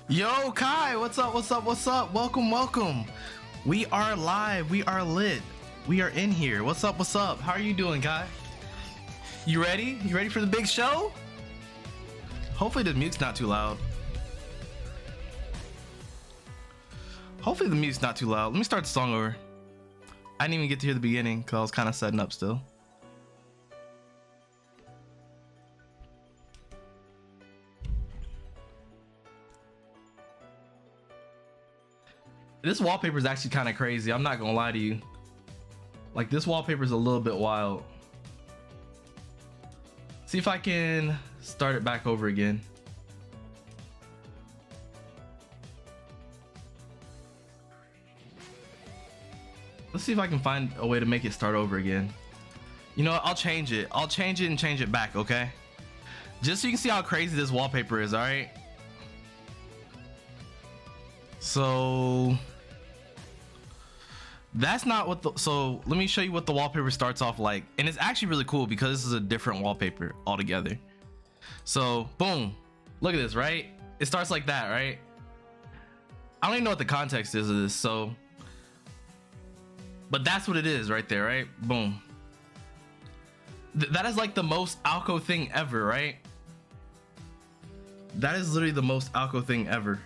Yo, Kai, what's up? What's up? What's up? Welcome, welcome. We are live. We are lit. We are in here. What's up? What's up? How are you doing, Kai? You ready? You ready for the big show? Hopefully the music's not too loud. Hopefully the music's not too loud. Let me start the song over. I didn't even get to hear the beginning because I was kind of setting up still. This wallpaper is actually kind of crazy. I'm not gonna lie to you. Like, this wallpaper is a little bit wild. See if I can start it back over again. Let's see if I can find a way to make it start over again. You know what? I'll change it. I'll change it and change it back, okay? Just so you can see how crazy this wallpaper is, all right? So that's not what the, so let me show you what the wallpaper starts off like. And it's actually really cool because this is a different wallpaper altogether. So boom, look at this, right? It starts like that, right? I don't even know what the context is of this, so but that's what it is right there, right? Boom. That is like the most Alco thing ever, right? That is literally the most Alco thing ever.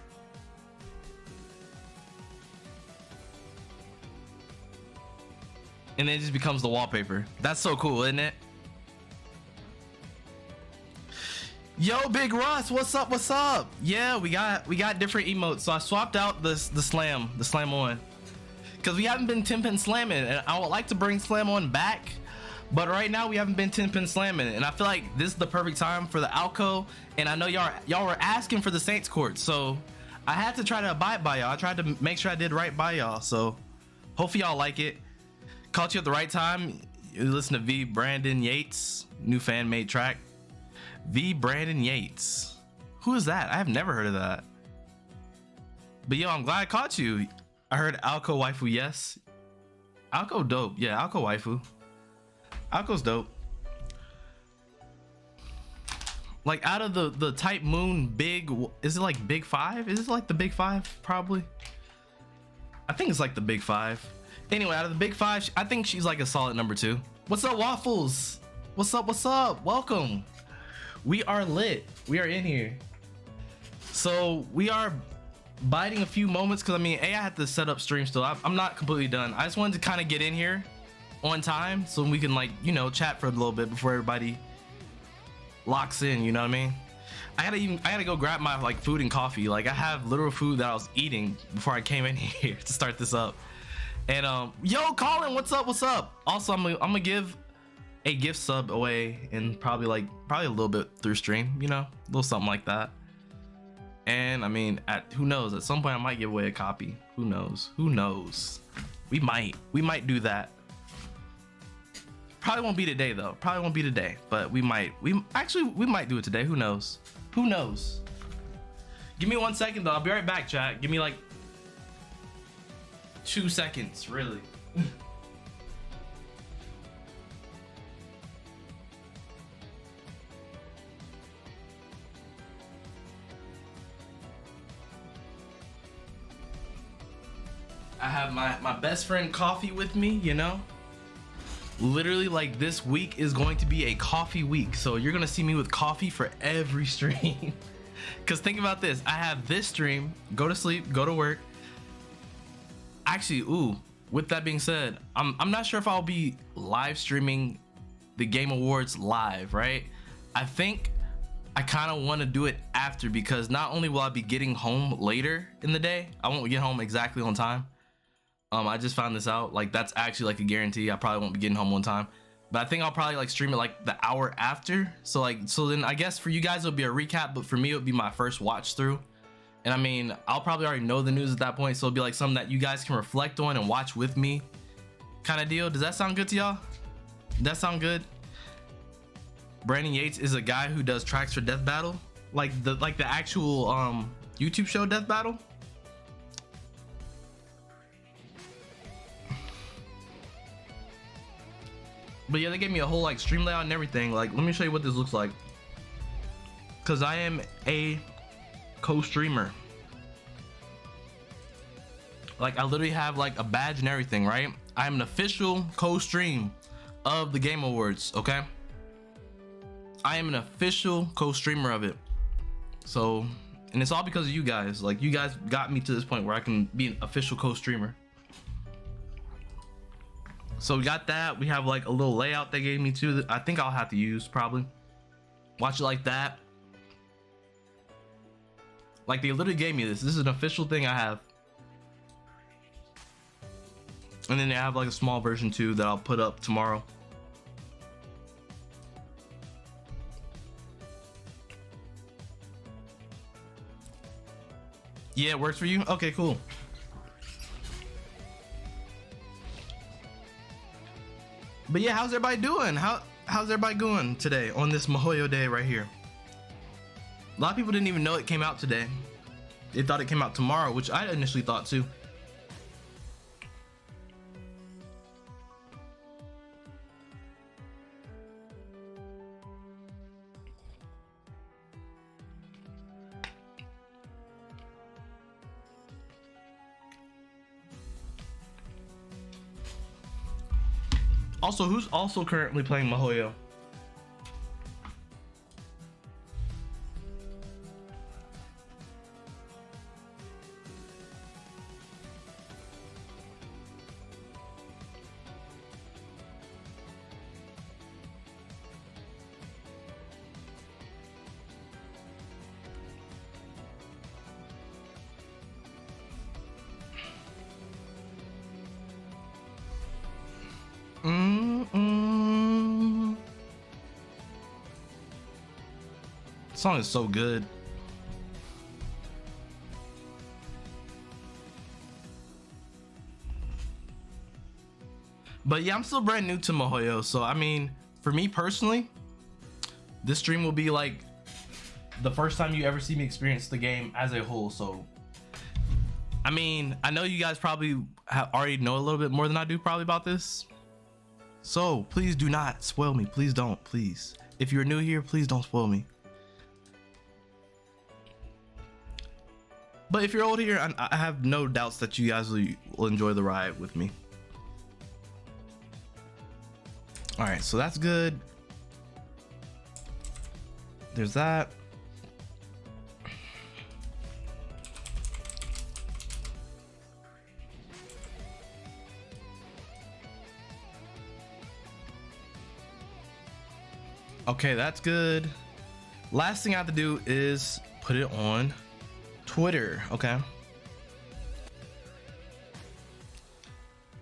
And then it just becomes the wallpaper. That's so cool, isn't it? Yo, Big Russ, what's up? What's up? Yeah, we got different emotes. So I swapped out the slam on, because we haven't been 10-pin slamming, and I would like to bring slam on back, but right now we haven't been 10-pin slamming, and I feel like this is the perfect time for the Alco. And I know y'all were asking for the Saints Court, so I had to try to abide by y'all. I tried to make sure I did right by y'all, so hopefully y'all like it. Caught you at the right time. You listen to V Brandon Yates, new fan made track. V Brandon Yates, who is that? I have never heard of that. But yo, I'm glad I caught you. I heard Alco waifu. Yes, Alco dope. Yeah, Alco waifu. Alco's dope. Like, out of the Type Moon big, is it like big five? Is it like the big five? Probably. I think it's like the big five. Anyway, out of the big five, I think she's like a solid number 2. What's up, Waffles? What's up? What's up? Welcome. We are lit. We are in here. So we are biding a few moments because I mean, I had to set up stream still. I'm not completely done. I just wanted to kind of get in here on time so we can, like, you know, chat for a little bit before everybody locks in. You know what I mean? I gotta go grab my like food and coffee. Like, I have literal food that I was eating before I came in here to start this up. And yo, Colin, what's up? What's up? Also, I'm gonna give a gift sub away, and probably a little bit through stream, you know, a little something like that. And I mean, who knows? At some point, I might give away a copy. Who knows? Who knows? We might do that. Probably won't be today though. Probably won't be today, but we might. We might do it today. Who knows? Who knows? Give me 1 second though. I'll be right back, chat. Give me like 2 seconds, really. I have my best friend Coffee with me, you know? Literally, like, this week is going to be a coffee week. So you're gonna see me with coffee for every stream. Cause think about this, I have this stream, go to sleep, go to work. Actually, ooh, with that being said, I'm not sure if I'll be live streaming the Game Awards live, right? I think I kind of want to do it after, because not only will I be getting home later in the day, I won't get home exactly on time. I just found this out, like, that's actually like a guarantee. I probably won't be getting home on time, but I think I'll probably like stream it like the hour after. So then I guess for you guys it'll be a recap, but for me it'll be my first watch through. And I mean, I'll probably already know the news at that point, so it'll be like something that you guys can reflect on and watch with me, kind of deal. Does that sound good to y'all? Does that sound good? Brandon Yates is a guy who does tracks for Death Battle, like the actual YouTube show Death Battle. But yeah, they gave me a whole like stream layout and everything. Like, let me show you what this looks like, because I am a co-streamer. Like I literally have like a badge and everything, right? I'm an official co-stream of the Game Awards, okay? I am an official co-streamer of it. So, and it's all because of you guys. Like you guys got me to this point where I can be an official co-streamer. So we got that. We have like a little layout they gave me too that I think I'll have to use probably. Watch it like that. Like they literally gave me this. This is an official thing I have. And then they have like a small version too that I'll put up tomorrow. Yeah, it works for you? Okay, cool. But yeah, how's everybody doing? How's everybody going today on this Mahoyo day right here? A lot of people didn't even know it came out today. They thought it came out tomorrow, which I initially thought too. Also, who's also currently playing Mahoyo? The song is so good. But yeah, I'm still brand new to Mahoyo, so I mean, for me personally, this stream will be like the first time you ever see me experience the game as a whole. So I mean, I know you guys probably already know a little bit more than I do probably about this, so please do not spoil me. Please don't. Please, if you're new here, please don't spoil me. But if you're old here, I have no doubts that you guys will enjoy the ride with me. All right, so that's good. There's that. Okay, that's good. Last thing I have to do is put it on Twitter. Okay.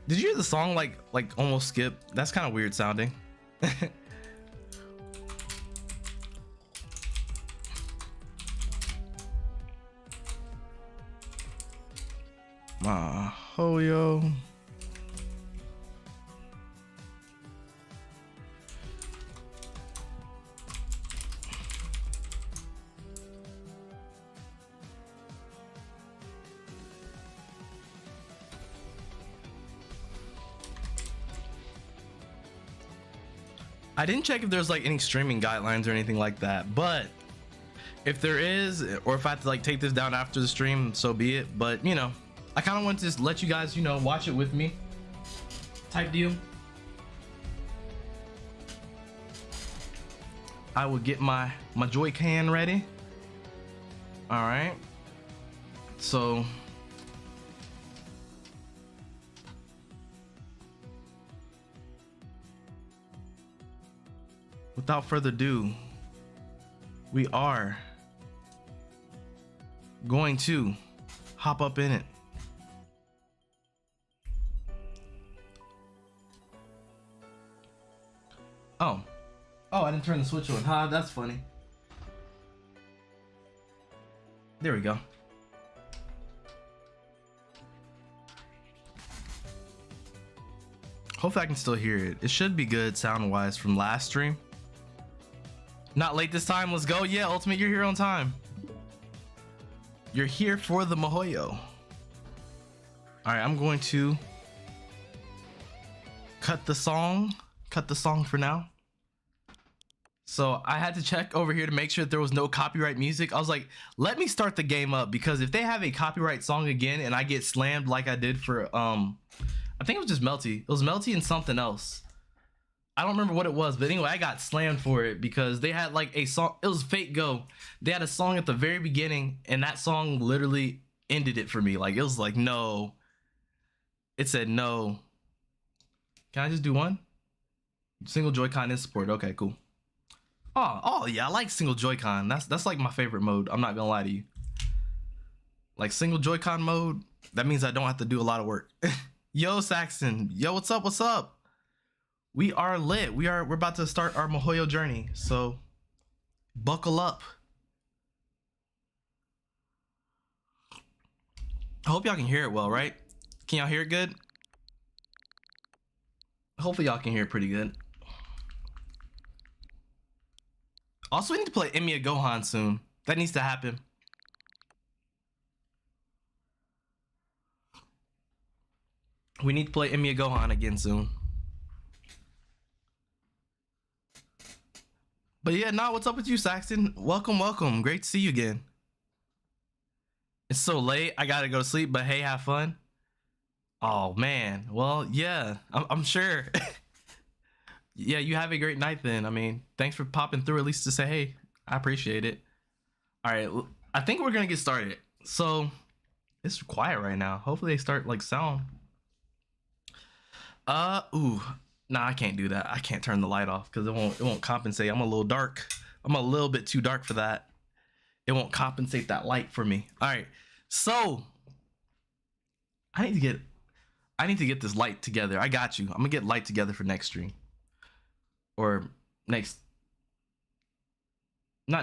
Did you hear the song like almost skip? That's kind of weird sounding. Mahoyo. I didn't check if there's like any streaming guidelines or anything like that, but if there is, or if I have to like take this down after the stream, so be it. But you know, I kind of want to just let you guys, you know, watch it with me type deal. I will get my Joy-Con ready. All right, so without further ado, we are going to hop up in it. Oh, I didn't turn the switch on. Ha, that's funny. There we go. Hopefully I can still hear it. It should be good sound wise from last stream. Not late this time. Let's go. Yeah, Ultimate, you're here on time. You're here for the Mahoyo. All right, I'm going to cut the song for now. So I had to check over here to make sure that there was no copyright music. I was like, let me start the game up, because if they have a copyright song again and I get slammed like I did for I think it was just Melty. It was Melty and something else. I don't remember what it was, but anyway, I got slammed for it because they had like a song. It was Fate Go. They had a song at the very beginning, and that song literally ended it for me. Like, it was like, no. It said no. Can I just do one? Single Joy-Con in support. Okay, cool. Oh yeah, I like single Joy-Con. That's like my favorite mode. I'm not gonna lie to you. Like single Joy-Con mode, that means I don't have to do a lot of work. Yo, Saxon. Yo, what's up? What's up? We are lit. We're about to start our Mahoyo journey. So buckle up. I hope y'all can hear it well, right? Can y'all hear it good? Hopefully y'all can hear it pretty good. Also, we need to play Emiya Gohan soon. That needs to happen. We need to play Emiya Gohan again soon. But yeah, nah, what's up with you, Saxton? Welcome, welcome. Great to see you again. It's so late. I gotta go to sleep, but hey, have fun. Oh, man. Well, yeah, I'm sure. Yeah, you have a great night then. I mean, thanks for popping through at least to say hey. I appreciate it. All right, I think we're gonna get started. So it's quiet right now. Hopefully they start like sound. Ooh, nah, I can't do that. I can't turn the light off because it won't compensate. I'm a little dark. I'm a little bit too dark for that. It won't compensate that light for me. All right, so I need to get this light together. I got you. I'm gonna get light together for next stream. Or not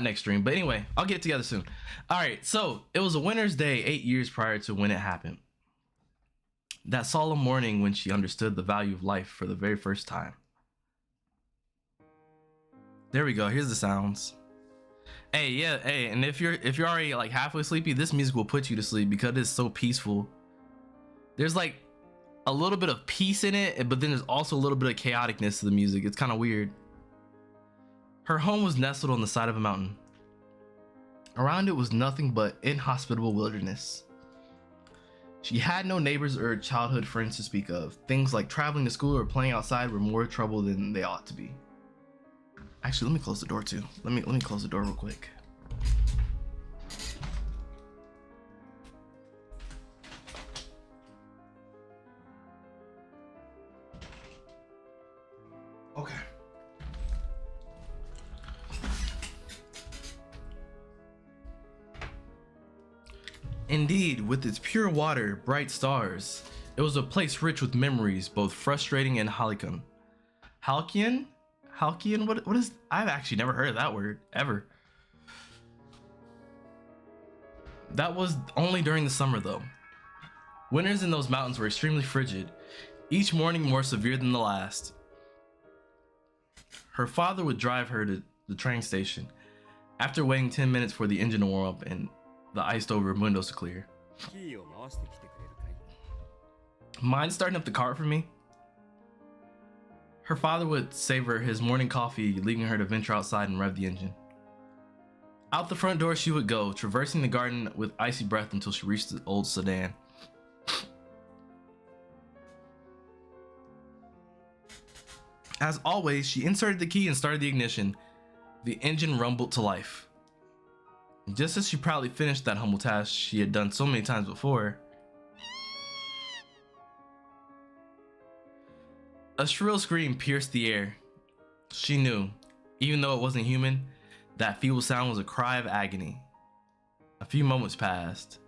next stream, but anyway, I'll get it together soon. All right, so it was a winter's day 8 years prior to when it happened. That solemn morning when she understood the value of life for the very first time. There we go. Here's the sounds. Hey, yeah, hey, and if you're already like halfway sleepy, this music will put you to sleep because it's so peaceful. There's like a little bit of peace in it, but then there's also a little bit of chaoticness to the music. It's kind of weird. Her home was nestled on the side of a mountain. Around it was nothing but inhospitable wilderness. She had no neighbors or childhood friends to speak of. Things like traveling to school or playing outside were more trouble than they ought to be. Actually, let me close the door too. Let me close the door real quick. Okay. Indeed, with its pure water, bright stars, it was a place rich with memories, both frustrating and halcyon. Halcyon? Halcyon? What is? I've actually never heard of that word, ever. That was only during the summer, though. Winters in those mountains were extremely frigid, each morning more severe than the last. Her father would drive her to the train station, after waiting 10 minutes for the engine to warm up and the iced over windows to clear. Mind starting up the car for me? Her father would savor his morning coffee, leaving her to venture outside and rev the engine. Out the front door she would go, traversing the garden with icy breath until she reached the old sedan. As always, she inserted the key and started the ignition. The engine rumbled to life. Just as she proudly finished that humble task she had done so many times before, a shrill scream pierced the air. She knew, even though it wasn't human, that feeble sound was a cry of agony. A few moments passed.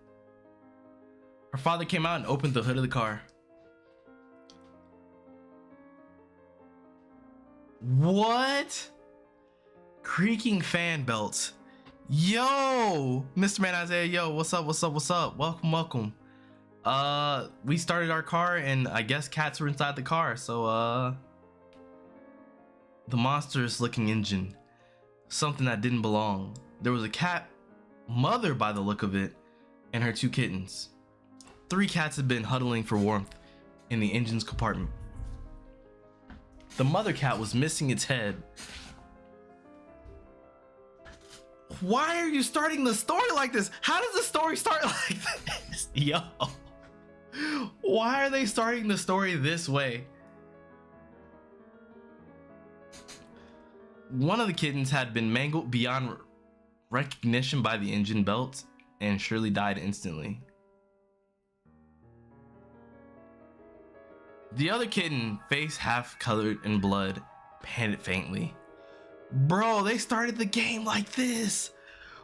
Her father came out and opened the hood of the car. What? Creaking fan belts. Yo, Mr. Man Isaiah, yo, what's up, what's up, what's up? Welcome, welcome. We started our car and I guess cats were inside the car, so the monstrous looking engine, something that didn't belong. There was a cat mother by the look of it and her 2 kittens. 3 cats had been huddling for warmth in the engine's compartment. The mother cat was missing its head Why are you starting the story like this? How does the story start like this? Yo. Why are they starting the story this way? One of the kittens had been mangled beyond recognition by the engine belt and surely died instantly. The other kitten, face half colored in blood, panted faintly. Bro, they started the game like this.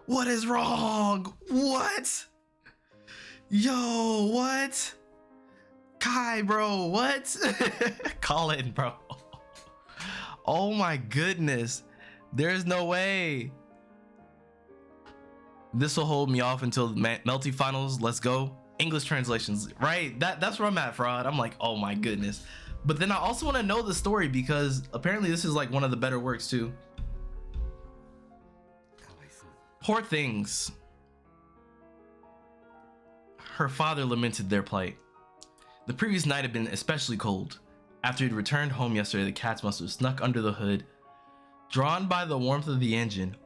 What is wrong? What? Yo, what? Kai, bro, what? Call it, bro. Oh my goodness. There's no way. This will hold me off until the Melty finals. Let's go. English translations, right? That's where I'm at, Fraud. I'm like, oh my goodness. But then I also want to know the story because apparently this is like one of the better works too. Poor things. Her father lamented their plight. The previous night had been especially cold. After he'd returned home yesterday, the cats must have snuck under the hood. Drawn by the warmth of the engine,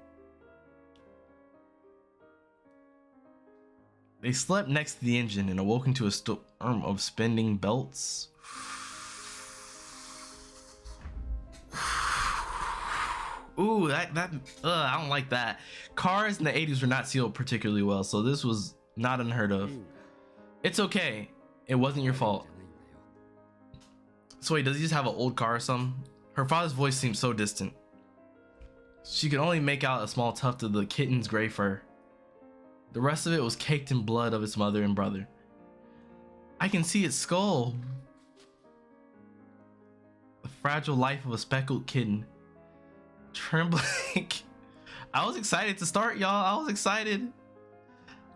they slept next to the engine and awoke into a storm of spinning belts. Ooh, I don't like that. Cars in the 80s were not sealed particularly well, so this was not unheard of. It's okay. It wasn't your fault. So wait, does he just have an old car or something? Her father's voice seemed so distant. She could only make out a small tuft of the kitten's gray fur. The rest of it was caked in blood of its mother and brother. I can see its skull. The fragile life of a speckled kitten. Trembling. I was excited to start, y'all. I was excited.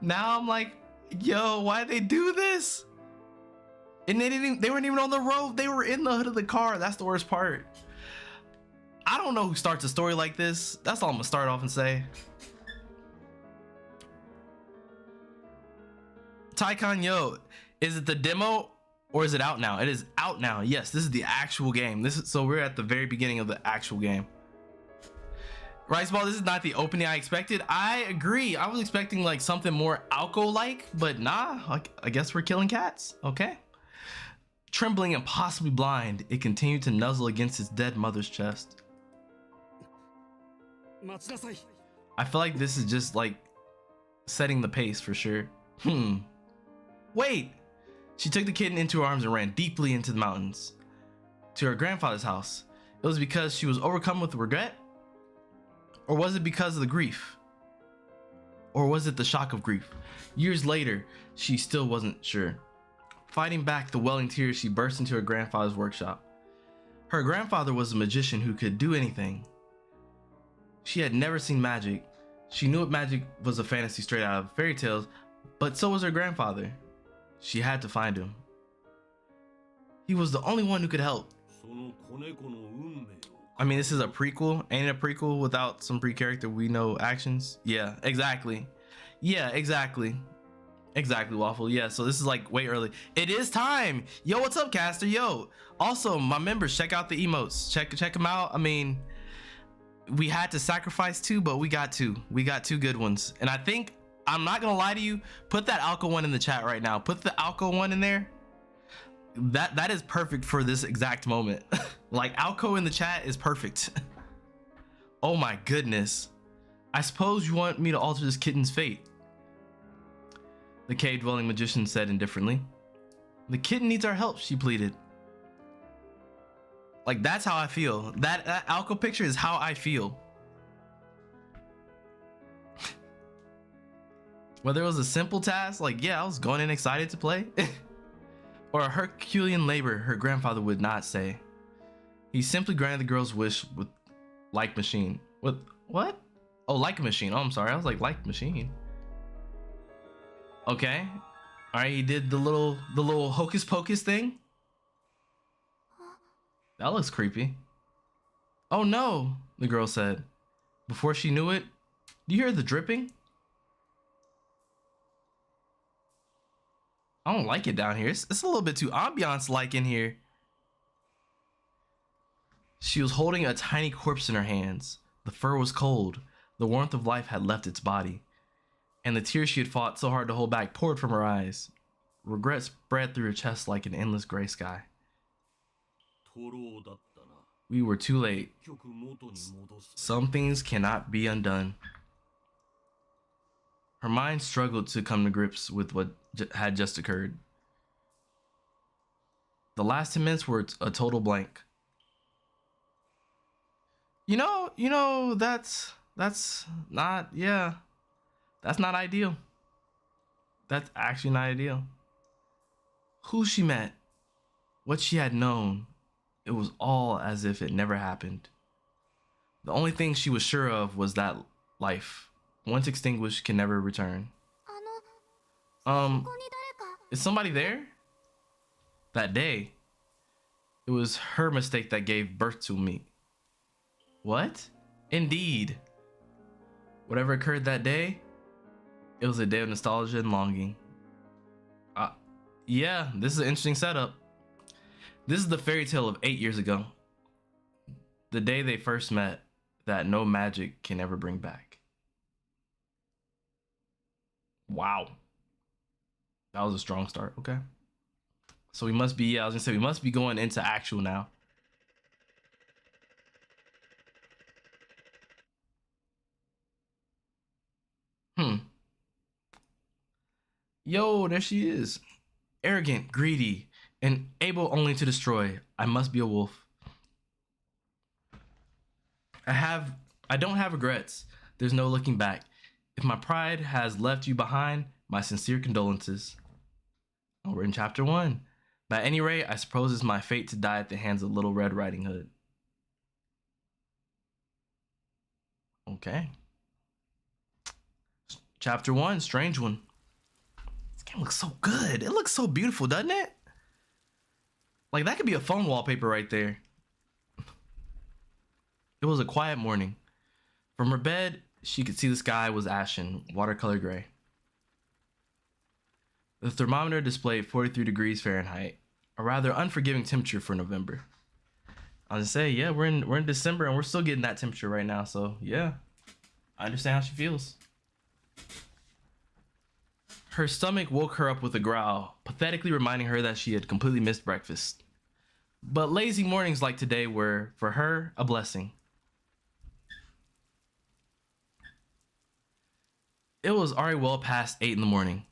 Now I'm like, yo, why'd they do this? And they weren't even on the road. They were in the hood of the car. That's the worst part. I don't know who starts a story like this. That's all I'm gonna start off and say. Tycon, yo, is it the demo or is it out now? It is out now. Yes, this is the actual game. So we're at the very beginning of the actual game. Riceball, this is not the opening I expected. I agree. I was expecting like something more Alco-like, but nah, I guess we're killing cats. Okay. Trembling and possibly blind, it continued to nuzzle against its dead mother's chest. I feel like this is just like setting the pace for sure. Wait! She took the kitten into her arms and ran deeply into the mountains to her grandfather's house. It was because she was overcome with regret? Or was it because of the grief? Or was it the shock of grief? Years later, she still wasn't sure. Fighting back the welling tears, she burst into her grandfather's workshop. Her grandfather was a magician who could do anything. She had never seen magic. She knew magic was a fantasy straight out of fairy tales, but so was her grandfather. She had to find him. He was the only one who could help. I mean, this is a prequel. Ain't it a prequel without some pre-character we know actions? Yeah, exactly. Yeah, exactly. Exactly, Waffle. Yeah, so this is like way early. It is time. Yo, what's up, Caster? Yo. Also, my members, check out the emotes. Check them out. I mean, we had to sacrifice two, but we got two. We got two good ones. And I think, I'm not gonna lie to you, put that Alco one in the chat right now. Put the Alco one in there. That is perfect for this exact moment. Like, Alco in the chat is perfect. Oh my goodness. I suppose you want me to alter this kitten's fate. The cave-dwelling magician said indifferently. The kitten needs our help, she pleaded. Like, that's how I feel. That Alco picture is how I feel. Whether it was a simple task, like, yeah, I was going in excited to play, or a Herculean labor, her grandfather would not say. He simply granted the girl's wish with like machine. With what? Oh, like a machine. Oh, I'm sorry. I was like machine. Okay. All right, he did the little hocus pocus thing. That looks creepy. Oh no, the girl said. Before she knew it, do you hear the dripping? I don't like it down here. It's a little bit too ambiance-like in here. She was holding a tiny corpse in her hands. The fur was cold. The warmth of life had left its body, and the tears she had fought so hard to hold back poured from her eyes. Regret spread through her chest like an endless gray sky. We were too late. Some things cannot be undone. Her mind struggled to come to grips with what had just occurred. The last 10 minutes were a total blank. You know, that's not, yeah, that's not ideal. That's actually not ideal. Who she met, what she had known, it was all as if it never happened. The only thing she was sure of was that life, once extinguished, can never return. Is somebody there? That day, it was her mistake that gave birth to me. What? Indeed. Whatever occurred that day, it was a day of nostalgia and longing. Yeah, this is an interesting setup. This is the fairy tale of 8 years ago. The day they first met, that no magic can ever bring back. Wow. That was a strong start, okay. So we must be, yeah, I was gonna say, we must be going into actual now. Yo, there she is. Arrogant, greedy, and able only to destroy. I must be a wolf. I don't have regrets. There's no looking back. If my pride has left you behind, my sincere condolences. Oh, we're in chapter 1. By any rate, I suppose it's my fate to die at the hands of Little Red Riding Hood. Okay. Chapter 1, strange one. This game looks so good. It looks so beautiful, doesn't it? Like, that could be a phone wallpaper right there. It was a quiet morning. From her bed, she could see the sky was ashen, watercolor gray. The thermometer displayed 43 degrees Fahrenheit, a rather unforgiving temperature for November. I was gonna say, yeah, we're in December and we're still getting that temperature right now, so yeah, I understand how she feels. Her stomach woke her up with a growl, pathetically reminding her that she had completely missed breakfast. But lazy mornings like today were, for her, a blessing. It was already well past 8 in the morning.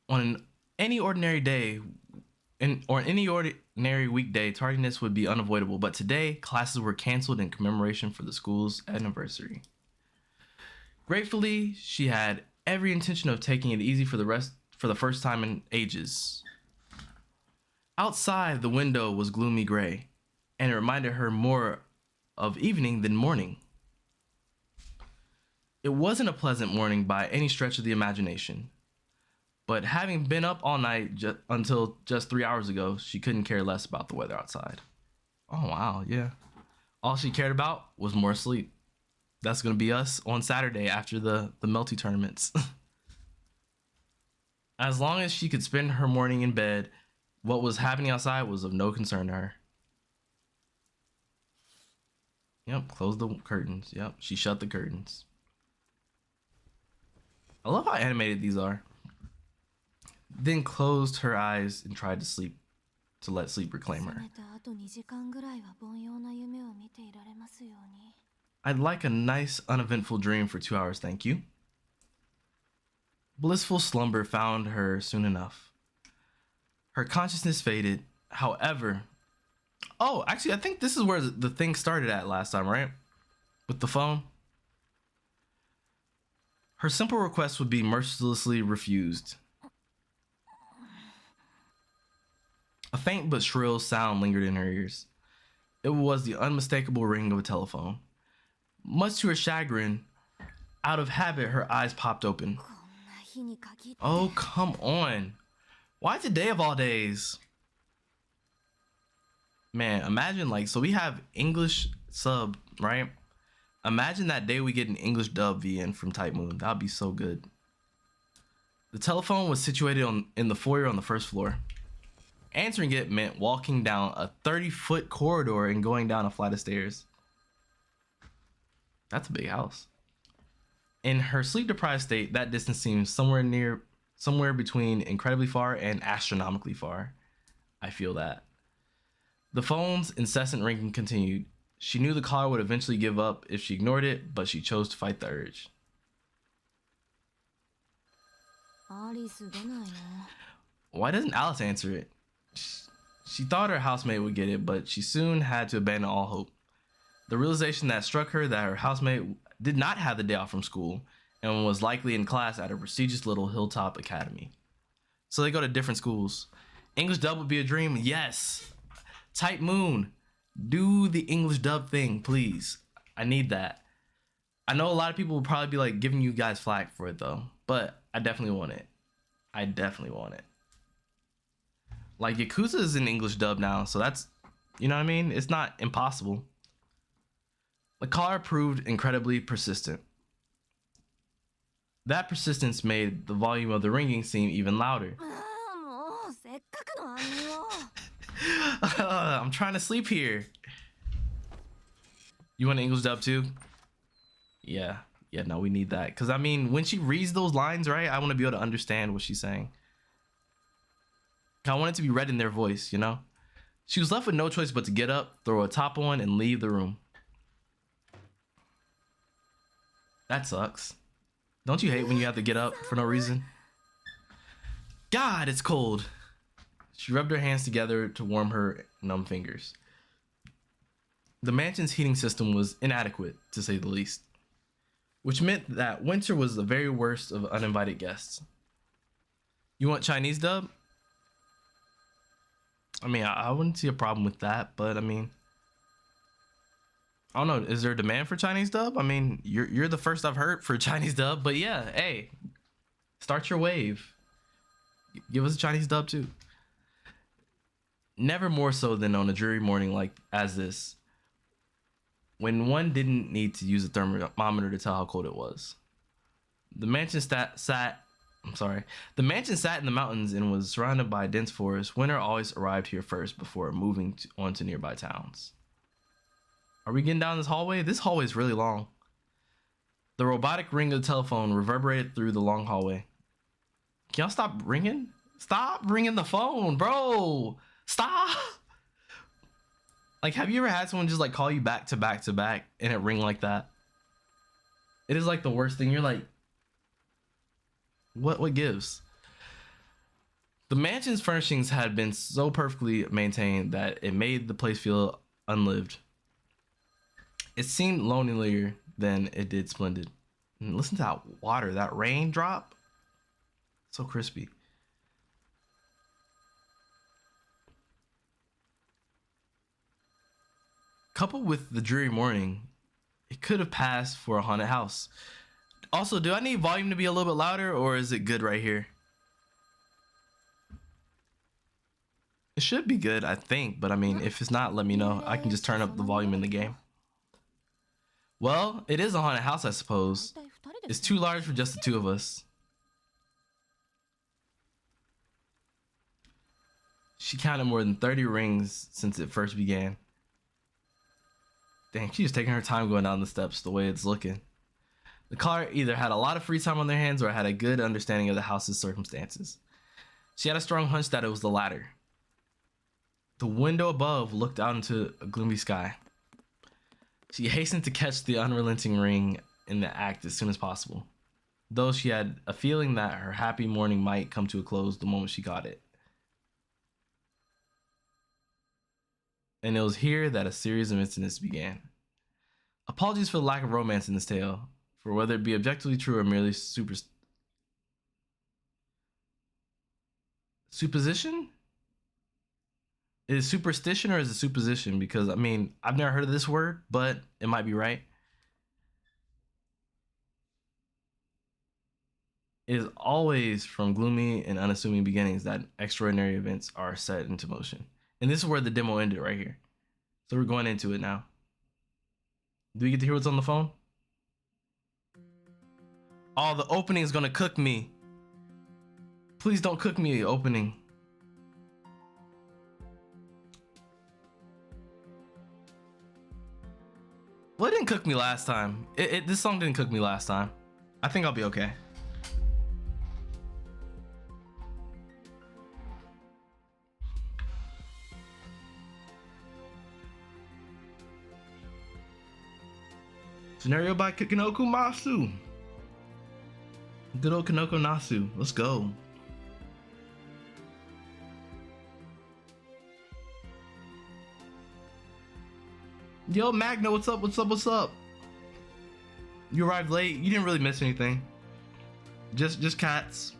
On any ordinary day, or any ordinary weekday, tardiness would be unavoidable, but today, classes were canceled in commemoration for the school's anniversary. Gratefully, she had every intention of taking it easy for the first time in ages. Outside, the window was gloomy gray, and it reminded her more of evening than morning. It wasn't a pleasant morning by any stretch of the imagination, but having been up all night until just 3 hours ago, she couldn't care less about the weather outside. Oh wow, yeah. All she cared about was more sleep. That's gonna be us on Saturday after the Melty tournaments. As long as she could spend her morning in bed, what was happening outside was of no concern to her. Yep, close the curtains. Yep, she shut the curtains. I love how animated these are. Then closed her eyes and tried to sleep, to let sleep reclaim her. I'd like a nice, uneventful dream for 2 hours, thank you. Blissful slumber found her soon enough. Her consciousness faded, however... Oh, actually, I think this is where the thing started at last time, right? With the phone. Her simple request would be mercilessly refused. A faint but shrill sound lingered in her ears. It was the unmistakable ring of a telephone. Much to her chagrin, out of habit, her eyes popped open. Oh, come on. Why today of all days? Man, imagine so we have English sub, right? Imagine that day we get an English dub VN from Type Moon. That'd be so good. The telephone was situated in the foyer on the first floor. Answering it meant walking down a 30-foot corridor and going down a flight of stairs. That's a big house. In her sleep-deprived state, that distance seems somewhere between incredibly far and astronomically far. I feel that. The phone's incessant ringing continued. She knew the caller would eventually give up if she ignored it, but she chose to fight the urge. Why doesn't Alice answer it? She thought her housemate would get it, but she soon had to abandon all hope. The realization that struck her that her housemate did not have the day off from school and was likely in class at a prestigious little hilltop academy. So they go to different schools. English dub would be a dream. Yes. Type Moon, do the English dub thing, please. I need that. I know a lot of people will probably be like giving you guys flack for it though, but I definitely want it. I definitely want it. Like Yakuza is in English dub now, so that's, you know what I mean? It's not impossible. The caller proved incredibly persistent. That persistence made the volume of the ringing seem even louder. I'm trying to sleep here. You want English dub too? Yeah, no, we need that. Because I mean, when she reads those lines, right, I want to be able to understand what she's saying. I want it to be read in their voice, you know? She was left with no choice but to get up, throw a top on, and leave the room. That sucks. Don't you hate when you have to get up for no reason? God, it's cold. She rubbed her hands together to warm her numb fingers. The mansion's heating system was inadequate, to say the least, which meant that winter was the very worst of uninvited guests. You want Chinese dub? I mean, I wouldn't see a problem with that, but I mean, I don't know. Is there a demand for Chinese dub? I mean, you're the first I've heard for Chinese dub, but yeah, hey, start your wave. Give us a Chinese dub too. Never more so than on a dreary morning like as this, when one didn't need to use a thermometer to tell how cold it was. The mansion sat in the mountains and was surrounded by a dense forest. Winter always arrived here first before moving on to nearby towns. Are we getting down this hallway? This hallway is really long. The robotic ring of the telephone reverberated through the long hallway. Can y'all stop ringing? Stop ringing the phone, bro. Stop. Like, have you ever had someone just like call you back to back to back and it ring like that? It is like the worst thing. You're like, what gives? The mansion's furnishings had been so perfectly maintained that it made the place feel unlived. It seemed lonelier than it did splendid. And listen to that water, that raindrop. So crispy. Coupled with the dreary morning, it could have passed for a haunted house. Also, do I need volume to be a little bit louder, or is it good right here? It should be good, I think, but I mean, if it's not, let me know. I can just turn up the volume in the game. Well, it is a haunted house, I suppose. It's too large for just the two of us. She counted more than 30 rings since it first began. Dang, she's taking her time going down the steps the way it's looking. The caller either had a lot of free time on their hands or had a good understanding of the house's circumstances. She had a strong hunch that it was the latter. The window above looked out into a gloomy sky. She hastened to catch the unrelenting ring in the act as soon as possible, though she had a feeling that her happy morning might come to a close the moment she got it. And it was here that a series of incidents began. Apologies for the lack of romance in this tale, for whether it be objectively true or merely supposition? Is superstition or is it supposition? Because, I mean, I've never heard of this word, but it might be right. It is always from gloomy and unassuming beginnings that extraordinary events are set into motion. And this is where the demo ended right here. So we're going into it now. Do we get to hear what's on the phone? Oh, the opening is gonna cook me. Please don't cook me, opening. Well, it didn't cook me last time. This song didn't cook me last time. I think I'll be okay. Scenario by Kinoku Masu. Good old Kanoko Nasu. Let's go. Yo, Magna, what's up? What's up? What's up? You arrived late. You didn't really miss anything. Just cats.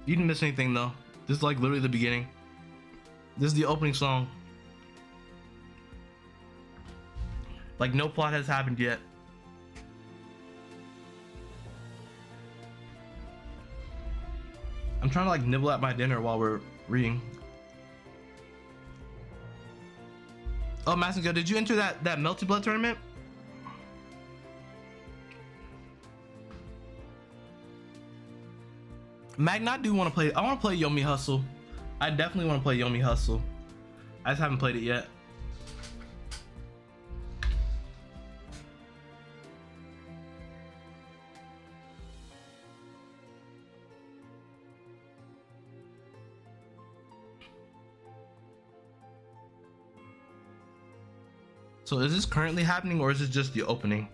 You didn't miss anything though. This is like literally the beginning. This is the opening song. Like no plot has happened yet. I'm trying to like nibble at my dinner while we're reading. Oh, Massengo, did you enter that Melty Blood tournament? Magna, I do want to play. I want to play Yomi Hustle. I definitely want to play Yomi Hustle. I just haven't played it yet. So is this currently happening or is it just the opening?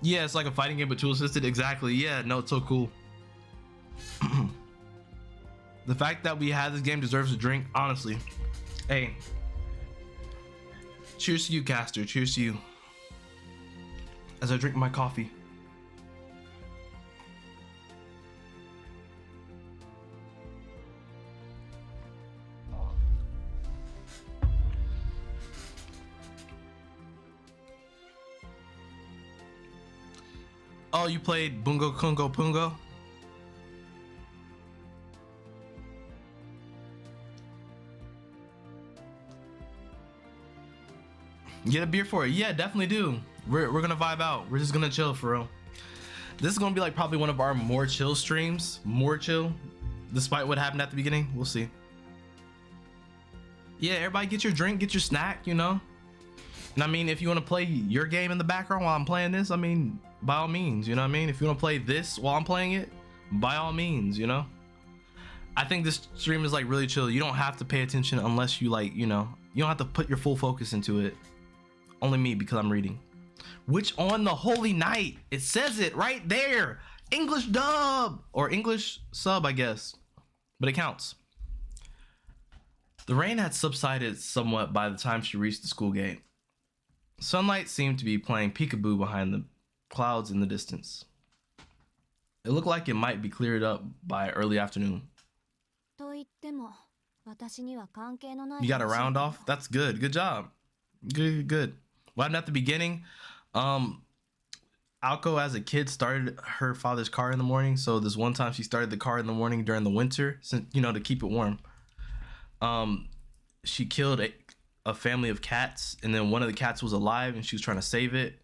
Yeah, it's like a fighting game but tool assisted. Exactly. Yeah, no, it's so cool. The fact that we had this game deserves a drink, honestly. Hey. Cheers to you, Caster. Cheers to you. As I drink my coffee. Oh, you played Bungo Kungo Pungo? Get a beer for it. Yeah, definitely do. We're gonna vibe out. We're just gonna chill for real. This is gonna be like probably one of our more chill streams. More chill, despite what happened at the beginning. We'll see. Yeah, everybody get your drink, get your snack, you know. And I mean, if you want to play your game in the background while I'm playing this, I mean, by all means, you know what I mean? If you want to play this while I'm playing it, by all means, you know. I think this stream is like really chill. You don't have to pay attention unless you like, you know, you don't have to put your full focus into it. Only me, because I'm reading. Which on the holy night, it says it right there. English dub or English sub, I guess, but it counts. The rain had subsided somewhat by the time she reached the school gate. Sunlight seemed to be playing peekaboo behind the clouds in the distance. It looked like it might be cleared up by early afternoon. You got a round off? That's good. Good job. Good. What happened at the beginning? Alko as a kid started her father's car in the morning. So this one time she started the car in the morning during the winter, since, you know, to keep it warm. She killed a family of cats, and then one of the cats was alive and she was trying to save it.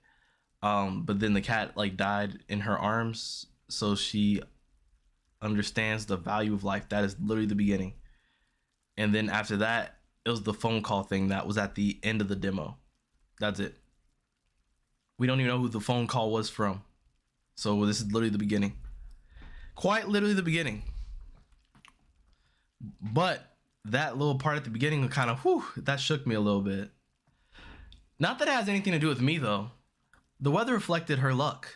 But then the cat like died in her arms. So she understands the value of life. That is literally the beginning. And then after that, it was the phone call thing that was at the end of the demo. That's it. We don't even know who the phone call was from. So this is literally the beginning. Quite literally the beginning. But that little part at the beginning kind of, that shook me a little bit. Not that it has anything to do with me though. The weather reflected her luck.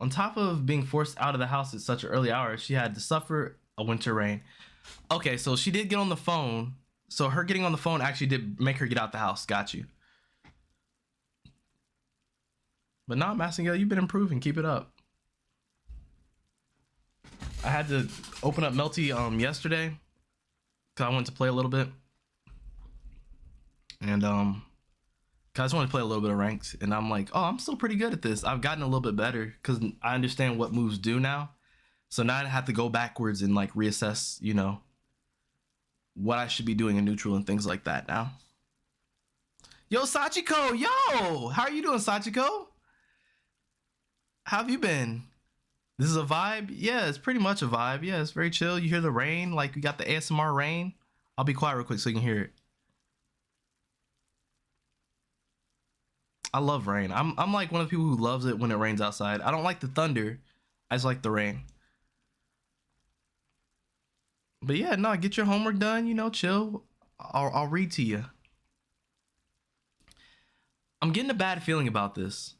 On top of being forced out of the house at such an early hour, she had to suffer a winter rain. Okay, so she did get on the phone. So her getting on the phone actually did make her get out the house. Got you. But not Massengo, you've been improving. Keep it up. I had to open up Melty yesterday because I wanted to play a little bit. And cause I just wanted to play a little bit of ranked, and I'm like, oh, I'm still pretty good at this. I've gotten a little bit better because I understand what moves do now. So now I have to go backwards and like reassess, you know, what I should be doing in neutral and things like that now. Yo, Sachiko, yo, how are you doing, Sachiko? How have you been? This is a vibe? Yeah, it's pretty much a vibe. Yeah, it's very chill. You hear the rain, like we got the ASMR rain. I'll be quiet real quick so you can hear it. I love rain. I'm like one of the people who loves it when it rains outside. I don't like the thunder. I just like the rain. But yeah, no, get your homework done, you know, chill. I'll read to you. I'm getting a bad feeling about this.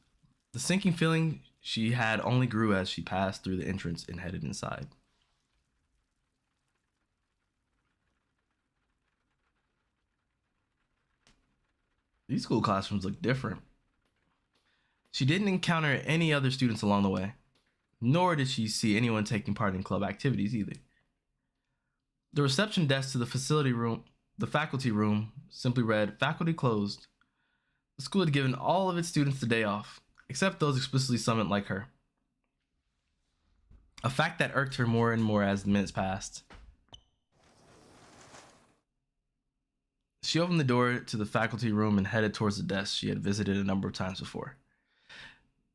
The sinking feeling she had only grew as she passed through the entrance and headed inside. These school classrooms look different. She didn't encounter any other students along the way, nor did she see anyone taking part in club activities either. The reception desk to the faculty room simply read, "Faculty closed." The school had given all of its students the day off, except those explicitly summoned like her. A fact that irked her more and more as the minutes passed. She opened the door to the faculty room and headed towards the desk she had visited a number of times before.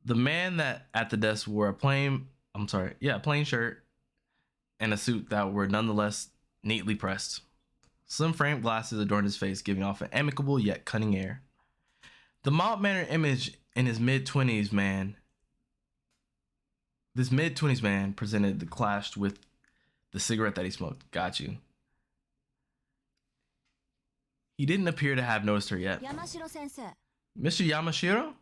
The man at the desk wore a plain shirt and a suit that were nonetheless neatly pressed. Slim framed glasses adorned his face, giving off an amicable yet cunning air. The mild-mannered image in his mid-20s man. This mid-20s man presented the clash with the cigarette that he smoked. Got you. He didn't appear to have noticed her yet. Yamashiro-sensei. Mr. Yamashiro?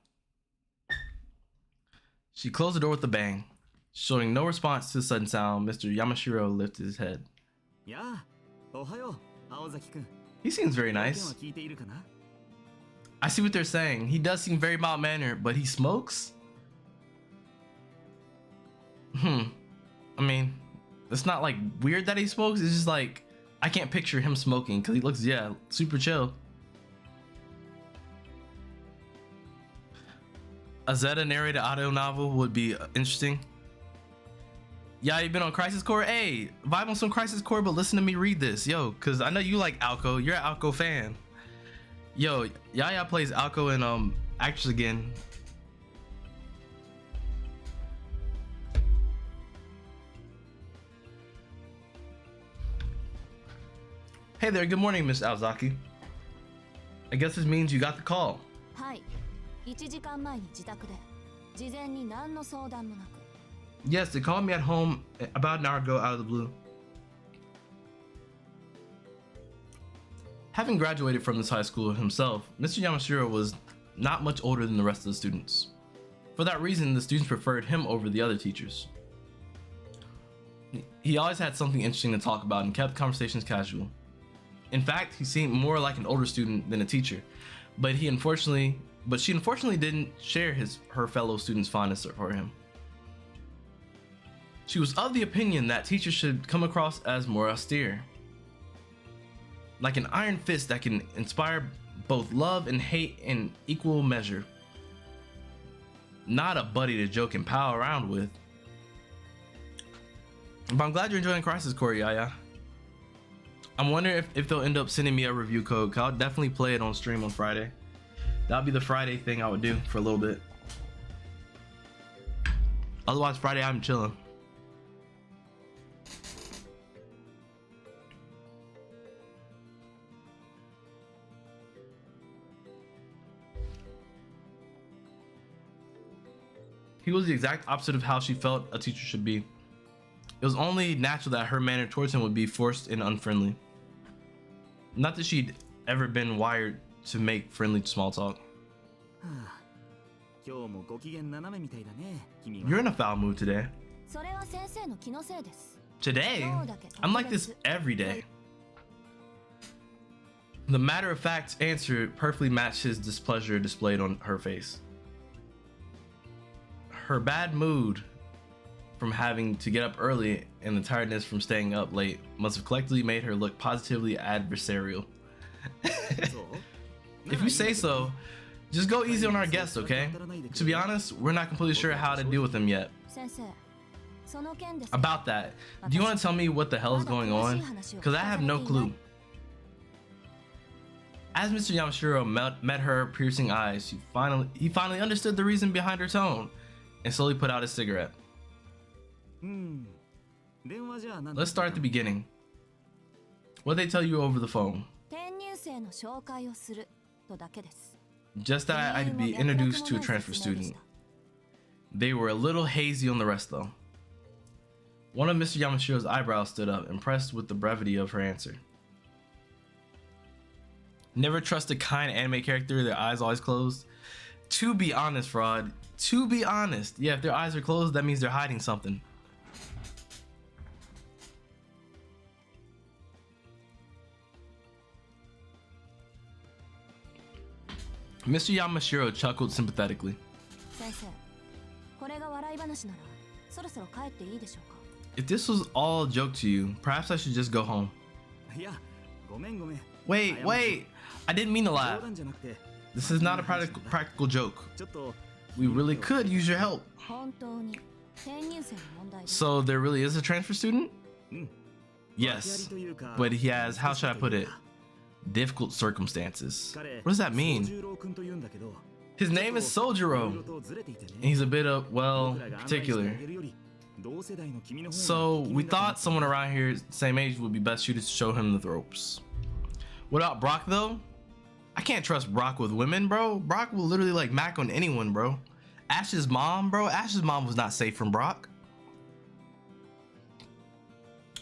She closed the door with a bang. Showing no response to the sudden sound, Mr. Yamashiro lifted his head. Yeah. Ohayo, Aozaki-kun. He seems very nice. I see what they're saying. He does seem very mild-mannered, but he smokes? I mean, it's not like weird that he smokes. It's just like, I can't picture him smoking because he looks, yeah, super chill. A Zeta narrated audio novel would be interesting. Yeah, you've been on Crisis Core? Hey, vibe on some Crisis Core, but listen to me read this. Yo, because I know you like Alco. You're an Alco fan. Yo, Yaya plays Alco in Actors Again. Hey there, good morning, Miss Aozaki. I guess this means you got the call. Hi. 1時間前に自宅で事前に何の相談もなく Yes, they called me at home about an hour ago out of the blue. Having graduated from this high school himself, Mr. Yamashiro was not much older than the rest of the students. For that reason, the students preferred him over the other teachers. He always had something interesting to talk about and kept conversations casual. In fact, he seemed more like an older student than a teacher, but she unfortunately didn't share her fellow students' fondness for him. She was of the opinion that teachers should come across as more austere, like an iron fist that can inspire both love and hate in equal measure. Not a buddy to joke and pal around with. But I'm glad you're enjoying Crisis Core, Yaya. I'm wondering if they'll end up sending me a review code, because I'll definitely play it on stream on Friday. That'll be the Friday thing I would do for a little bit. Otherwise, Friday I'm chilling. He was the exact opposite of how she felt a teacher should be. It was only natural that her manner towards him would be forced and unfriendly. Not that she'd ever been wired to make friendly small talk. You're in a foul mood today. Today? I'm like this every day. The matter-of-fact answer perfectly matched his displeasure displayed on her face. Her bad mood from having to get up early and the tiredness from staying up late must have collectively made her look positively adversarial. If you say so, just go easy on our guest, okay? To be honest, we're not completely sure how to deal with him yet. About that, do you want to tell me what the hell is going on? Because I have no clue. As Mr. Yamashiro met her piercing eyes, he finally understood the reason behind her tone and slowly put out his cigarette. Let's start at the beginning. What they tell you over the phone? 転入生の紹介をするとだけです。 Just that I'd be introduced to a transfer student. They were a little hazy on the rest though. One of Mr. Yamashiro's eyebrows stood up, impressed with the brevity of her answer. Never trust a kind anime character, their eyes always closed. To be honest, Fraud. To be honest. Yeah, if their eyes are closed, that means they're hiding something. Mr. Yamashiro chuckled sympathetically. 先生、これが笑い話ならそろそろ帰っていいでしょうか? If this was all a joke to you, perhaps I should just go home. Wait, wait! I didn't mean to laugh. This is not a practical joke. We really could use your help. So there really is a transfer student? Yes, but he has, how should I put it, difficult circumstances. What does that mean? His name is Sojiro, and he's a bit of, well, particular. So we thought someone around here same age would be best suited to show him the ropes. What about Brock though? I can't trust Brock with women, bro. Brock will literally like mac on anyone, bro. Ash's mom, bro. Ash's mom was not safe from Brock.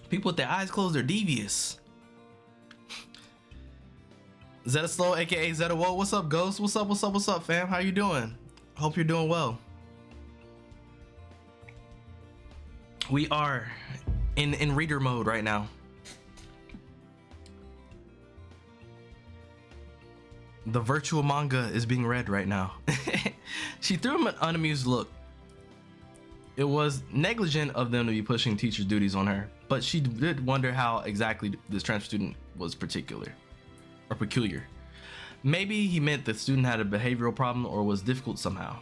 People with their eyes closed are devious. ZettaSlow, aka ZettaWhoa. What's up, Ghost? What's up? What's up? What's up, fam? How you doing? Hope you're doing well. We are in reader mode right now. The virtual manga is being read right now. She threw him an unamused look. It was negligent of them to be pushing teacher's duties on her, but she did wonder how exactly this transfer student was peculiar. Maybe he meant the student had a behavioral problem or was difficult somehow.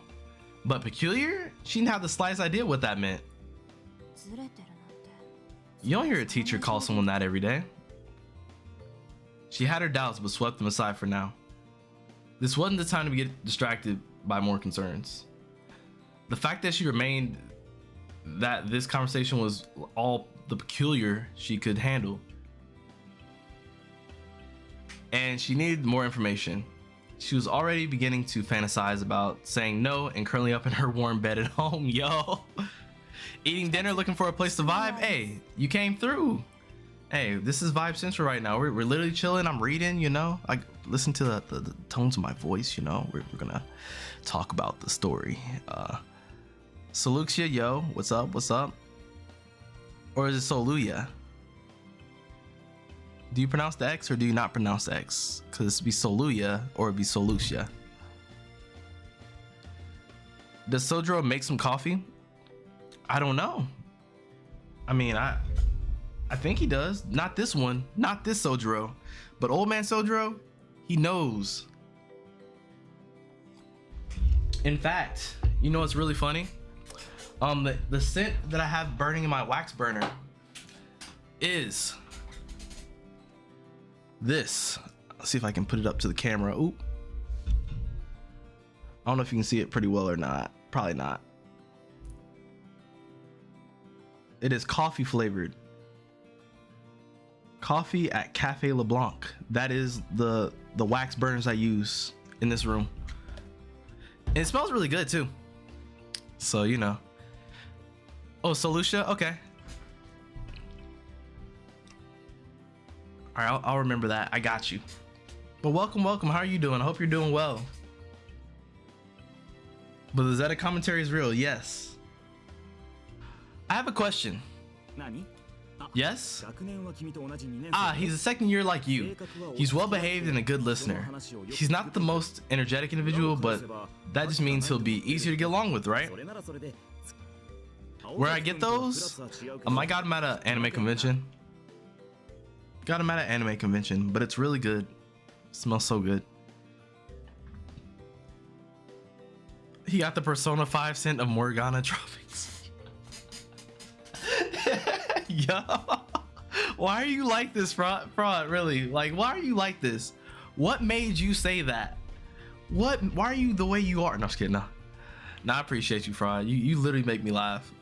But peculiar? She didn't have the slightest idea what that meant. You don't hear a teacher call someone that every day. She had her doubts but swept them aside for now. This wasn't the time to get distracted by more concerns. The fact that she remained that this conversation was all the peculiar she could handle. And she needed more information. She was already beginning to fantasize about saying no and curling up in her warm bed at home. Yo, eating dinner, looking for a place to vibe. Hey, you came through. Hey, this is Vibe Central right now. We're literally chilling. I'm reading, you know. I listen to the tones of my voice, you know. We're gonna talk about the story. Soluxia, yo, what's up? What's up? Or is it Soluya? Do you pronounce the X or do you not pronounce the X? Because it'd be Soluya or it'd be Solucia. Does Sojiro make some coffee? I don't know. I mean, I think he does. Not this one. Not this Sojiro. But old man Sojiro, he knows. In fact, you know what's really funny? The scent that I have burning in my wax burner is this. Let's see if I can put it up to the camera. Oop. I don't know if you can see it pretty well or not. Probably not. It is coffee flavored. Coffee at Cafe LeBlanc. That is the wax burners I use in this room. And it smells really good too. So, you know. Oh, Solucia? Okay. All right, I'll remember that. I got you. But welcome, welcome. How are you doing? I hope you're doing well. But the Zeta commentary is real. Yes. I have a question. Yes? He's a second year like you. He's well behaved and a good listener. He's not the most energetic individual, but that just means he'll be easier to get along with, right? Where I get those? I got him at an anime convention. Got him at an anime convention, but it's really good. It smells so good. He got the Persona 5 scent of Morgana Tropics. Yo, why are you like this, fraud? Really? Like, why are you like this? What made you say that? Why are you the way you are? No, I'm just kidding. No, I appreciate you, fraud. You literally make me laugh.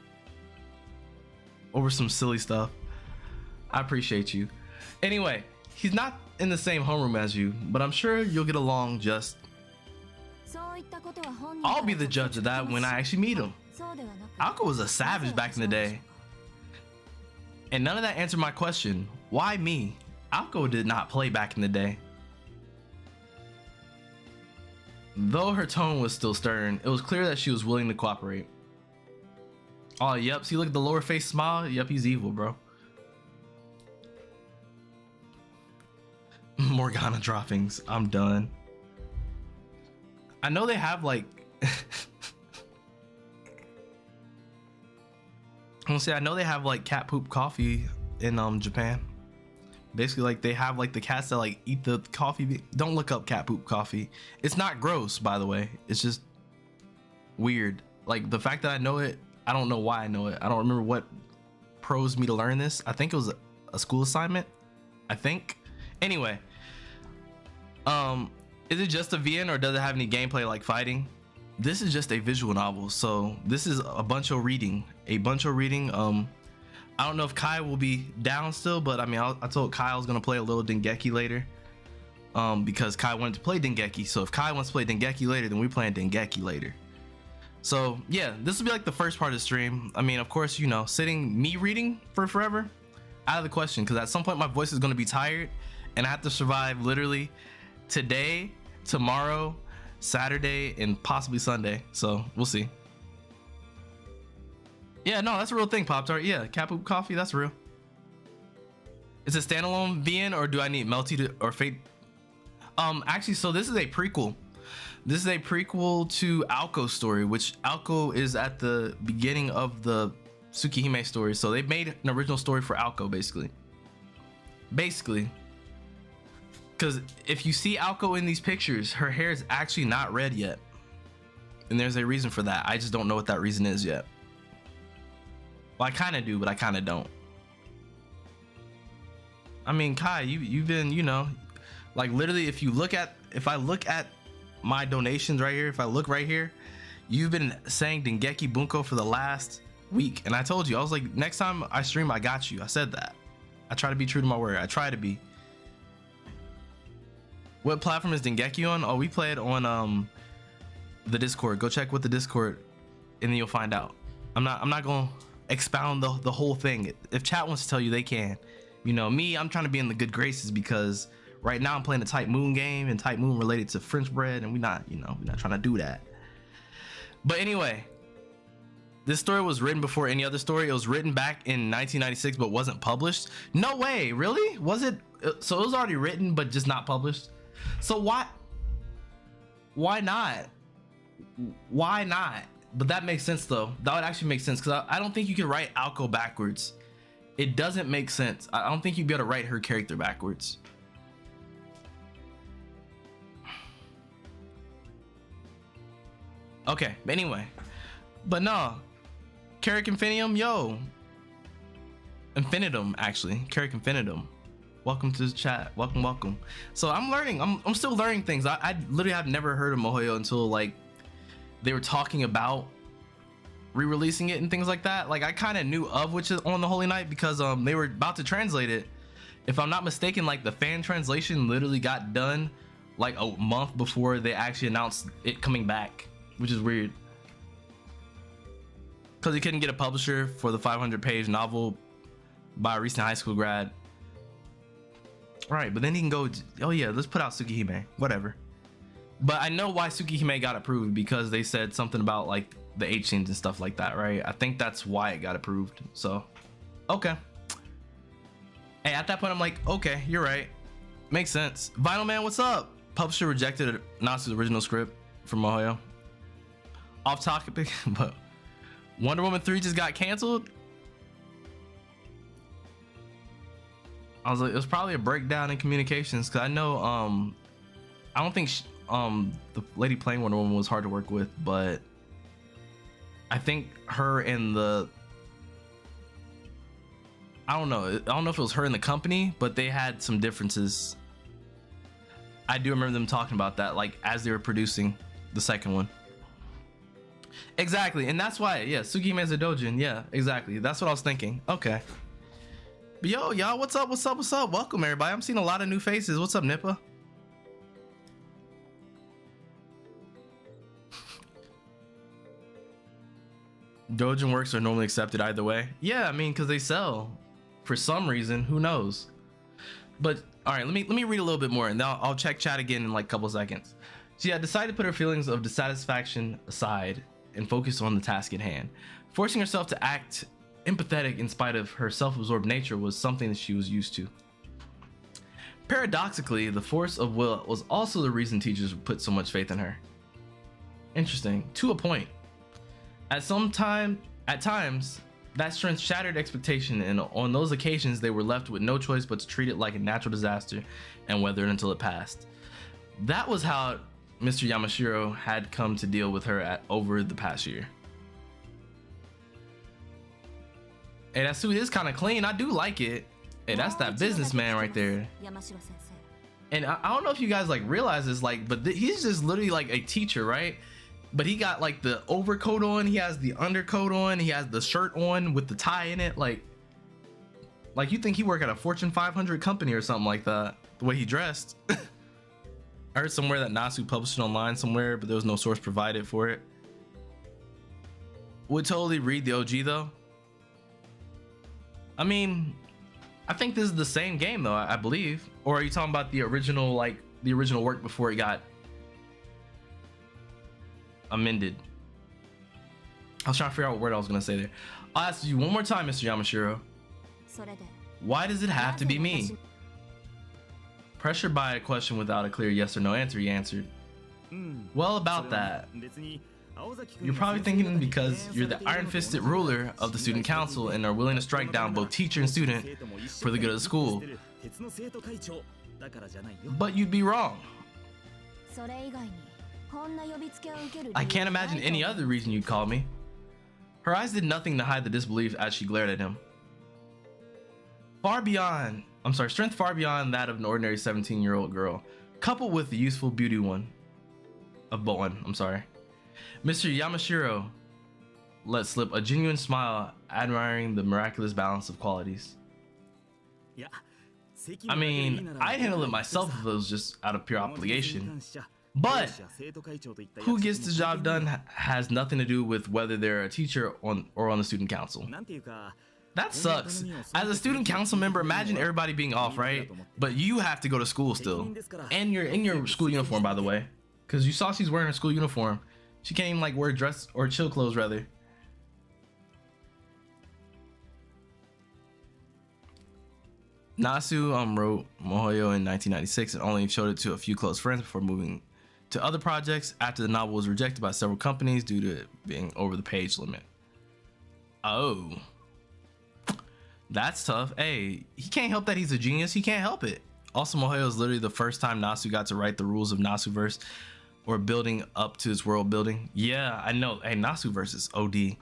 over some silly stuff. I appreciate you. Anyway, he's not in the same homeroom as you, but I'm sure you'll get along just. I'll be the judge of that when I actually meet him. Aoko was a savage back in the day. And none of that answered my question. Why me? Aoko did not play back in the day. Though her tone was still stern, it was clear that she was willing to cooperate. Oh, yep. See, look at the lower face smile. Yep, he's evil, bro. Morgana droppings. I'm done. I know they have like I know they have like cat poop coffee in Japan. Basically, like they have like the cats that like eat the coffee. Don't look up cat poop coffee. It's not gross, by the way. It's just weird. Like the fact that I know it, I don't know why I know it. I don't remember what pros me to learn this. I think it was a school assignment. I think. Anyway, is it just a VN or does it have any gameplay like fighting? This is just a visual novel, so this is a bunch of reading. I don't know if Kai will be down still, but I mean, I told Kai I was gonna play a little Dengeki later, because Kai wanted to play Dengeki. So if Kai wants to play Dengeki later, then we're playing Dengeki later. So yeah, this will be like the first part of the stream. I mean, of course, you know, me reading for forever, out of the question, because at some point my voice is gonna be tired, and I have to survive literally today, tomorrow, Saturday, and possibly Sunday. So we'll see. Yeah, no, that's a real thing, Pop-Tart. Yeah, cat poop coffee, that's real. Is it standalone VN or do I need Melty to, or Fate? Actually, so this is a prequel. This is a prequel to Aoko's story, which Aoko is at the beginning of the Tsukihime story. So they made an original story for Aoko, basically. Because if you see Aoko in these pictures, her hair is actually not red yet. And there's a reason for that. I just don't know what that reason is yet. Well, I kind of do, but I kind of don't. I mean, Kai, you've been, you know, like literally if I look at my donations right here, if I look right here, you've been saying Dengeki Bunko for the last week. And I told you, I was like, next time I stream, I got you. I said that. I try to be true to my word. I try to be. What platform is Dengeki on? Oh, we play it on the Discord. Go check with the Discord and then you'll find out. I'm not gonna expound the whole thing. If chat wants to tell you, they can. You know me, I'm trying to be in the good graces because right now I'm playing a Type Moon game, and Type Moon related to French bread, and we're not trying to do that. But anyway, this story was written before any other story. It was written back in 1996 but wasn't published. No way, really? Was it? So it was already written but just not published. So why not? Why not? But that makes sense though. That would actually make sense, because I don't think you can write Aoko backwards. It doesn't make sense. I don't think you'd be able to write her character backwards. Okay, anyway. But no. Carrick Infinitum, yo. Infinitum, actually. Carrick Infinitum. Welcome to the chat. Welcome. So I'm learning. I'm still learning things. I literally have never heard of Mahoyo until like they were talking about re-releasing it and things like that. Like I kind of knew of which is on the Holy Night because they were about to translate it. If I'm not mistaken, like the fan translation literally got done like a month before they actually announced it coming back, which is weird. Because he couldn't get a publisher for the 500-page novel by a recent high school grad. Right, but then he can go, oh yeah, let's put out Tsukihime, whatever. But I know why Tsukihime got approved, because they said something about like the H scenes and stuff like that, right? I think that's why it got approved. So, okay. Hey, at that point, I'm like, okay, you're right. Makes sense. Vinyl Man, what's up? Publisher rejected Natsu's original script from Mahoyo. Off topic, but Wonder Woman 3 just got canceled. I was like, it was probably a breakdown in communications, because I know I don't think the lady playing Wonder Woman was hard to work with, but I think her and I don't know if it was her and the company, but they had some differences. I do remember them talking about that, like as they were producing the second one. Exactly, and that's why, yeah, Sugime's a dojin. Yeah, exactly. That's what I was thinking. Okay. But yo, y'all, what's up? What's up? What's up? Welcome, everybody. I'm seeing a lot of new faces. What's up, Nippa? Dojin works are normally accepted either way. Yeah, I mean, because they sell for some reason. Who knows? But all right, let me read a little bit more, and then I'll check chat again in like a couple seconds. She had decided to put her feelings of dissatisfaction aside and focus on the task at hand. Forcing herself to act empathetic in spite of her self-absorbed nature was something that she was used to. Paradoxically, the force of will was also the reason teachers put so much faith in her. Interesting, to a point. At times, that strength shattered expectation, and on those occasions, they were left with no choice but to treat it like a natural disaster and weather it until it passed. That was how Mr. Yamashiro had come to deal with her over the past year. Hey, that suit is kind of clean. I do like it. Hey, that's that businessman right there. And I don't know if you guys like realize this, like, but he's just literally like a teacher, right? But he got like the overcoat on, he has the undercoat on, he has the shirt on with the tie in it, like you think he work at a Fortune 500 company or something like that, the way he dressed. I heard somewhere that Nasu published it online somewhere, but there was no source provided for it. Would totally read the OG though. I mean, I think this is the same game though, I believe. Or are you talking about the original, like the original work before it got amended? I was trying to figure out what word I was gonna say there. I'll ask you one more time, Mr. Yamashiro. Why does it have to be me? Pressured by a question without a clear yes or no answer, he answered, well, about that, you're probably thinking because you're the iron-fisted ruler of the student council and are willing to strike down both teacher and student for the good of the school. But you'd be wrong. I can't imagine any other reason you'd call me. Her eyes did nothing to hide the disbelief as she glared at him. Strength far beyond that of an ordinary 17-year-old girl, coupled with the youthful beauty of Bowen. Mr. Yamashiro let slip a genuine smile, admiring the miraculous balance of qualities. I mean, I'd handle it myself if it was just out of pure obligation. But who gets the job done has nothing to do with whether they're a teacher or on the student council. That sucks. As a student council member, imagine everybody being off, right? But you have to go to school still. And you're in your school uniform, by the way. Because you saw she's wearing her school uniform. She can't even like wear dress or chill clothes, rather. Nasu wrote Mahoyo in 1996 and only showed it to a few close friends before moving to other projects after the novel was rejected by several companies due to it being over the page limit. Oh. That's tough. Hey, he can't help that he's a genius. He can't help it. Also, Mahoyo is literally the first time Nasu got to write the rules of Nasuverse or building up to its world building. Yeah, I know. Hey, Nasuverse is OD.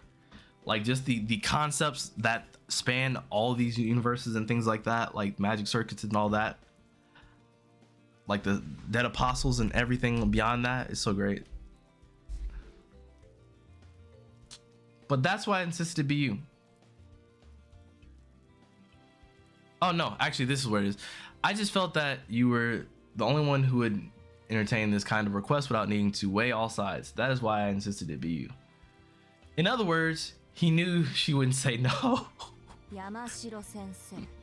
Like just the concepts that span all these universes and things like that, like magic circuits and all that. Like the dead apostles and everything beyond that is so great. But that's why I insisted to be you. Oh no, actually this is where it is. I just felt that you were the only one who would entertain this kind of request without needing to weigh all sides. That is why I insisted it be you. In other words, he knew she wouldn't say no. Mr.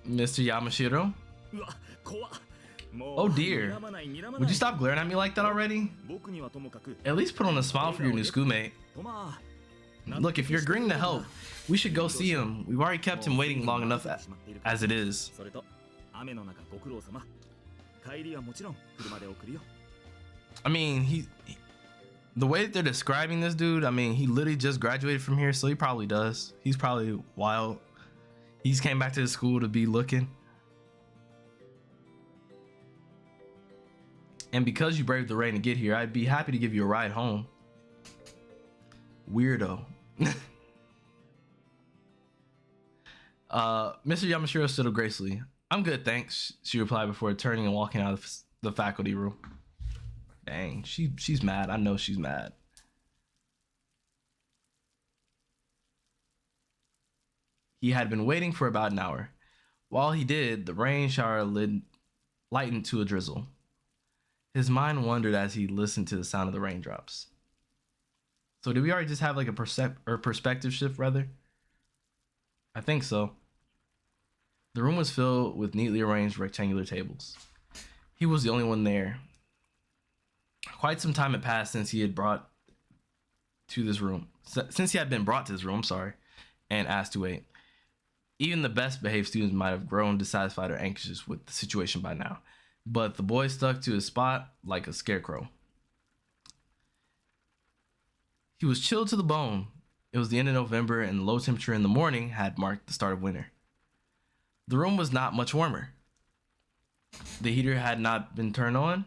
Yamashiro? Oh dear. Would you stop glaring at me like that already? At least put on a smile for your new schoolmate. Look, if you're agreeing to help, we should go see him. We've already kept him waiting long enough as it is. I mean, the way that they're describing this dude, I mean, he literally just graduated from here, so he probably does. He's probably wild. He's came back to the school to be looking. And because you braved the rain to get here, I'd be happy to give you a ride home. Weirdo. Mr. Yamashiro stood up gracefully. I'm good, thanks, she replied before turning and walking out of the faculty room. Dang, she's mad. I know she's mad. He had been waiting for about an hour. While he did, the rain shower lightened to a drizzle. His mind wandered as he listened to the sound of the raindrops. So did we already just have like a perspective shift, rather? I think so. The room was filled with neatly arranged rectangular tables. He was the only one there. Quite some time had passed since he had been brought to this room, and asked to wait. Even the best behaved students might have grown dissatisfied or anxious with the situation by now, but the boy stuck to his spot like a scarecrow. He was chilled to the bone. It was the end of November, and the low temperature in the morning had marked the start of winter. The room was not much warmer. The heater had not been turned on.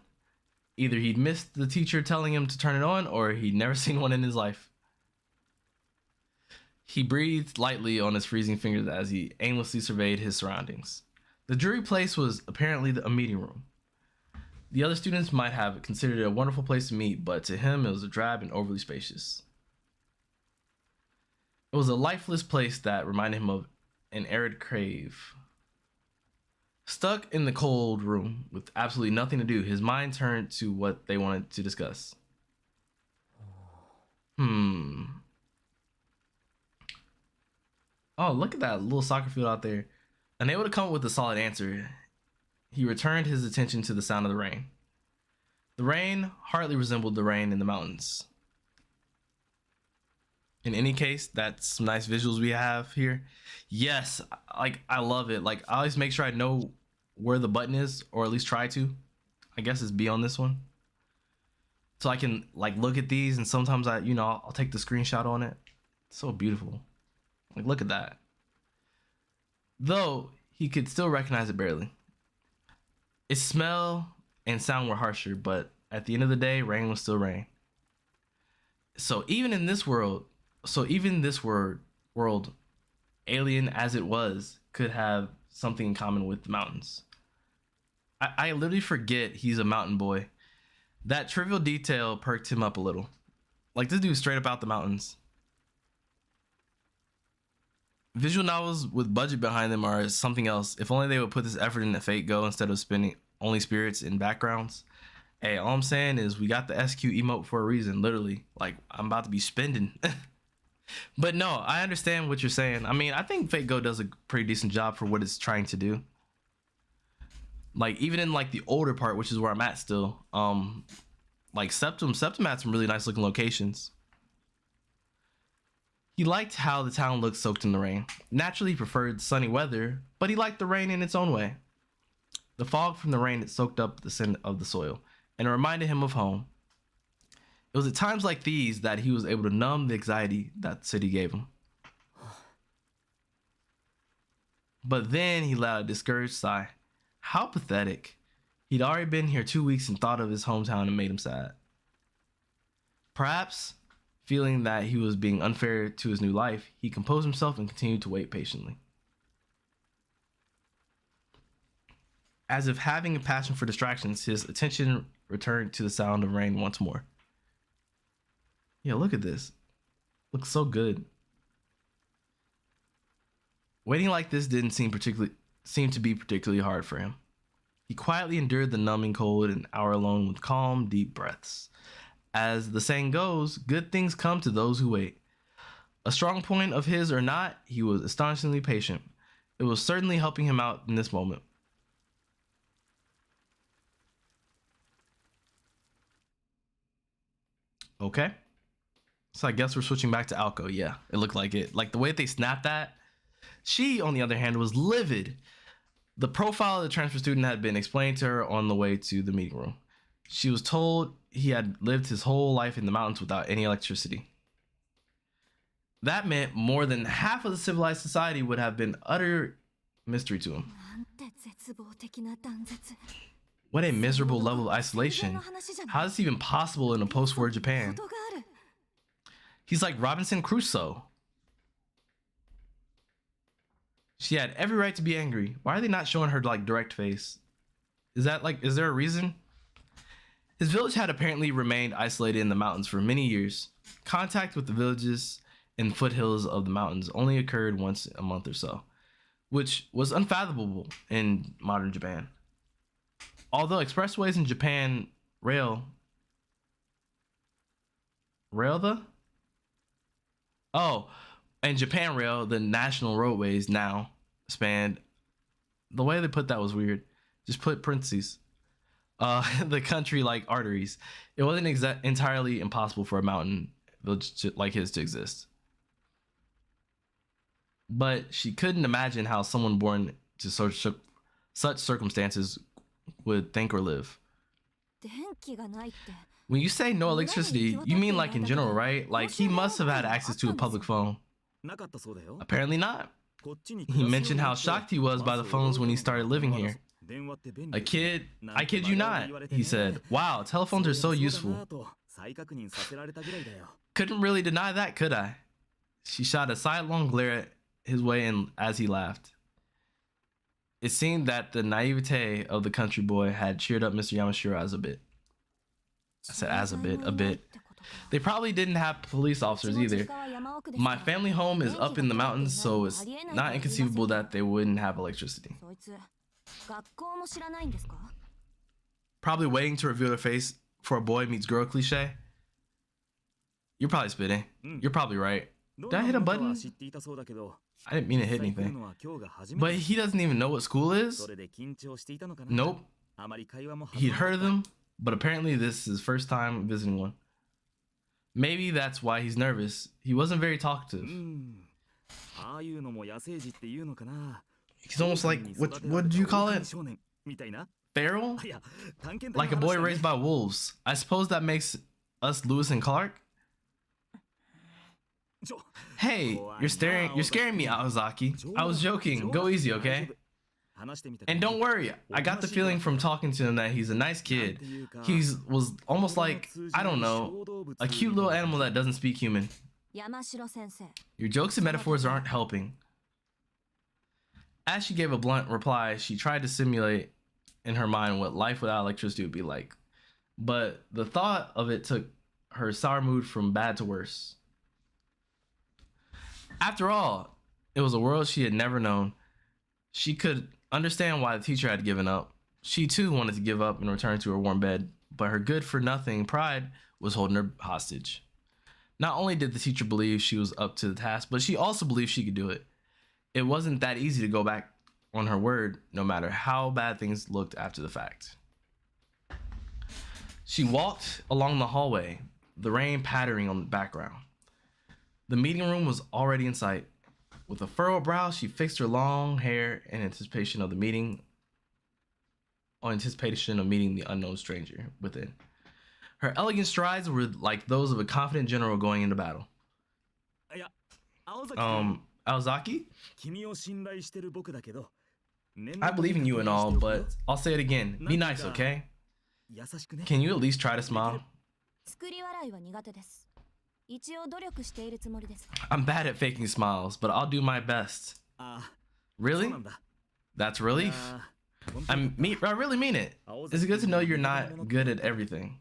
Either he'd missed the teacher telling him to turn it on, or he'd never seen one in his life. He breathed lightly on his freezing fingers as he aimlessly surveyed his surroundings. The dreary place was apparently a meeting room. The other students might have considered it a wonderful place to meet, but to him it was drab and overly spacious. It was a lifeless place that reminded him of an arid cave. Stuck in the cold room with absolutely nothing to do, his mind turned to what they wanted to discuss. Oh, look at that little soccer field out there. Unable to come up with a solid answer, he returned his attention to the sound of the rain. The rain hardly resembled the rain in the mountains. In any case, that's some nice visuals we have here. Yes, like I love it. Like I always make sure I know where the button is, or at least try to. I guess it's B on this one. So I can like look at these, and sometimes I'll take the screenshot on it. It's so beautiful. Like look at that. Though he could still recognize it barely. Its smell and sound were harsher, but at the end of the day, rain was still rain. So even this world, alien as it was, could have something in common with the mountains. I literally forget he's a mountain boy. That trivial detail perked him up a little. Like this dude's straight up out the mountains. Visual novels with budget behind them are something else. If only they would put this effort into Fate Go instead of spending only spirits in backgrounds. Hey, all I'm saying is we got the SQ emote for a reason, literally. Like, I'm about to be spending. But no, I understand what you're saying. I mean, I think Fate Go does a pretty decent job for what it's trying to do. Like, even in like the older part, which is where I'm at still, like Septum had some really nice looking locations. He liked how the town looked soaked in the rain. Naturally, he preferred sunny weather, but he liked the rain in its own way. The fog from the rain had soaked up the scent of the soil, and it reminded him of home. It was at times like these that he was able to numb the anxiety that the city gave him. But then he let out a discouraged sigh. How pathetic. He'd already been here 2 weeks and thought of his hometown and made him sad. Perhaps, feeling that he was being unfair to his new life, he composed himself and continued to wait patiently. As if having a passion for distractions, his attention returned to the sound of rain once more. Yeah, look at this. Looks so good. Waiting like this didn't seem to be particularly hard for him. He quietly endured the numbing cold an hour alone with calm, deep breaths. As the saying goes, good things come to those who wait. A strong point of his or not, he was astonishingly patient. It was certainly helping him out in this moment. Okay. So I guess we're switching back to Alco. Yeah, it looked like it. Like the way they snapped that. She, on the other hand, was livid. The profile of the transfer student had been explained to her on the way to the meeting room. She was told he had lived his whole life in the mountains without any electricity. That meant more than half of the civilized society would have been utter mystery to him. What a miserable level of isolation. How is this even possible in a post-war Japan? He's like Robinson Crusoe. She had every right to be angry. Why are they not showing her like direct face? Is there a reason? His village had apparently remained isolated in the mountains for many years. Contact with the villages and foothills of the mountains only occurred once a month or so, which was unfathomable in modern Japan. Although expressways in Japan rail the and Japan Rail, the national roadways now spanned, the way they put that was weird. Just put parentheses. The country like arteries. It wasn't entirely impossible for a mountain village like his to exist. But she couldn't imagine how someone born to such circumstances would think or live. When you say no electricity, you mean like in general, right? Like he must have had access to a public phone. Apparently not. He mentioned how shocked he was by the phones when he started living here. I kid you not, he said. Wow, telephones are so useful. Couldn't really deny that, could I? She shot a sidelong glare at his way and as he laughed. It seemed that the naivete of the country boy had cheered up Mr. Yamashiro as a bit. I said as a bit. They probably didn't have police officers either. My family home is up in the mountains, so it's not inconceivable that they wouldn't have electricity. Probably waiting to reveal their face for a boy meets girl cliche. You're probably spitting. You're probably right. Did I hit a button? I didn't mean to hit anything. But he doesn't even know what school is? Nope. He'd heard of them, but apparently this is his first time visiting one. Maybe that's why he's nervous. He wasn't very talkative. He's almost like, what did you call it? Feral? Like a boy raised by wolves. I suppose that makes us Lewis and Clark? Hey, you're scaring me, Aozaki. I was joking. Go easy, okay? And don't worry, I got the feeling from talking to him that he's a nice kid. He was almost like, I don't know, a cute little animal that doesn't speak human. Your jokes and metaphors aren't helping. As she gave a blunt reply, she tried to simulate in her mind what life without electricity would be like. But the thought of it took her sour mood from bad to worse. After all, it was a world she had never known. She could understand why the teacher had given up. She too wanted to give up and return to her warm bed, but her good-for-nothing pride was holding her hostage. Not only did the teacher believe she was up to the task, but she also believed she could do it. It wasn't that easy to go back on her word, no matter how bad things looked after the fact. She walked along the hallway, the rain pattering on the background. The meeting room was already in sight. With a furrowed brow, she fixed her long hair in anticipation of meeting the unknown stranger within. Her elegant strides were like those of a confident general going into battle. Aozaki? I believe in you and all, but I'll say it again. Be nice, okay? Can you at least try to smile? I'm bad at faking smiles, but I'll do my best. Really? That's relief. I really mean it. It's good to know you're not good at everything.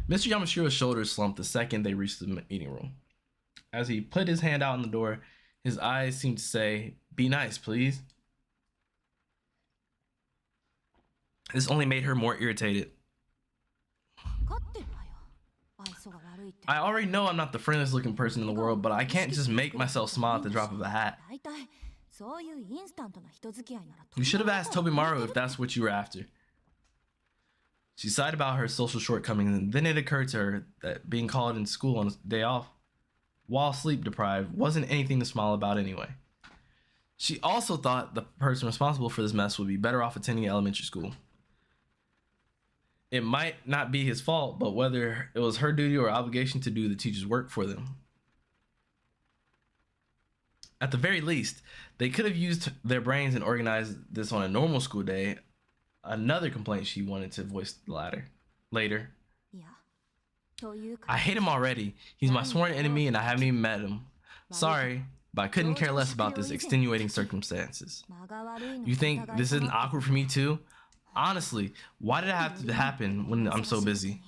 Mr. Yamashiro's shoulders slumped the second they reached the meeting room. As he put his hand out on the door, his eyes seemed to say, "Be nice, please." This only made her more irritated. I already know I'm not the friendliest looking person in the world, but I can't just make myself smile at the drop of a hat. You should have asked Tobimaru if that's what you were after. She sighed about her social shortcomings, and then it occurred to her that being called in school on a day off, while sleep deprived, wasn't anything to smile about anyway. She also thought the person responsible for this mess would be better off attending elementary school. It might not be his fault, but whether it was her duty or obligation to do the teacher's work for them. At the very least, they could have used their brains and organized this on a normal school day. Another complaint she wanted to voice later. I hate him already. He's my sworn enemy and I haven't even met him. Sorry, but I couldn't care less about this extenuating circumstances. You think this isn't awkward for me too? Honestly, why did it have to happen when I'm so busy?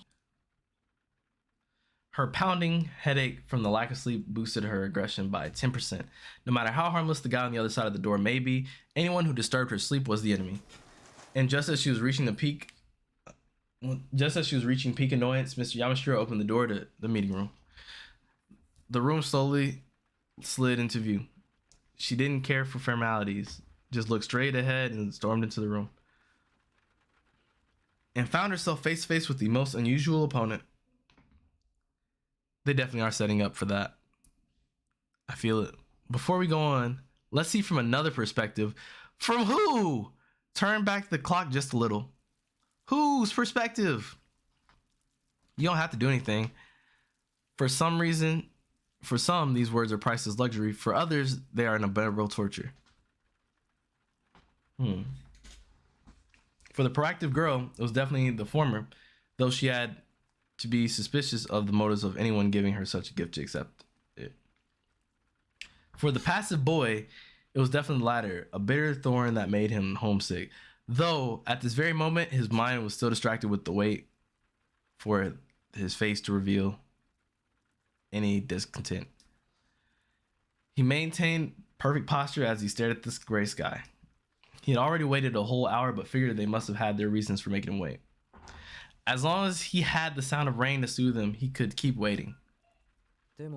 Her pounding headache from the lack of sleep boosted her aggression by 10%. No matter how harmless the guy on the other side of the door may be, anyone who disturbed her sleep was the enemy. And just as she was reaching peak annoyance, Mr. Yamashiro opened the door to the meeting room. The room slowly slid into view. She didn't care for formalities, just looked straight ahead and stormed into the room. And found herself face to face with the most unusual opponent. They definitely are setting up for that. I feel it. Before we go on, let's see from another perspective. From who? Turn back the clock just a little. Whose perspective? You don't have to do anything. For some, these words are priced as luxury. For others, they are an unbearable torture. For the proactive girl, it was definitely the former, though she had to be suspicious of the motives of anyone giving her such a gift to accept it. For the passive boy, it was definitely the latter, a bitter thorn that made him homesick. Though, at this very moment, his mind was still distracted with the wait for his face to reveal any discontent. He maintained perfect posture as he stared at the gray sky. He had already waited a whole hour, but figured they must have had their reasons for making him wait. As long as he had the sound of rain to soothe him, he could keep waiting. It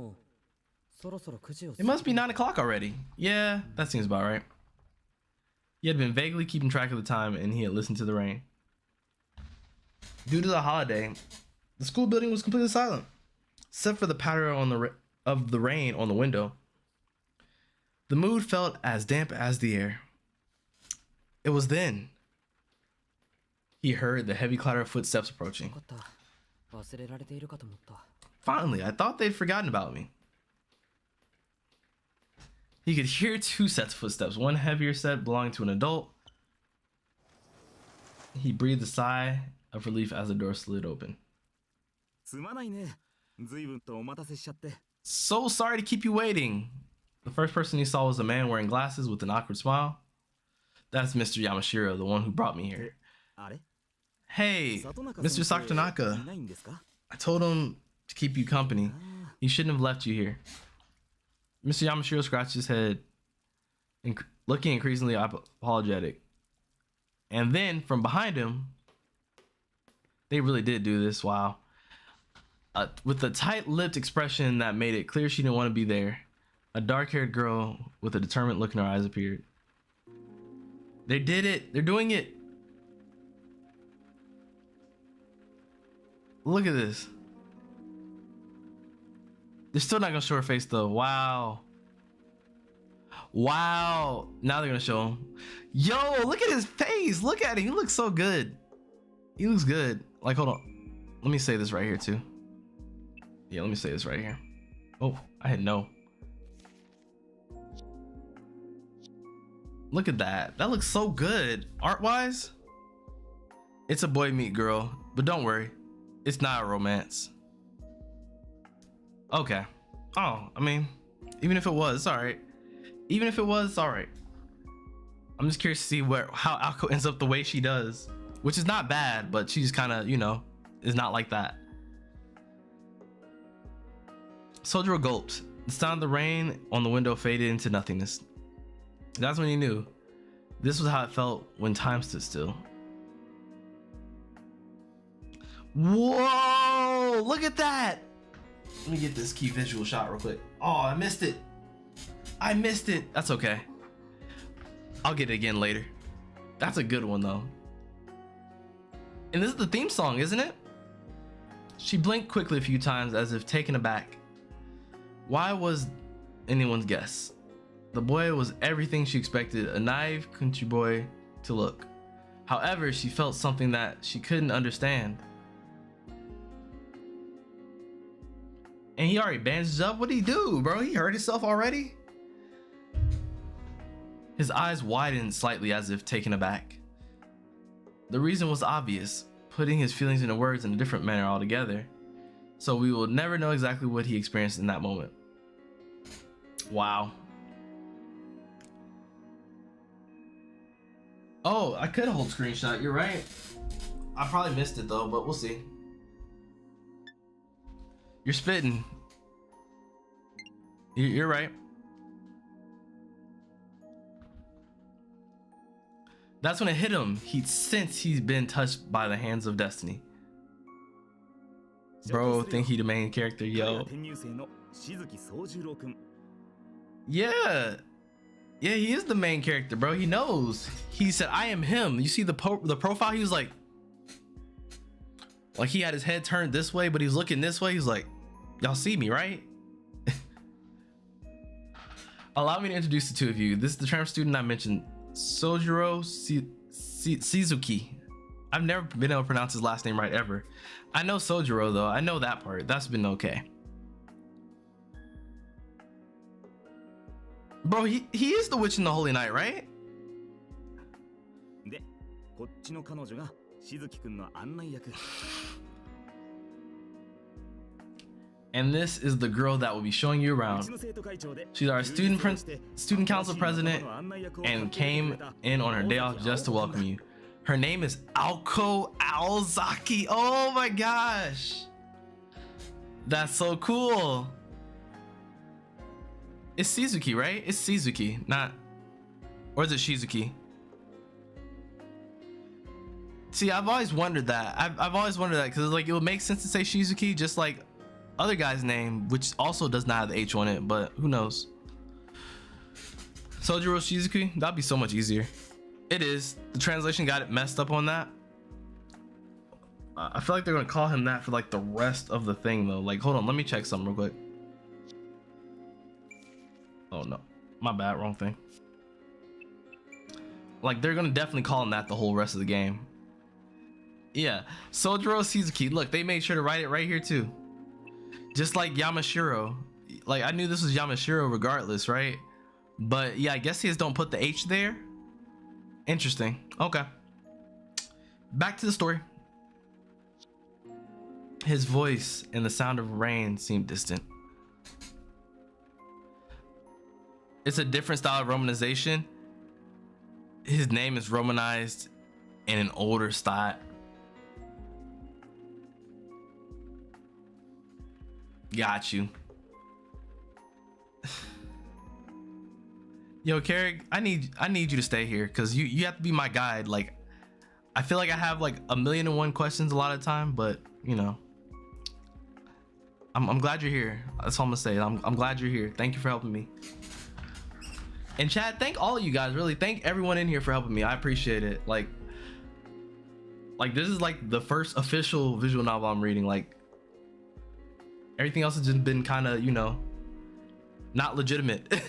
must be 9 o'clock already. Yeah, that seems about right. He had been vaguely keeping track of the time, and he had listened to the rain. Due to the holiday, the school building was completely silent, except for the patter of the rain on the window. The mood felt as damp as the air. It was then he heard the heavy clatter of footsteps approaching. Finally, I thought they'd forgotten about me. He could hear 2 sets of footsteps, one heavier set belonging to an adult. He breathed a sigh of relief as the door slid open. So sorry to keep you waiting. The first person he saw was a man wearing glasses with an awkward smile. That's Mr. Yamashiro, the one who brought me here. Hey, Mr. Sakutanaka. I told him to keep you company. He shouldn't have left you here. Mr. Yamashiro scratched his head, looking increasingly apologetic. And then, from behind him, they really did do this, wow. With a tight-lipped expression that made it clear she didn't want to be there, a dark-haired girl with a determined look in her eyes appeared. They did it. They're doing it. Look at this. They're still not gonna show her face though. Wow. Wow. Now they're gonna show him. Yo, look at his face. Look at him. He looks so good. He looks good. Like, hold on. Let me say this right here too. Yeah, let me say this right here. Oh, I had no. Look at that. That looks so good. Art-wise, it's a boy meet girl, but don't worry. It's not a romance. Okay. Oh, I mean, even if it was, it's all right. Even if it was, it's all right. I'm just curious to see how Alko ends up the way she does, which is not bad, but she just kind of, you know, is not like that. Sojiro gulped. The sound of the rain on the window faded into nothingness. That's when he knew. This was how it felt when time stood still. Whoa! Look at that! Let me get this key visual shot real quick. Oh, I missed it. I missed it. That's okay. I'll get it again later. That's a good one though. And this is the theme song, isn't it? She blinked quickly a few times as if taken aback. Why was anyone's guess? The boy was everything she expected a naive country boy to look. However, she felt something that she couldn't understand. And he already bandaged up? What did he do, bro? He hurt himself already? His eyes widened slightly as if taken aback. The reason was obvious, putting his feelings into words in a different manner altogether. So we will never know exactly what he experienced in that moment. Wow. Oh, I could hold screenshot, you're right. I probably missed it though, but we'll see. You're spitting. You're right. That's when it hit him. He sensed he's been touched by the hands of destiny. Bro, think he the main character, yo. Yeah. Yeah, he is the main character, bro. He knows. He said, I am him. You see the profile? He was like he had his head turned this way, but he's looking this way. He's like, y'all see me, right? Allow me to introduce the two of you. This is the transfer student I mentioned, Sojiro Shizuki. I've never been able to pronounce his last name right ever. I know Sojiro though. I know that part. That's been okay. Bro, he is the witch in the Holy Night, right? And this is the girl that will be showing you around. She's our student council president and came in on her day off just to welcome you. Her name is Aoko Aozaki. Oh my gosh. That's so cool. It's Shizuki, right? It's Shizuki, not, or is it Shizuki? See, I've always wondered that. I've always wondered that because like it would make sense to say Shizuki, just like other guy's name, which also does not have the H on it, but who knows? Sojiro Shizuki, that'd be so much easier. It is. The translation got it messed up on that. I feel like they're gonna call him that for like the rest of the thing though. Like, hold on, let me check something real quick. Oh no, my bad, wrong thing. Like they're gonna definitely call him that the whole rest of the game. Yeah, Sojiro Shizuki. Look, they made sure to write it right here too. Just like Yamashiro. Like I knew this was Yamashiro regardless, right? But yeah, I guess he just don't put the H there. Interesting. Okay. Back to the story. His voice and the sound of rain seemed distant. It's a different style of romanization. His name is romanized in an older style. Got you. Yo, Carrick, I need you to stay here because you have to be my guide. Like, I feel like I have like 1,000,001 questions a lot of the time, but you know, I'm glad you're here. That's all I'm gonna say. I'm glad you're here. Thank you for helping me. And chat, thank all of you guys. Really, thank everyone in here for helping me. I appreciate it. Like this is like the first official visual novel I'm reading. Like everything else has just been kind of, you know, not legitimate.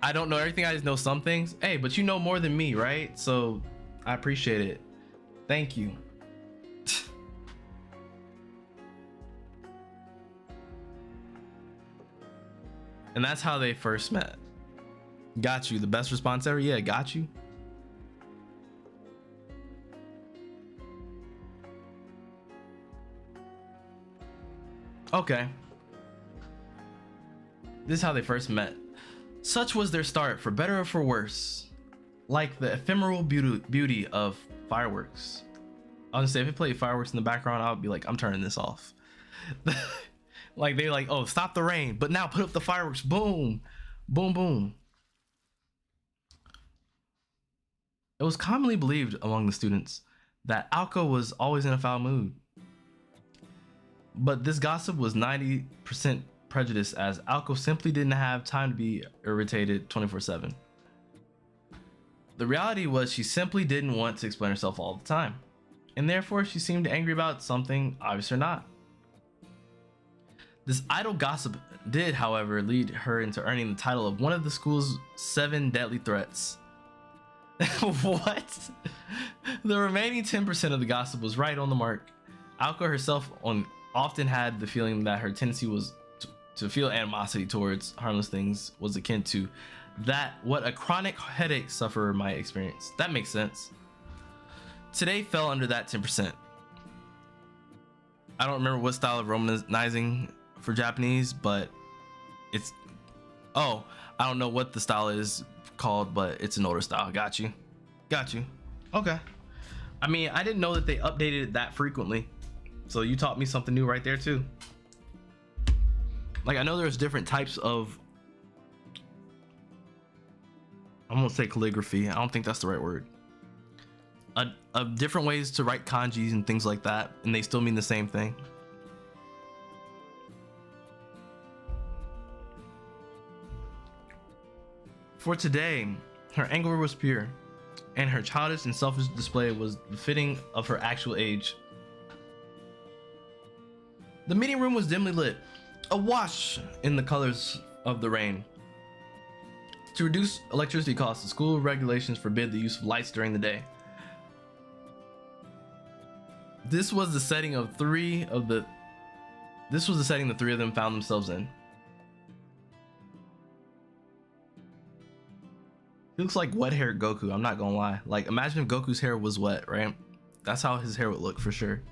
I don't know everything. I just know some things. Hey, but you know more than me, right? So I appreciate it. Thank you. And that's how they first met. Got you. The best response ever? Yeah, got you. Okay. This is how they first met. Such was their start, for better or for worse. Like the ephemeral beauty of fireworks. I was gonna say, if it played fireworks in the background, I would be like, I'm turning this off. Like they like, oh, stop the rain, but now put up the fireworks. Boom, boom, boom. It was commonly believed among the students that Aoko was always in a foul mood. But this gossip was 90% prejudice, as Aoko simply didn't have time to be irritated 24/7. The reality was she simply didn't want to explain herself all the time, and therefore she seemed angry about something, obvious or not. This idle gossip did, however, lead her into earning the title of one of the school's 7 deadly threats. What? The remaining 10% of the gossip was right on the mark. Aoko herself often had the feeling that her tendency was to feel animosity towards harmless things was akin to that what a chronic headache sufferer might experience. That makes sense. Today fell under that 10%. I don't remember what style of romanizing for Japanese, but it's, oh, I don't know what the style is called, but it's an older style. Got you. Okay. I mean, I didn't know that they updated it that frequently, So you taught me something new right there too. Like, I know there's different types of, I'm gonna say calligraphy. I don't think that's the right word. Different ways to write kanjis and things like that, and they still mean the same thing. For today, her anger was pure, and her childish and selfish display was befitting of her actual age. The meeting room was dimly lit, awash in the colors of the rain. To reduce electricity costs, the school regulations forbid the use of lights during the day. This was the setting the three of them found themselves in. He looks like wet-haired Goku, I'm not gonna lie. Like, imagine if Goku's hair was wet, right? That's how his hair would look for sure.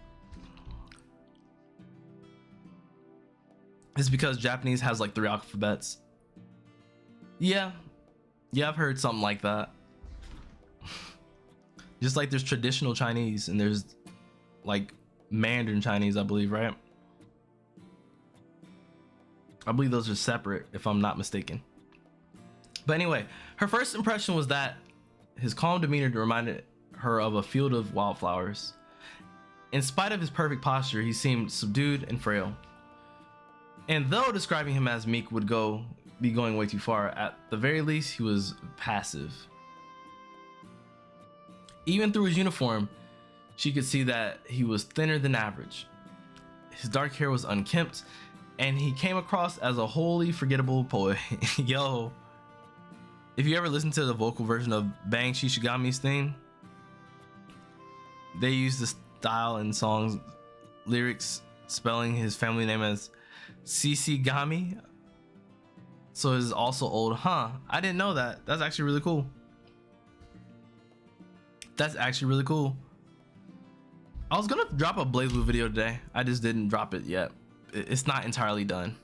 It's because Japanese has like 3 alphabets. Yeah, I've heard something like that. Just like there's traditional Chinese and there's like Mandarin Chinese, I believe, right? I believe those are separate, if I'm not mistaken. But anyway, her first impression was that his calm demeanor reminded her of a field of wildflowers. In spite of his perfect posture, he seemed subdued and frail. And though describing him as meek would be going way too far, at the very least, he was passive. Even through his uniform, she could see that he was thinner than average. His dark hair was unkempt, and he came across as a wholly forgettable poet. Yo, if you ever listen to the vocal version of Bang Shishigami's theme, they use the style in songs, lyrics, spelling his family name as Shishigami. So it's also old, huh? I didn't know that. That's actually really cool. That's actually really cool. I was gonna drop a BlazBlue video today. I just didn't drop it yet. It's not entirely done.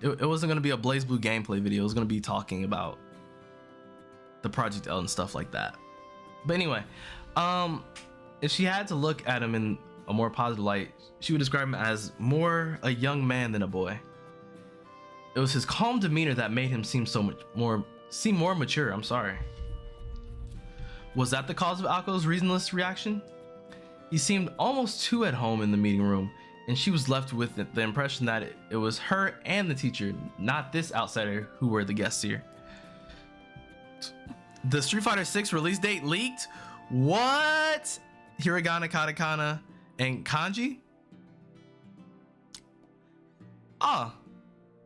It wasn't gonna be a BlazBlue gameplay video. It was gonna be talking about the Project L and stuff like that. But anyway, if she had to look at him in a more positive light, she would describe him as more a young man than a boy. It was his calm demeanor that made him seem more mature. I'm sorry. Was that the cause of Ako's reasonless reaction? He seemed almost too at home in the meeting room, and she was left with the impression that it was her and the teacher, not this outsider, who were the guests here. The Street Fighter 6 release date leaked? What? Hiragana, katakana, and kanji?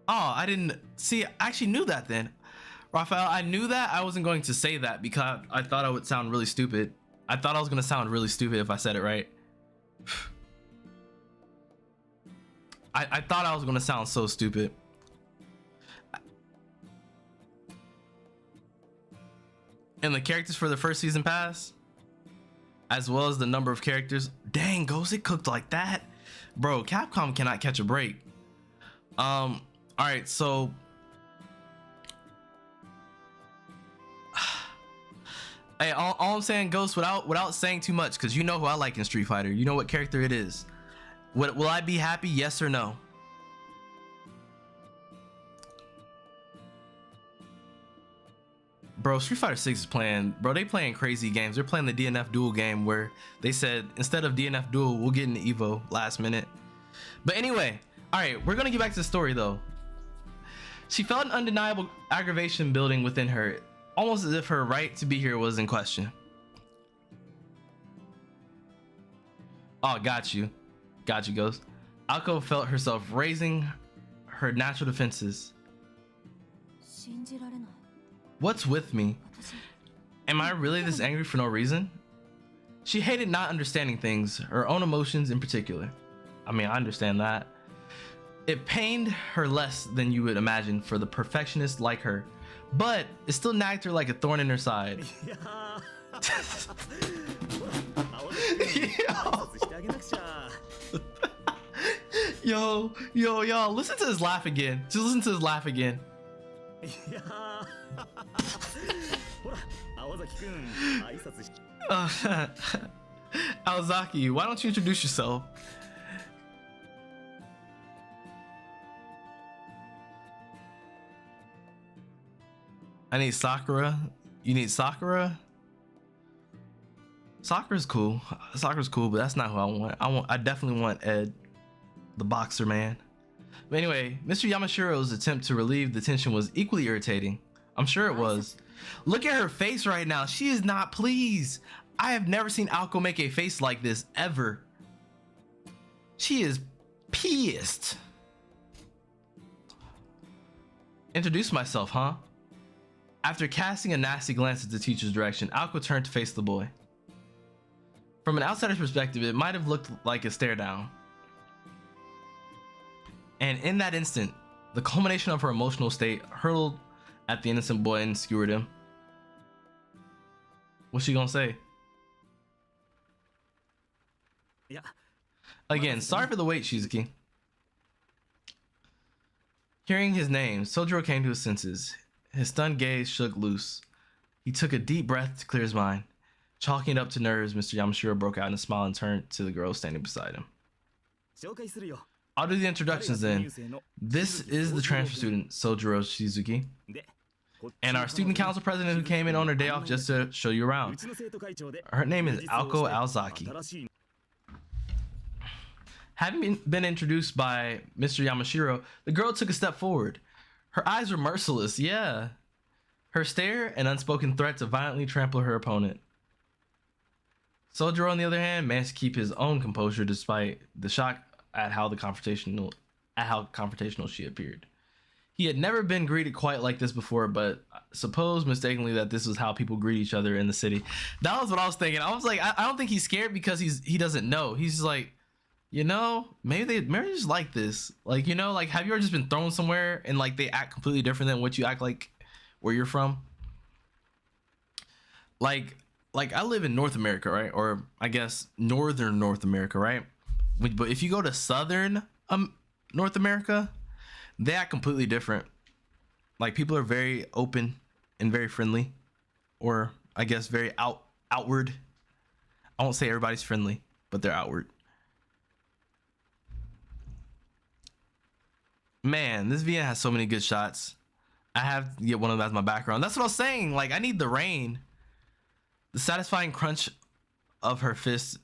I didn't see. I actually knew that then. Raphael, I knew that. I wasn't going to say that because I thought I would sound really stupid. I thought I was going to sound really stupid if I said it right. I thought I was going to sound so stupid. And the characters for the first season pass, as well as the number of characters. Dang, Ghost, it cooked like that? Bro, Capcom cannot catch a break. All right, so hey, all I'm saying, Ghost, without saying too much, because you know who I like in Street Fighter. You know what character it is. Will I be happy? Yes or no? Bro, Street Fighter 6 is playing, bro, they playing crazy games. They're playing the DNF Duel game where they said, instead of DNF Duel, we'll get into Evo last minute. But anyway, all right, we're gonna get back to the story though. She felt an undeniable aggravation building within her, almost as if her right to be here was in question. Oh, got you, Ghost. Ako felt herself raising her natural defenses. What's with me? Am I really this angry for no reason? She hated not understanding things, her own emotions in particular. I mean, I understand that. It pained her less than you would imagine for the perfectionist like her, but it still nagged her like a thorn in her side. Yo, y'all, listen to his laugh again. Just listen to his laugh again. Aozaki, why don't you introduce yourself? I need Sakura. You need Sakura? Sakura's cool. Sakura's cool, but that's not who I want. I definitely want Ed, the boxer man. But anyway, Mr. Yamashiro's attempt to relieve the tension was equally irritating. I'm sure it was. Look at her face right now. She is not pleased. I have never seen Aoko make a face like this ever. She is pissed. Introduce myself, huh? After casting a nasty glance at the teacher's direction, Aoko turned to face the boy. From an outsider's perspective, it might have looked like a stare down. And in that instant, the culmination of her emotional state hurtled at the innocent boy and skewered him. What's she gonna say? Yeah. Again, sorry for the wait, Shizuki. Hearing his name, Sojiro came to his senses. His stunned gaze shook loose. He took a deep breath to clear his mind. Chalking it up to nerves, Mr. Yamashiro broke out in a smile and turned to the girl standing beside him. I'll do the introductions then. This is the transfer student, Sojiro Shizuki. And our student council president who came in on her day off just to show you around. Her name is Aoko Aozaki. Having been introduced by Mr. Yamashiro, the girl took a step forward. Her eyes were merciless, yeah. Her stare, an unspoken threat to violently trample her opponent. Sojiro, on the other hand, managed to keep his own composure despite the shock at how confrontational she appeared. He had never been greeted quite like this before, but supposed mistakenly that this was how people greet each other in the city. That was what I was thinking. I was like, I don't think he's scared because he doesn't know. He's just like, you know, maybe they just like this. Like, you know, like, have you ever just been thrown somewhere and like they act completely different than what you act like where you're from? Like I live in North America, right? Or I guess northern North America, right? But if you go to southern North America, they act completely different. Like, people are very open and very friendly, or I guess very outward. I won't say everybody's friendly, but they're outward. Man, this VN has so many good shots. I have to get one of them as my background. That's what I was saying. Like, I need the rain. The satisfying crunch of her fist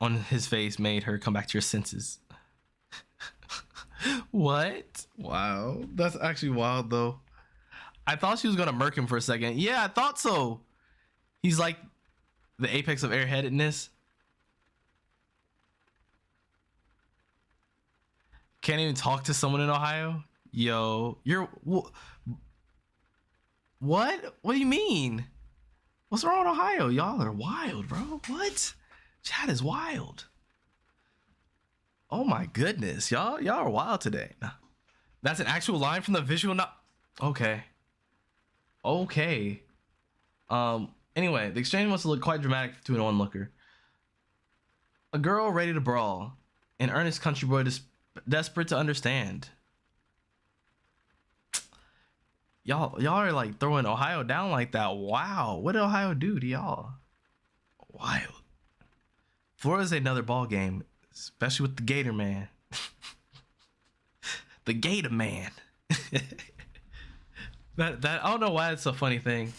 on his face made her come back to her senses. What? Wow. That's actually wild, though. I thought she was going to murk him for a second. Yeah, I thought so. He's like the apex of airheadedness. Can't even talk to someone in Ohio? Yo, you're... What? What do you mean? What's wrong with Ohio? Y'all are wild, bro. What? Chat is wild. Oh my goodness. Y'all are wild today. That's an actual line from the visual Okay. Anyway, the exchange must look quite dramatic to an onlooker. A girl ready to brawl. An earnest country boy desperate to understand. Y'all are like throwing Ohio down like that. Wow. What did Ohio do to y'all? Wild. Florida's another ball game, especially with the Gator Man. The Gator Man. that I don't know why it's a funny thing.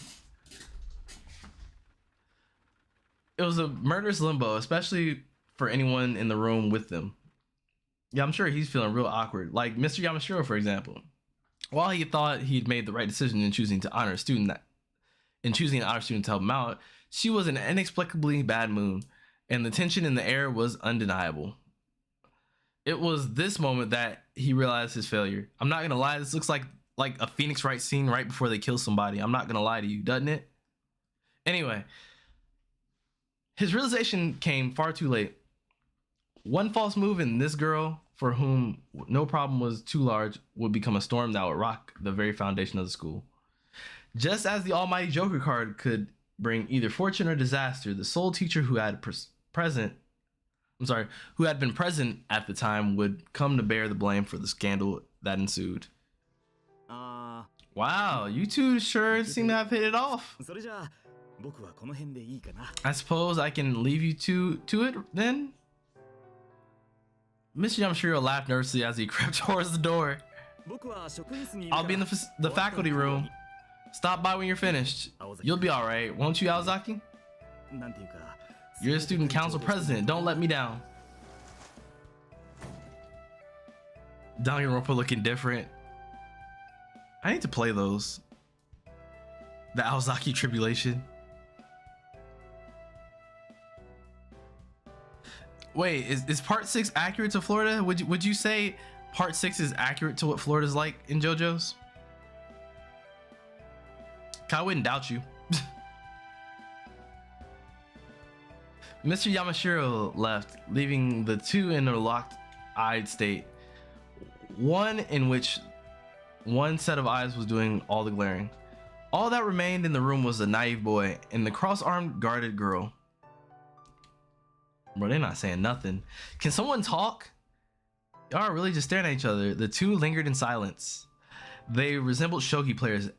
It was a murderous limbo, especially for anyone in the room with them. Yeah, I'm sure he's feeling real awkward. Like Mr. Yamashiro, for example. While he thought he'd made the right decision in choosing to honor a student to help him out, she was in an inexplicably bad mood, and the tension in the air was undeniable. It was this moment that he realized his failure. I'm not gonna lie, this looks like a Phoenix Wright scene right before they kill somebody. I'm not gonna lie to you, doesn't it? Anyway, his realization came far too late. One false move and this girl, for whom no problem was too large, would become a storm that would rock the very foundation of the school. Just as the almighty Joker card could bring either fortune or disaster, the sole teacher who had been present at the time would come to bear the blame for the scandal that ensued. Wow, you two sure seem to have hit it off. I suppose I can leave you to it then? Mr. Yamashiro laughed nervously as he crept towards the door. I'll be in the faculty room. Stop by when you're finished. You'll be all right, won't you, Aozaki? You're the student council president. Don't let me down. Danganronpa looking different. I need to play those. The Aozaki Tribulation. Wait, is part 6 accurate to Florida? Would you say part 6 is accurate to what Florida's like in JoJo's? I wouldn't doubt you. Mr. Yamashiro left, leaving the two in a locked-eyed state. One in which one set of eyes was doing all the glaring. All that remained in the room was a naive boy and the cross-armed guarded girl. Bro, they're not saying nothing. Can someone talk? Y'all are really just staring at each other. The two lingered in silence. They resembled shogi players,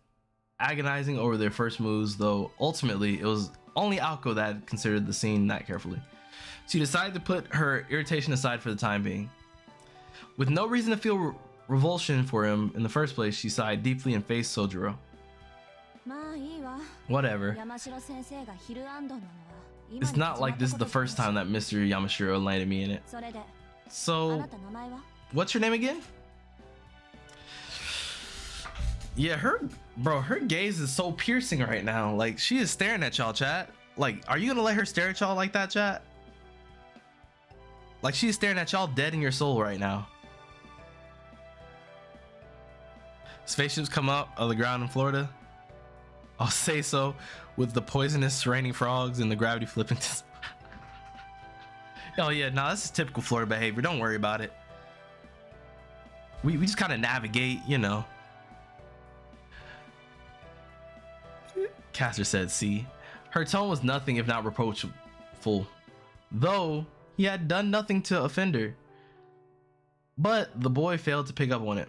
agonizing over their first moves, though ultimately it was only Aoko that had considered the scene that carefully. She decided to put her irritation aside for the time being. With no reason to feel revulsion for him in the first place, she sighed deeply and faced Sojiro. Whatever. It's not like this is the first time that Mr. Yamashiro landed me in it. So, what's your name again? Yeah, her gaze is so piercing right now. Like, she is staring at y'all, chat. Like, are you gonna let her stare at y'all like that, chat? Like, she's staring at y'all dead in your soul right now. Spaceships come up of the ground in Florida. I'll say so, with the poisonous raining frogs and the gravity flipping. Oh yeah, no, this is typical Florida behavior. Don't worry about it. We just kind of navigate, you know. Caster said, see. Her tone was nothing if not reproachful, though he had done nothing to offend her. But the boy failed to pick up on it.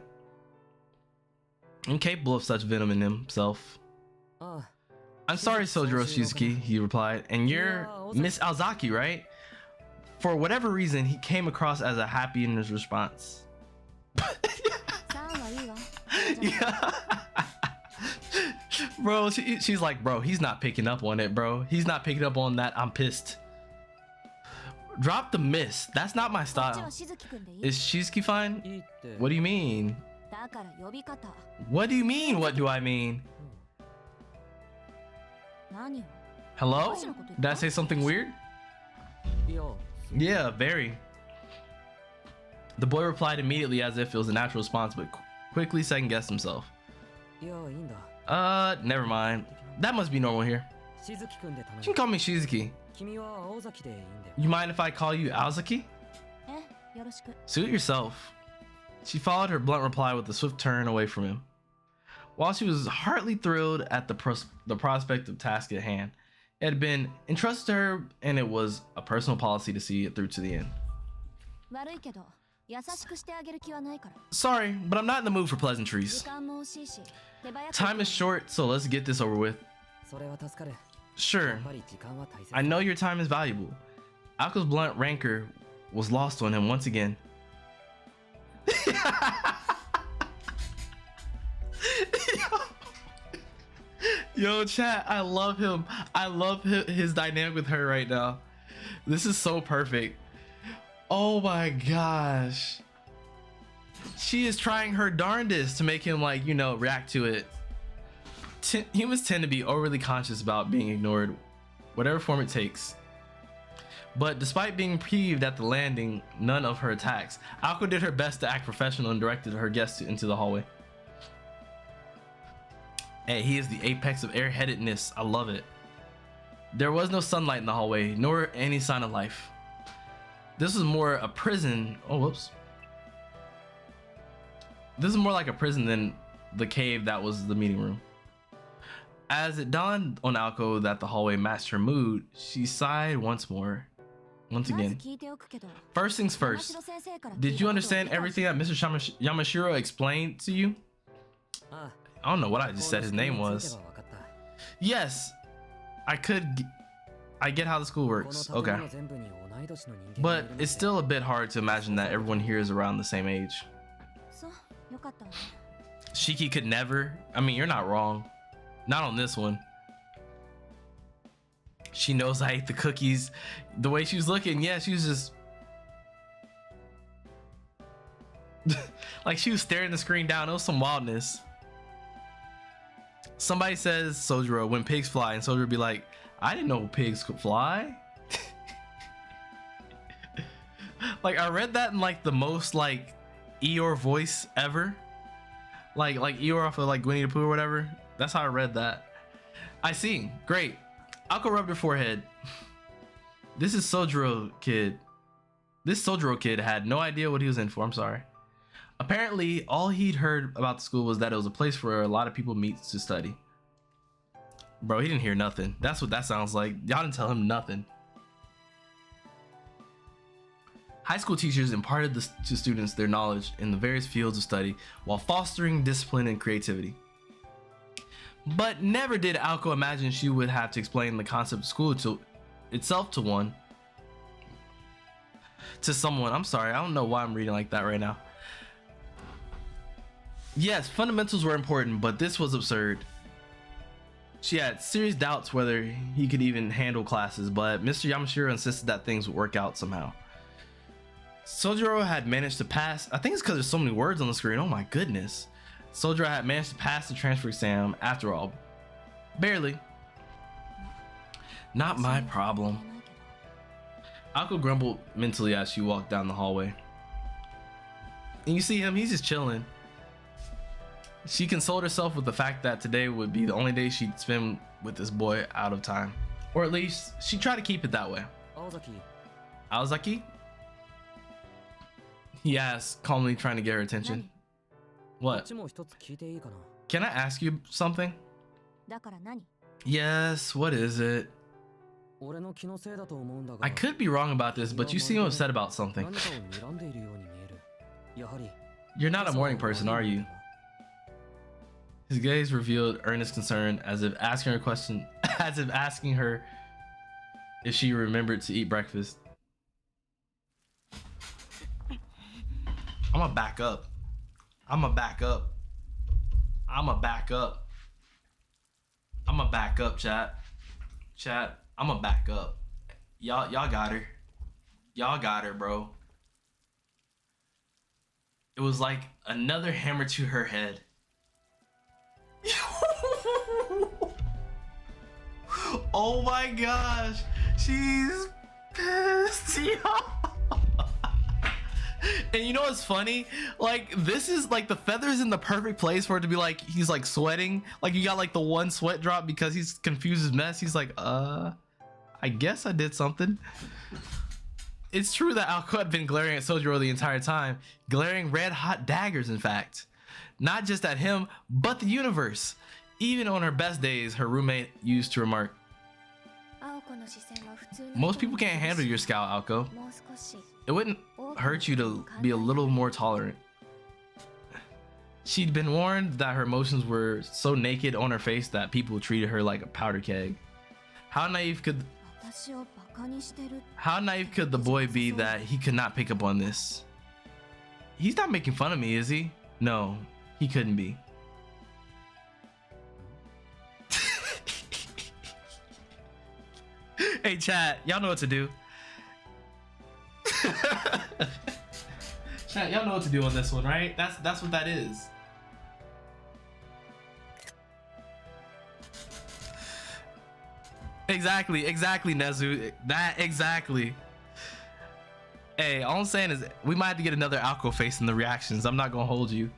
Incapable of such venom in himself. I'm sorry, Sojiro Shizuki, he replied, and you're Miss Aozaki, right? For whatever reason, he came across as a happy in his response. Yeah. Bro, she's like, bro, he's not picking up on it, bro. He's not picking up on that. I'm pissed. Drop the miss. That's not my style. Is Shizuki fine? What do you mean? What do you mean? What do I mean? Hello? Did I say something weird? Yeah, very. The boy replied immediately as if it was a natural response, but quickly second-guessed himself. Never mind. That must be normal here. You can call me Shizuki. You mind if I call you Aozaki? Suit yourself. She followed her blunt reply with a swift turn away from him. While she was heartily thrilled at the prospect of task at hand, it had been entrusted to her, and it was a personal policy to see it through to the end. Sorry, but I'm not in the mood for pleasantries. Time is short, so let's get this over with. Sure, I know your time is valuable. Aoko's blunt rancor was lost on him once again. Yo, chat, I love him. I love his dynamic with her right now. This is so perfect. Oh my gosh. She is trying her darndest to make him, like, you know, react to it. Humans tend to be overly conscious about being ignored, whatever form it takes. But despite being peeved at the landing none of her attacks, Aoko did her best to act professional and directed her guests into the hallway. Hey, he is the apex of airheadedness. I love it. There was no sunlight in the hallway, nor any sign of life. This was more a prison. Oh, whoops. This is more like a prison than the cave that was the meeting room. As it dawned on Aoko that the hallway matched her mood, she sighed once again. First things first, did you understand everything that Mr. Yamashiro explained to you? I don't know what I just said his name was. Yes, I get how the school works. Okay. But it's still a bit hard to imagine that everyone here is around the same age. Shiki could never. I mean, you're not wrong. Not on this one. She knows I ate the cookies. The way she was looking, yeah, she was just like she was staring the screen down. It was some wildness. Somebody says Sojiro when pigs fly, and Sojiro be like, I didn't know pigs could fly. Like I read that in like the most like Eeyore voice ever. Like Eeyore off of like Winnie the Pooh or whatever. That's how I read that. I see. Great. Akko rubbed her forehead. This is Sojiro kid. This Sojiro kid had no idea what he was in for. I'm sorry. Apparently, all he'd heard about the school was that it was a place where a lot of people meet to study. Bro, he didn't hear nothing. That's what that sounds like. Y'all didn't tell him nothing. High school teachers imparted to students their knowledge in the various fields of study while fostering discipline and creativity. But never did Aoko imagine she would have to explain the concept of school itself to someone. I'm sorry, I don't know why I'm reading like that right now. Yes, fundamentals were important, but this was absurd. She had serious doubts whether he could even handle classes, but Mr. Yamashiro insisted that things would work out somehow. Sojiro had managed to pass. I think it's because there's so many words on the screen. Oh my goodness. Sojiro had managed to pass the transfer exam after all. Barely. Not my problem. Akko grumbled mentally as she walked down the hallway. And you see him, he's just chilling. She consoled herself with the fact that today would be the only day she'd spend with this boy out of time. Or at least, she tried to keep it that way. Aozaki? He asked, calmly trying to get her attention. What? Can I ask you something? Yes, what is it? I could be wrong about this, but you seem upset about something. You're not a morning person, are you? His gaze revealed earnest concern, as if asking her if she remembered to eat breakfast. I'ma back up. I'ma back up, chat. I'ma back up. Y'all got her. Y'all got her, bro. It was like another hammer to her head. Oh my gosh. She's pissed, y'all. And you know what's funny? Like, this is like the feather's in the perfect place for it to be like he's like sweating. Like you got like the one sweat drop because he's confused his mess. He's like, I guess I did something. It's true that Aoko had been glaring at Sojiro the entire time, glaring red hot daggers, in fact. Not just at him, but the universe. Even on her best days, her roommate used to remark, most people can't handle your scowl, Aoko. It wouldn't hurt you to be a little more tolerant. She'd been warned that her emotions were so naked on her face that people treated her like a powder keg. How naive could the boy be that he could not pick up on this? He's not making fun of me, is he? No, he couldn't be. Hey chat, y'all know what to do. Chat, y'all know what to do on this one, right? That's what that is. Exactly, Nezu. That exactly. Hey, all I'm saying is we might have to get another Aoko face in the reactions. I'm not gonna hold you.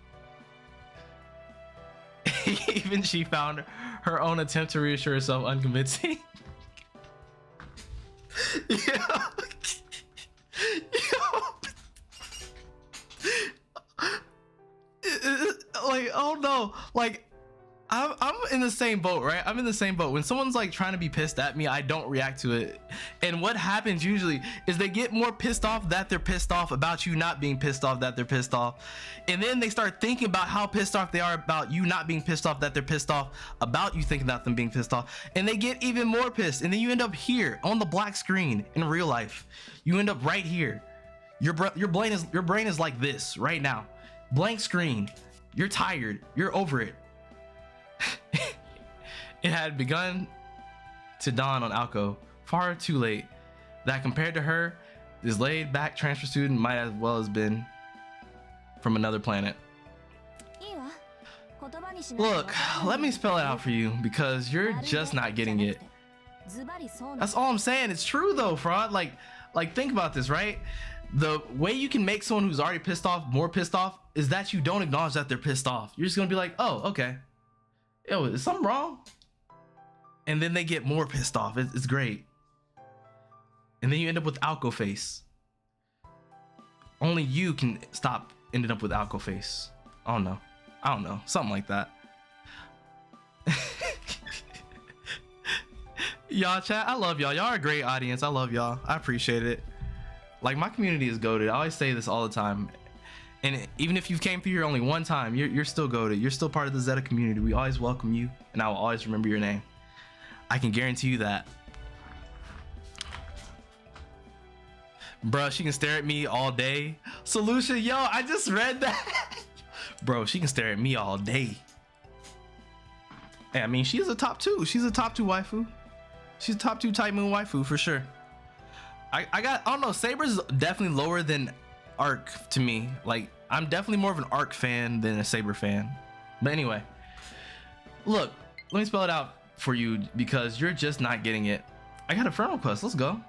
Even she found her own attempt to reassure herself unconvincing. Yeah. Like, oh no, like I'm in the same boat, right? I'm in the same boat. When someone's like trying to be pissed at me, I don't react to it. And what happens usually is they get more pissed off that they're pissed off about you not being pissed off that they're pissed off. And then they start thinking about how pissed off they are about you not being pissed off that they're pissed off about you thinking about them being pissed off. And they get even more pissed. And then you end up here on the black screen in real life. You end up right here. Your brain is like this right now. Blank screen. You're tired. You're over it. It had begun to dawn on Alko, far too late, that compared to her, this laid-back transfer student might as well have been from another planet. Look, let me spell it out for you, because you're just not getting it. That's all I'm saying. It's true though, fraud. Like think about this, right? The way you can make someone who's already pissed off more pissed off is that you don't acknowledge that they're pissed off. You're just gonna be like, oh, okay. Yo, is something wrong? And then they get more pissed off. It's great. And then you end up with Alko face. Only you can stop ending up with Alko face. I don't know. Something like that. Y'all chat, I love y'all. Y'all are a great audience. I love y'all. I appreciate it. Like, my community is goated. I always say this all the time. And even if you came through here only one time, you're still goated. You're still part of the Zeta community. We always welcome you, and I will always remember your name. I can guarantee you that. Bruh, she can stare at me all day. Solution, yo, I just read that. Bro, she can stare at me all day. Hey, I mean, she's a top 2. She's a top 2 waifu. She's a top 2 Type Moon waifu for sure. I don't know, Saber's definitely lower than Arc to me. Like, I'm definitely more of an Arc fan than a Saber fan. But anyway, look, let me spell it out for you because you're just not getting it. I got a friend request. Let's go.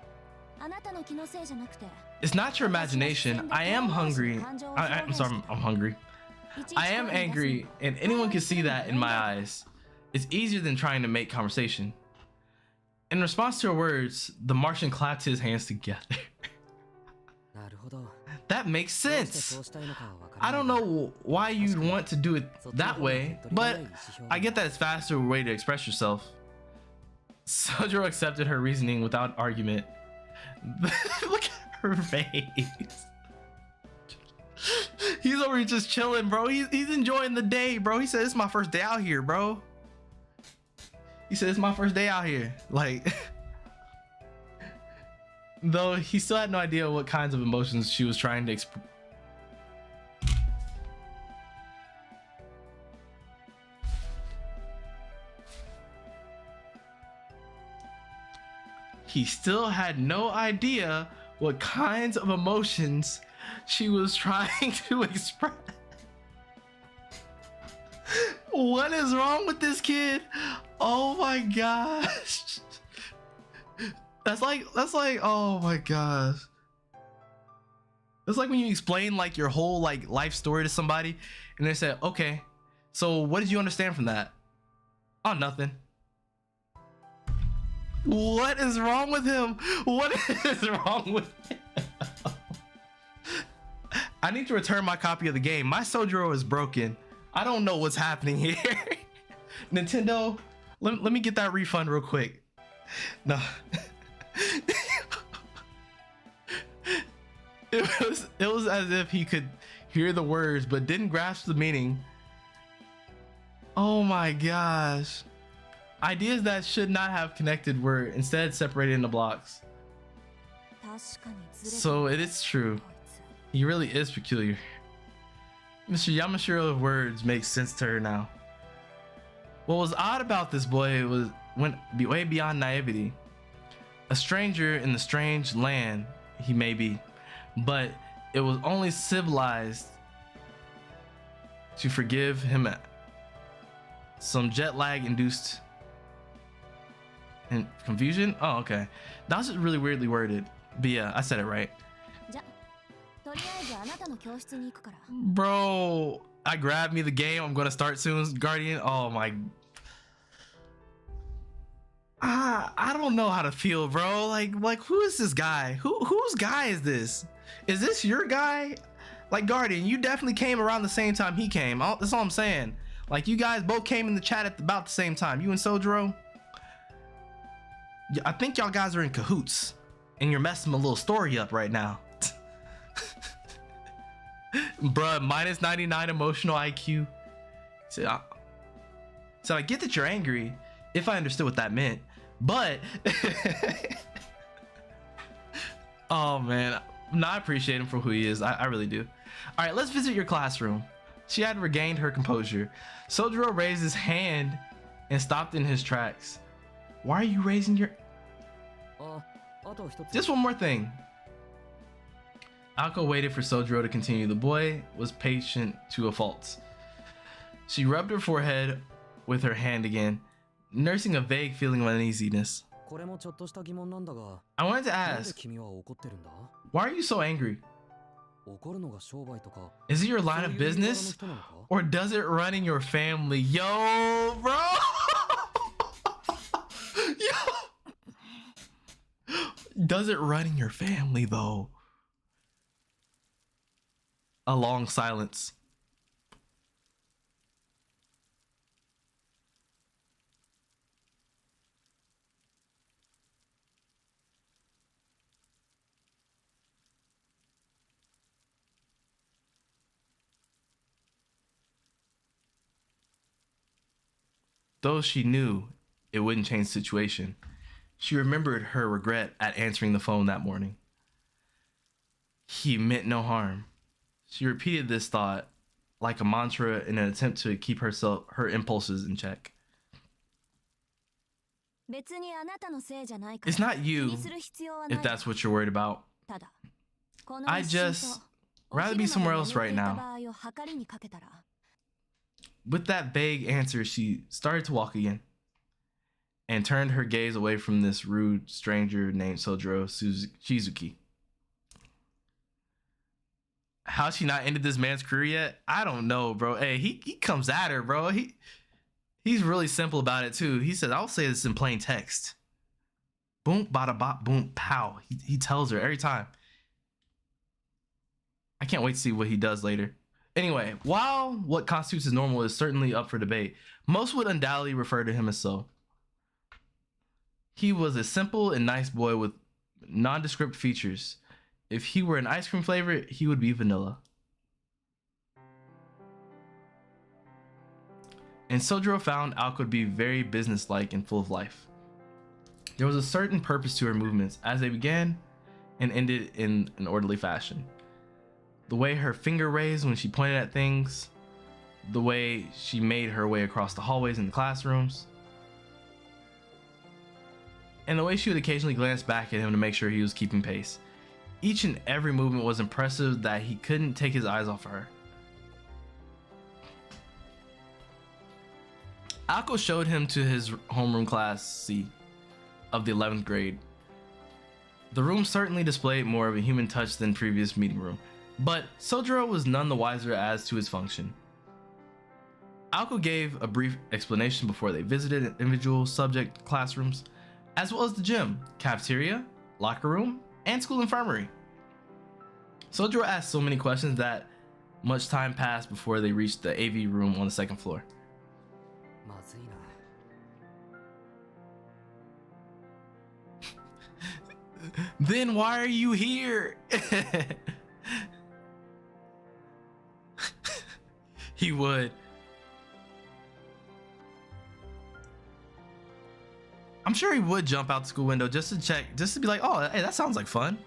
It's not your imagination. I am hungry. I'm sorry, I'm hungry. I am angry, and anyone can see that in my eyes. It's easier than trying to make conversation. In response to her words, the Martian clapped his hands together. That makes sense. I don't know why you'd want to do it that way, but I get that it's a faster way to express yourself. Sojiro accepted her reasoning without argument. Look at her face. He's over here just chilling, bro. He's enjoying the day, bro. He said, "It's my first day out here, bro." He said, "It's my first day out here." Like, though he still had no idea what kinds of emotions she was trying to express. He still had no idea what kinds of emotions she was trying to express. What is wrong with this kid? Oh my gosh. That's like, oh my gosh. It's like when you explain like your whole like life story to somebody and they say, "Okay, so what did you understand from that?" "Oh, nothing." What is wrong with him? What is wrong with him? I need to return my copy of the game. My Sojiro is broken. I don't know what's happening here. Nintendo, let me get that refund real quick. No. It was as if he could hear the words but didn't grasp the meaning. Oh my gosh. Ideas that should not have connected were instead separated into blocks. So it is true. He really is peculiar. Mr. Yamashiro's words make sense to her now. What was odd about this boy went way beyond naivety. A stranger in the strange land he may be, but it was only civilized to forgive him some jet lag induced and confusion. Oh, okay. That was just really weirdly worded, but yeah, I said it right. Bro, I grabbed me the game. I'm gonna start soon, Guardian. Oh my. I don't know how to feel, bro. Like who is this guy? Whose guy is this? Is this your guy? Like, Guardian, you definitely came around the same time he came. That's all I'm saying. Like, you guys both came in the chat at about the same time. You and Sojiro. I think y'all guys are in cahoots, and you're messing my little story up right now. Bruh, minus 99 emotional IQ. So I get that you're angry, if I understood what that meant, but oh man, I appreciate him for who he is. I really do. All right, let's visit your classroom. She had regained her composure. Sojiro raised his hand and stopped in his tracks. Why are you raising your... あと一つ Just one more thing. Aoko waited for Sojiro to continue. The boy was patient to a fault. She rubbed her forehead with her hand again, nursing a vague feeling of uneasiness. これもちょっとした疑問なんだが I wanted to なんで ask, 君は怒ってるんだ why are you so angry? 怒るのが商売とか Is it your そう line いう of 言い方の business? 人なのか Or does it run in your family? Yo, bro! Yo! Does it run in your family, though? A long silence. Though she knew it wouldn't change the situation, she remembered her regret at answering the phone that morning. He meant no harm. She repeated this thought like a mantra in an attempt to keep her impulses in check. 別にあなたのせいじゃないか It's ら not 気 you にする必要はない if that's what you're worried about. ただこの I 一瞬 just と rather be お昼ま somewhere で else 眠って right いた now. 場合を計りにかけたら With that vague answer, she started to walk again and turned her gaze away from this rude stranger named Sojiro Shizuki. How she not ended this man's career yet? I don't know, bro. Hey, he comes at her, bro. He's really simple about it too. He says, "I'll say this in plain text." Boom, bada bop, boom, pow. He tells her every time. I can't wait to see what he does later. Anyway, while what constitutes as normal is certainly up for debate, most would undoubtedly refer to him as so. He was a simple and nice boy with nondescript features. If he were an ice cream flavor, he would be vanilla. And Sojiro found Aoko to be very businesslike and full of life. There was a certain purpose to her movements as they began and ended in an orderly fashion. The way her finger raised when she pointed at things, the way she made her way across the hallways in the classrooms, and the way she would occasionally glance back at him to make sure he was keeping pace. Each and every movement was impressive that he couldn't take his eyes off of her. Aoko showed him to his homeroom class C of the 11th grade. The room certainly displayed more of a human touch than previous meeting room, but Sojiro was none the wiser as to its function. Aoko gave a brief explanation before they visited individual subject classrooms, as well as the gym, cafeteria, locker room, and school infirmary. Sojiro asked so many questions that much time passed before they reached the AV room on the second floor. まずいな Then why are you here? He would. I'm sure he would jump out the school window just to check, just to be like, oh, hey, that sounds like fun.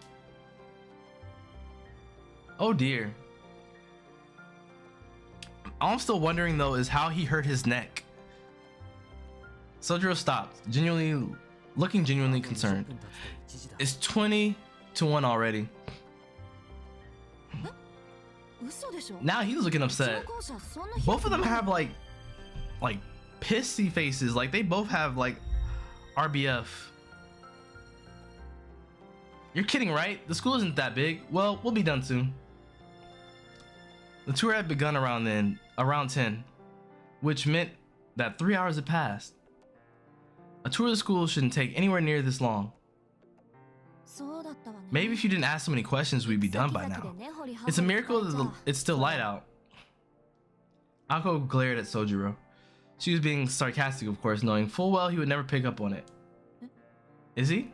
Oh dear. All I'm still wondering though is how he hurt his neck. Sojiro stopped, looking genuinely concerned. It's 20 to 1 already. Now he's looking upset. Both of them have like pissy faces. Like they both have like RBF. You're kidding, right? The school isn't that big. Well, we'll be done soon. The tour had begun around 10, which meant that 3 hours had passed. A tour of the school shouldn't take anywhere near this long. Maybe if you didn't ask so many questions, we'd be done by now. It's a miracle that it's still light out. Aoko glared at Sojiro. She was being sarcastic, of course, knowing full well he would never pick up on it. Is he?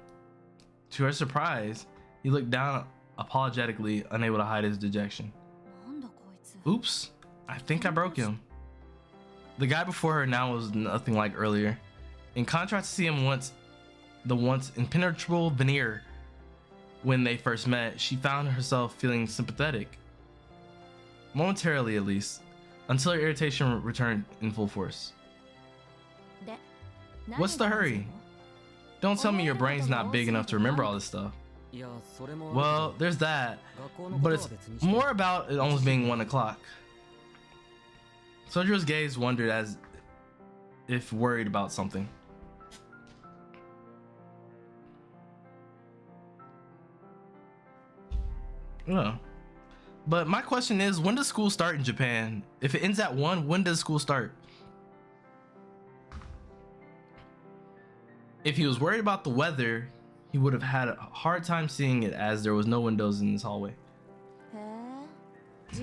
To her surprise, he looked down apologetically, unable to hide his dejection. Oops, I think I broke him. The guy before her now was nothing like earlier. In contrast to seeing the once impenetrable veneer when they first met, she found herself feeling sympathetic. Momentarily at least, until her irritation returned in full force. What's the hurry? Don't tell me your brain's not big enough to remember all this stuff. いやそれもあるけど Well, there's that, 学校のこ but とは it's 別にして more about it almost being 1 o'clock. Sojiro's gaze wondered as if worried about something. Oh. But my question is, when does school start in Japan? If it ends at 1, when does school start? If he was worried about the weather, he would have had a hard time seeing it as there was no windows in this hallway.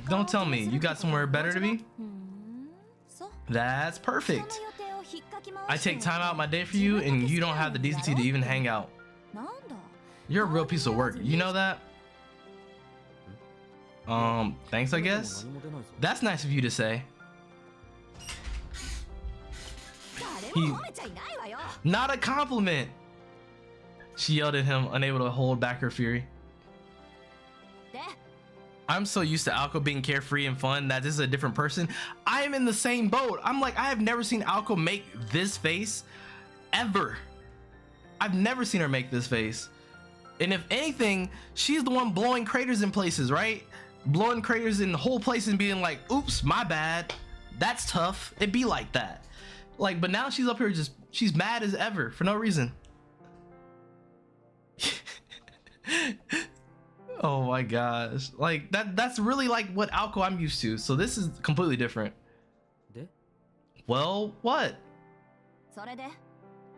Don't tell me, you got somewhere better to be? That's perfect. I take time out my day for you and you don't have the decency to even hang out. You're a real piece of work, you know that? Thanks I guess? That's nice of you to say. Not a compliment! She yelled at him, unable to hold back her fury. I'm so used to Aoko being carefree and fun that this is a different person. I am in the same boat. I'm like, I have never seen Aoko make this face ever. I've never seen her make this face. And if anything, she's the one blowing craters in places, right? Blowing craters in the whole place and being like, oops, my bad. That's tough. It'd be like that. Like, but now she's up here just, she's mad as ever for no reason. Oh my gosh, like that's really like what Aoko I'm used to, so this is completely different. Well, what?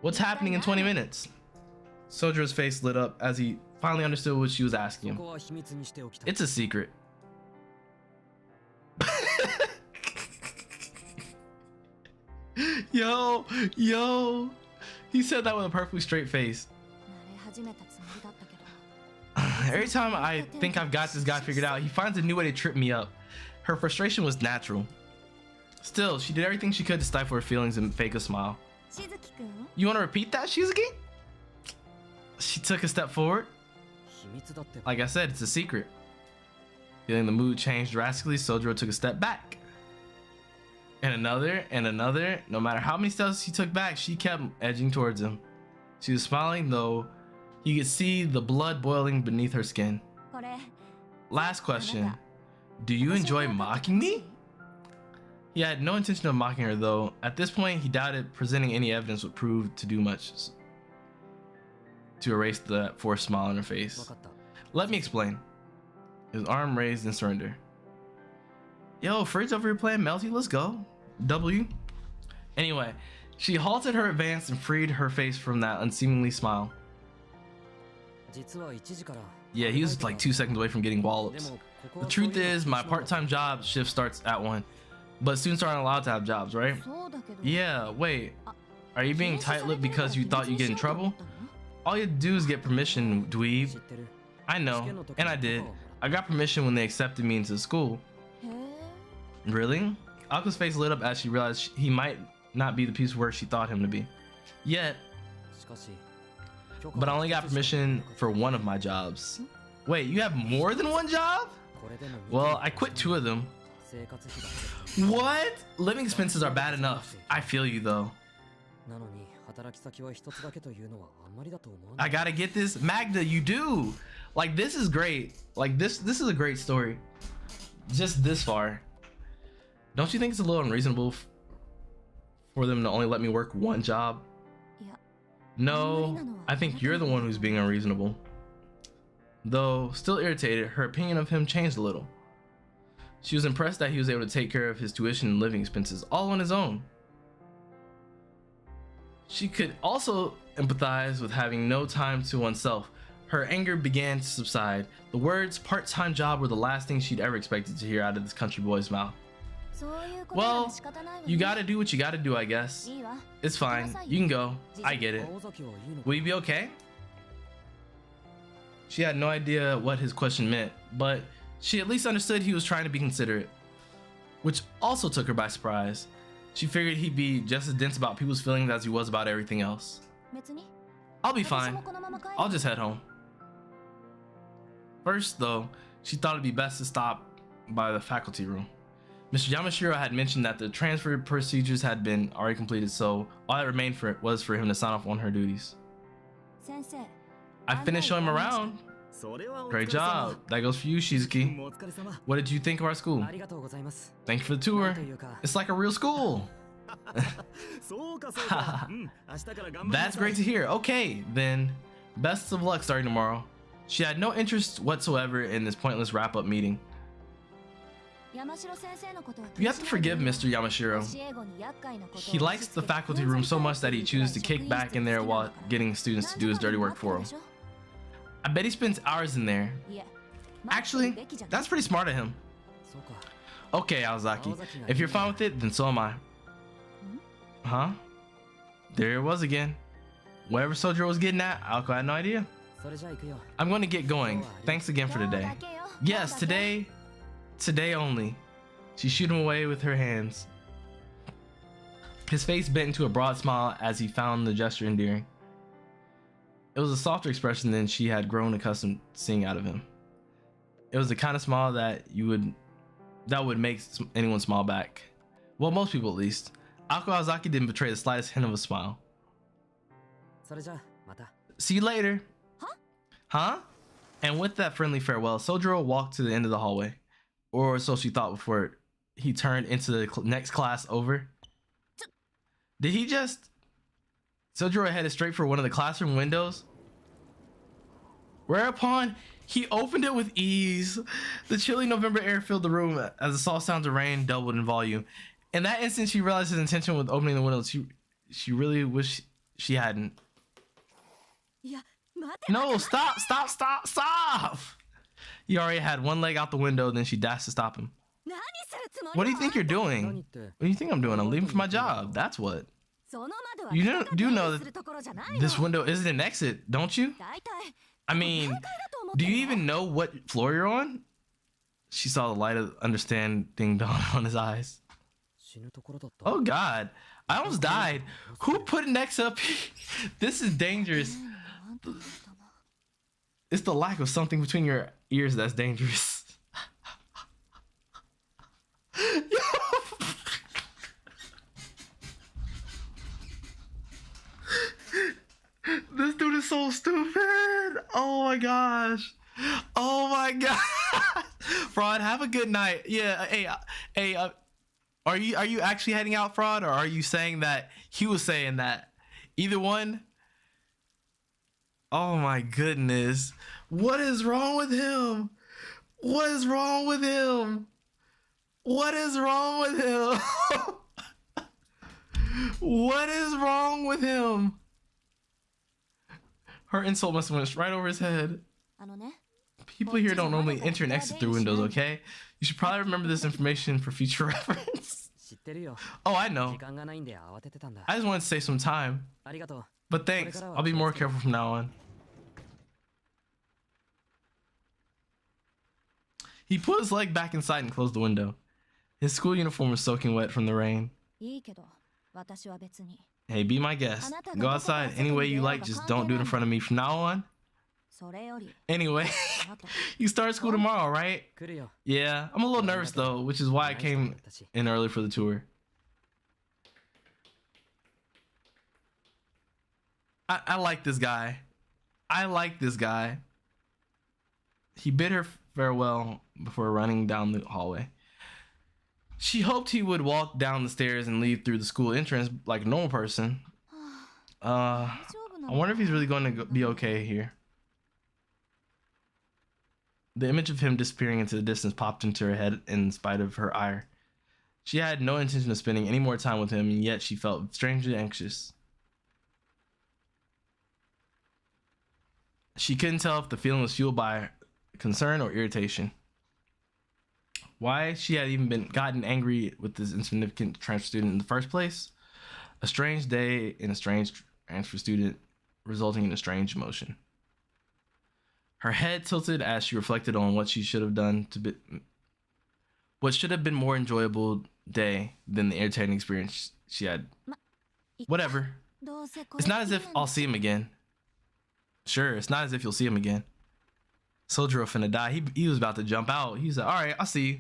What's happening in 20 minutes? Sojiro's face lit up as he finally understood what she was asking him. It's a secret. Yo, he said that with a perfectly straight face. Every time I think I've got this guy figured out, he finds a new way to trip me up. Her frustration was natural. Still, she did everything she could to stifle her feelings and fake a smile. You want to repeat that, Shizuki? She took a step forward. Like I said, it's a secret. Feeling the mood change drastically, Sojiro took a step back. And another, and another. No matter how many steps he took back, she kept edging towards him. She was smiling, though he could see the blood boiling beneath her skin. Last question. Do you enjoy mocking me? He had no intention of mocking her, though. At this point, he doubted presenting any evidence would prove to do much to erase the forced smile on her face. Let me explain. His arm raised in surrender. Yo, Fridge over here playing Melty, let's go. W. Anyway, she halted her advance and freed her face from that unseemly smile. Yeah, he was like 2 seconds away from getting wallops. The truth is, my part-time job shift starts at 1. But students aren't allowed to have jobs, right? Yeah, wait. Are you being tight-lipped because you thought you'd get in trouble? All you do is get permission, dweeb. I know, and I did. I got permission when they accepted me into school. Really? Ako's face lit up as she realized he might not be the piece of work she thought him to be. Yet, but I only got permission for 1 of my jobs. Wait, you have more than 1 job? Well, I quit 2 of them. What? Living expenses are bad enough. I feel you though. I gotta get this. Magda, you do. Like, this is great. Like, this is a great story. Just this far. Don't you think it's a little unreasonable for them to only let me work 1 job? No, I think you're the one who's being unreasonable. Though still irritated, her opinion of him changed a little. She was impressed that he was able to take care of his tuition and living expenses all on his own. She could also empathize with having no time to oneself. Her anger began to subside. The words part-time job were the last thing she'd ever expected to hear out of this country boy's mouth. Well, you gotta do what you gotta do, I guess. It's fine. You can go. I get it. Will you be okay? She had no idea what his question meant, but she at least understood he was trying to be considerate, which also took her by surprise. She figured he'd be just as dense about people's feelings as he was about everything else. I'll be fine. I'll just head home. First, though, she thought it'd be best to stop by the faculty room. Mr. Yamashiro had mentioned that the transfer procedures had been already completed, so all that remained was for him to sign off on her duties. 先生 I finished showing him around. それはお疲 Great れ様 job. That goes for you, Shizuki. お疲れ様 What did you think of our school? ありがとうございます Thank you for the tour. なんというか It's like a real school. そうかそうかうん明日から頑張りな That's さ great い to hear. Okay, then best of luck starting tomorrow. She had no interest whatsoever in this pointless wrap-up meeting. 山城先生のことは You have to forgive Mr. Yamashiro. 教え子に厄介なことを He likes the faculty room so much that he chooses to kick back in there while getting students to do his dirty work for him. I bet he spends hours in there. いえ Actually, that's pretty smart of him. そうか Okay, Aozaki. If you're fine with it, then so am I. Huh? There it was again. Whatever Sojiro was getting at, Alko had no idea. それじゃあ行くよ I'm going to get going. Thanks again for today. Yes, today only. She shooed him away with her hands. His face bent into a broad smile as he found the gesture endearing. It was a softer expression than she had grown accustomed to seeing out of him. It was the kind of smile that would make anyone smile back. Well, most people at least. Ako Aozaki didn't betray the slightest hint of a smile. それじゃあまた See you later. Huh? And with that friendly farewell, Sojiro walked to the end of the hallway. Or so she thought before he turned into the next class over. Did he just... Sojiro headed straight for one of the classroom windows. Whereupon, he opened it with ease. The chilly November air filled the room as the soft sounds of rain doubled in volume. In that instant, she realized his intention with opening the windows. She really wished she hadn't. いや待て No, stop. He already had one leg out the window, then she dashed to stop him. 何するつもり What do you think you're 何 doing? って What do you think I'm doing? I'm leaving for my job. That's what. その窓は You 人が do 出入 know りするところじゃないの This window isn't an exit, don't you? 大体 I mean, 何階だと思っ do てる you の even know what floor you're on? She saw the light of understanding dawn on his eyes. 死ぬところだった Oh God, I almost died. Who put next up? This is dangerous. あんたの人も It's the lack of something between your ears that's dangerous. This dude is so stupid. Oh my gosh. Oh my god. Fraud, have a good night. Yeah, hey, are you actually heading out, Fraud, or are you saying that he was saying that? Either one. Oh my goodness. What is wrong with him? What is wrong with him? What is wrong with him? What is wrong with him? Her insult must have went right over his head. あのね People here don't normally enter and exit through windows, okay? You should probably remember this information for future reference. 知ってるよ Oh, I know. 時間がないんで慌ててたんだ I just wanted to save some time. ありがとう But thanks. I'll be more careful from now on. He put his leg back inside and closed the window. His school uniform was soaking wet from the rain. いいけど私は別に Hey, be my guest. Go outside any way you like, just don't do it in front of me from now on. それより Anyway, あと you start school tomorrow, right? 来るよ Yeah, I'm a little nervous though, which is why I came in early for the tour. I like this guy. I like this guy. He bid her farewell before running down the hallway. She hoped he would walk down the stairs and leave through the school entrance like a normal person. I wonder if he's really going to be okay here. The image of him disappearing into the distance popped into her head in spite of her ire. She had no intention of spending any more time with him, and yet she felt strangely anxious. She couldn't tell if the feeling was fueled by concern or irritation. Why she had even gotten angry with this insignificant transfer student in the first place? A strange day and a strange transfer student, resulting in a strange emotion. Her head tilted as she reflected on what she should have done to be what should have been more enjoyable day than the irritating experience she had. Whatever. どうせこ It's not as if I'll see him again. Sure, it's not as if you'll see him again. Sojiro finna die. He was about to jump out. He's like, all right, I'll see you.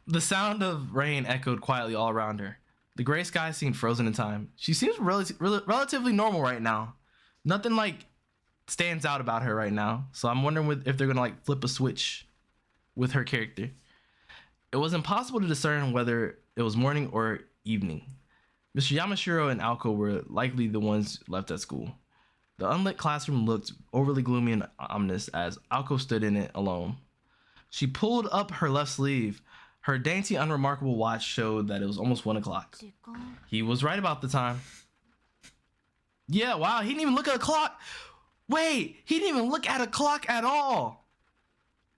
The sound of rain echoed quietly all around her. The gray sky seemed frozen in time. She seems relatively normal right now. Nothing like stands out about her right now. So I'm wondering if they're gonna like flip a switch with her character. It was impossible to discern whether it was morning or evening. Mr. Yamashiro and Alko were likely the ones left at school. The unlit classroom looked overly gloomy and ominous as Alko stood in it alone. She pulled up her left sleeve. Her dainty, unremarkable watch showed that it was almost 1 o'clock. He was right about the time. Yeah, wow, he didn't even look at a clock. Wait, he didn't even look at a clock at all.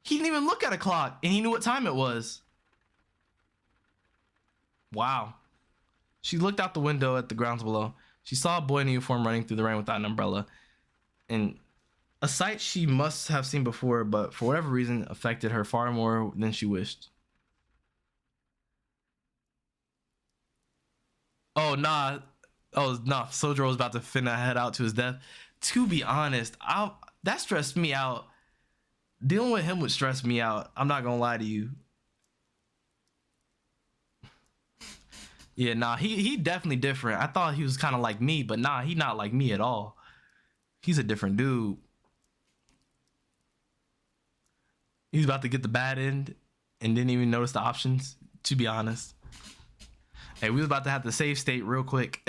He didn't even look at a clock, and he knew what time it was. Wow. She looked out the window at the grounds below. She saw a boy in a uniform running through the rain without an umbrella, and a sight she must have seen before, but for whatever reason affected her far more than she wished. Oh nah, Sojiro was about to finna head out to his death. To be honest, that stressed me out. Dealing with him would stress me out. I'm not gonna lie to you. Yeah, nah, he definitely different. I thought he was kind of like me, but nah, he not like me at all. He's a different dude. He's about to get the bad end and didn't even notice the options, to be honest. Hey, we was about to have the save state real quick.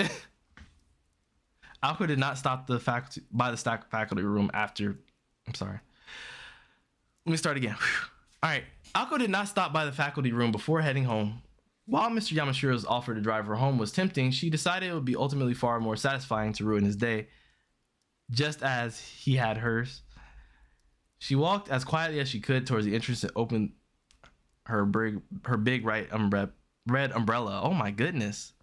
Alko did not stop by the faculty room after. I'm sorry. Let me start again. All right. Alko did not stop by the faculty room before heading home. While Mr. Yamashiro's offer to drive her home was tempting, she decided it would be ultimately far more satisfying to ruin his day, just as he had hers. She walked as quietly as she could towards the entrance and opened her big red umbrella. Oh my goodness.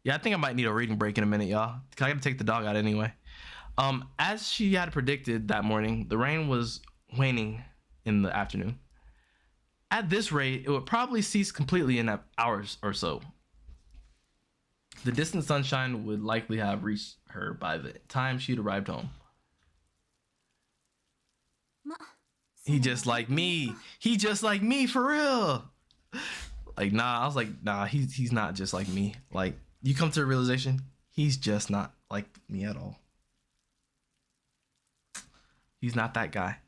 Yeah, I think I might need a reading break in a minute, y'all. I gotta take the dog out anyway. As she had predicted that morning, the rain was waning in the afternoon. At this rate, it would probably cease completely in hours or so. The distant sunshine would likely have reached her by the time she'd arrived home. He just like me. He just like me for real. Like, nah, I was like, nah, he's not just like me. Like, you come to a realization, he's just not like me at all. He's not that guy.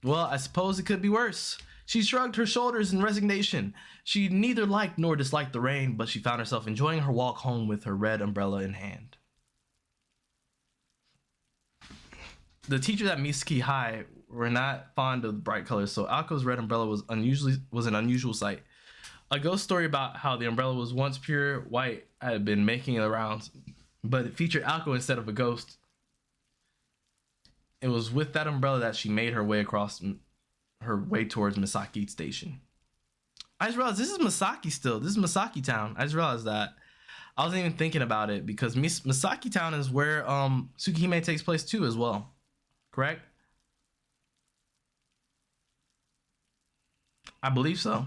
Well, I suppose it could be worse. She shrugged her shoulders in resignation. She neither liked nor disliked the rain, but she found herself enjoying her walk home with her red umbrella in hand. The teachers at Mitsuki High were not fond of bright colors, so Alko's red umbrella was an unusual sight. A ghost story about how the umbrella was once pure white had been making the rounds, but it featured Alko instead of a ghost. It was with that umbrella that she made her way towards Misaki Station. I just realized this is Misaki still. This is Misaki Town. I just realized that. I wasn't even thinking about it because Misaki Town is where Tsukihime takes place too as well. Correct? I believe so.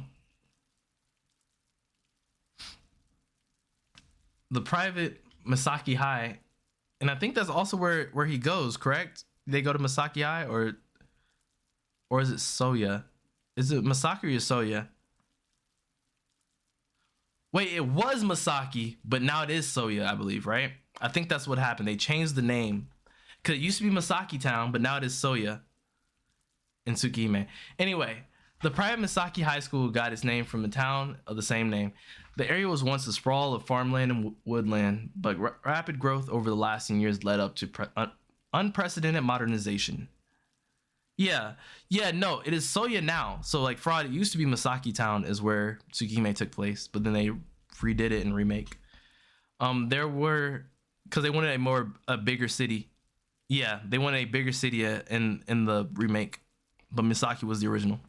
The private Misaki High, and I think that's also where he goes, correct? They go to Misaki High, or is it Soya? Is it Misaki or Soya? Wait, it was Misaki, but now it is Soya, I believe, right? I think that's what happened. They changed the name. Because it used to be Misaki Town, but now it is Soya in Tsukihime. Anyway, the private Misaki High School got its name from the town of the same name. The area was once a sprawl of farmland and woodland, but rapid growth over the last years led up to unprecedented modernization. Yeah, no, it is Soya now. So like fraud, it used to be Misaki Town is where Tsukihime took place, but then they redid it and remake. Because they wanted a bigger city. Yeah, they wanted a bigger city in the remake, but Misaki was the original.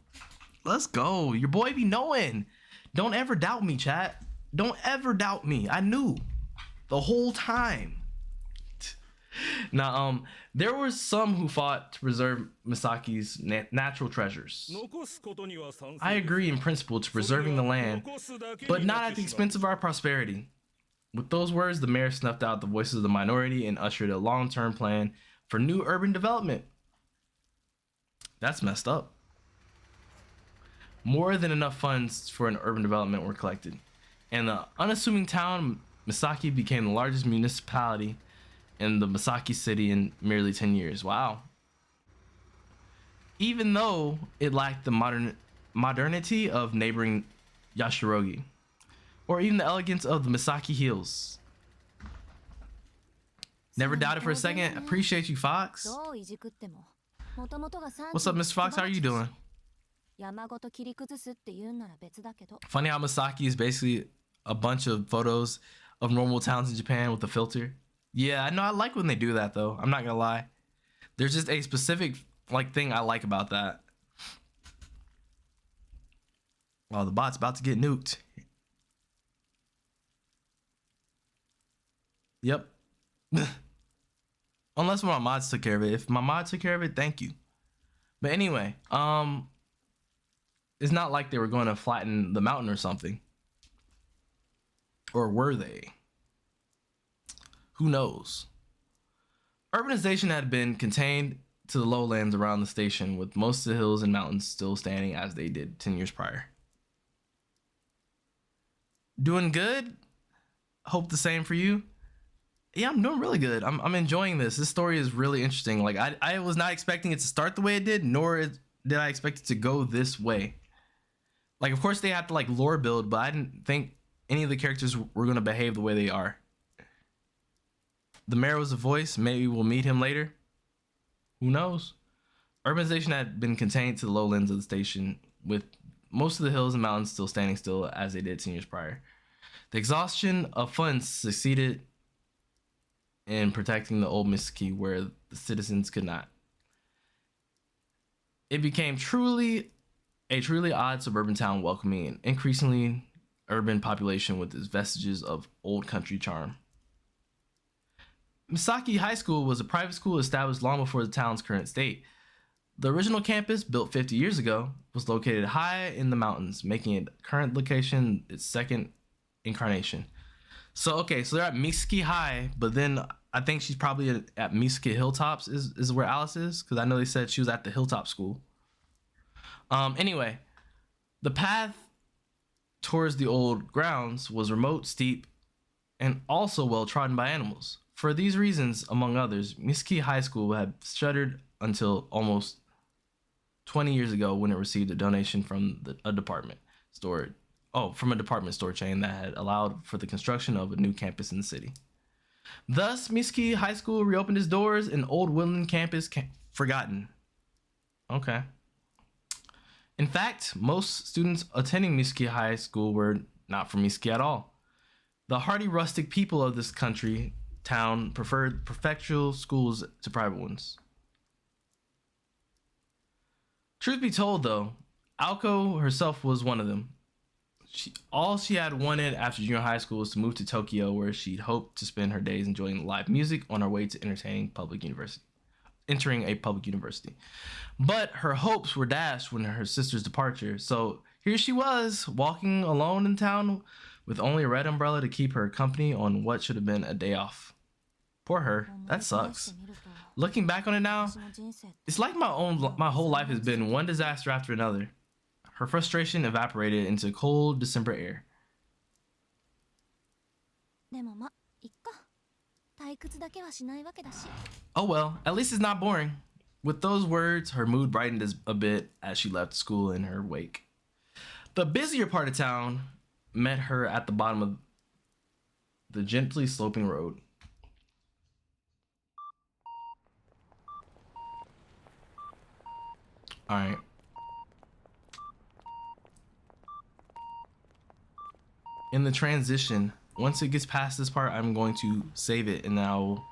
Let's go. Your boy be knowing. Don't ever doubt me, chat. Don't ever doubt me. I knew the whole time. Now, there were some who fought to preserve Misaki's natural treasures. I agree in principle to preserving the land, but not at the expense of our prosperity. With those words, the mayor snuffed out the voices of the minority and ushered a long-term plan for new urban development. That's messed up. More than enough funds for an urban development were collected, and the unassuming town Misaki became the largest municipality in the Misaki city in merely 10 years. Wow. Even though it lacked the modernity of neighboring Yashirogi, or even the elegance of the Misaki Hills. Never doubted for a second. Appreciate you, Fox. What's up, Mr. Fox? How are you doing? Funny how Misaki is basically a bunch of photos of normal towns in Japan with a filter. Yeah, I know. I like when they do that, though. I'm not gonna lie. There's just a specific thing I like about that. Oh, the bot's about to get nuked. Yep. Unless my mods took care of it. If my mod took care of it, thank you. But anyway, it's not like they were going to flatten the mountain or something. Or were they? Who knows? Urbanization had been contained to the lowlands around the station, with most of the hills and mountains still standing as they did 10 years prior. Doing good? Hope the same for you. Yeah, I'm doing really good. I'm enjoying this. This story is really interesting. Like I was not expecting it to start the way it did, nor did I expect it to go this way. Like, of course they have to like lore build, but I didn't think any of the characters were gonna behave the way they are. The mayor was a voice. Maybe we'll meet him later. Who knows? Urbanization had been contained to the lowlands of the station, with most of the hills and mountains still standing still as they did 10 years prior. The exhaustion of funds succeeded in protecting the old Misaki where the citizens could not. It became a truly odd suburban town, welcoming an increasingly urban population with its vestiges of old country charm. Misaki High School was a private school established long before the town's current state. The original campus, built 50 years ago, was located high in the mountains, making its current location its second incarnation. So, okay, so they're at Misaki High, but then I think she's probably at Misaki Hilltops is where Alice is, because I know they said she was at the Hilltop School. Anyway, the path towards the old grounds was remote, steep, and also well trodden by animals. For these reasons, among others, Misaki High School had shuttered until almost 20 years ago when it received a donation from a department store chain that had allowed for the construction of a new campus in the city. Thus, Misaki High School reopened its doors, and old woodland campus forgotten. Okay. In fact, most students attending Misaki High School were not from Misaki at all. The hardy rustic people of this country town preferred prefectural schools to private ones. Truth be told, though, Aoko herself was one of them. All she had wanted after junior high school was to move to Tokyo, where she'd hoped to spend her days enjoying live music on her way to entering a public university. But her hopes were dashed when her sister's departure. So here she was, walking alone in town with only a red umbrella to keep her company on what should have been a day off. Poor her. That sucks. Looking back on it now, it's like my whole life has been one disaster after another. Her frustration evaporated into cold December air. Oh well, at least it's not boring. With those words, her mood brightened a bit as she left school in her wake. The busier part of town met her at the bottom of the gently sloping road. All right. In the transition, once it gets past this part, I'm going to save it and I'll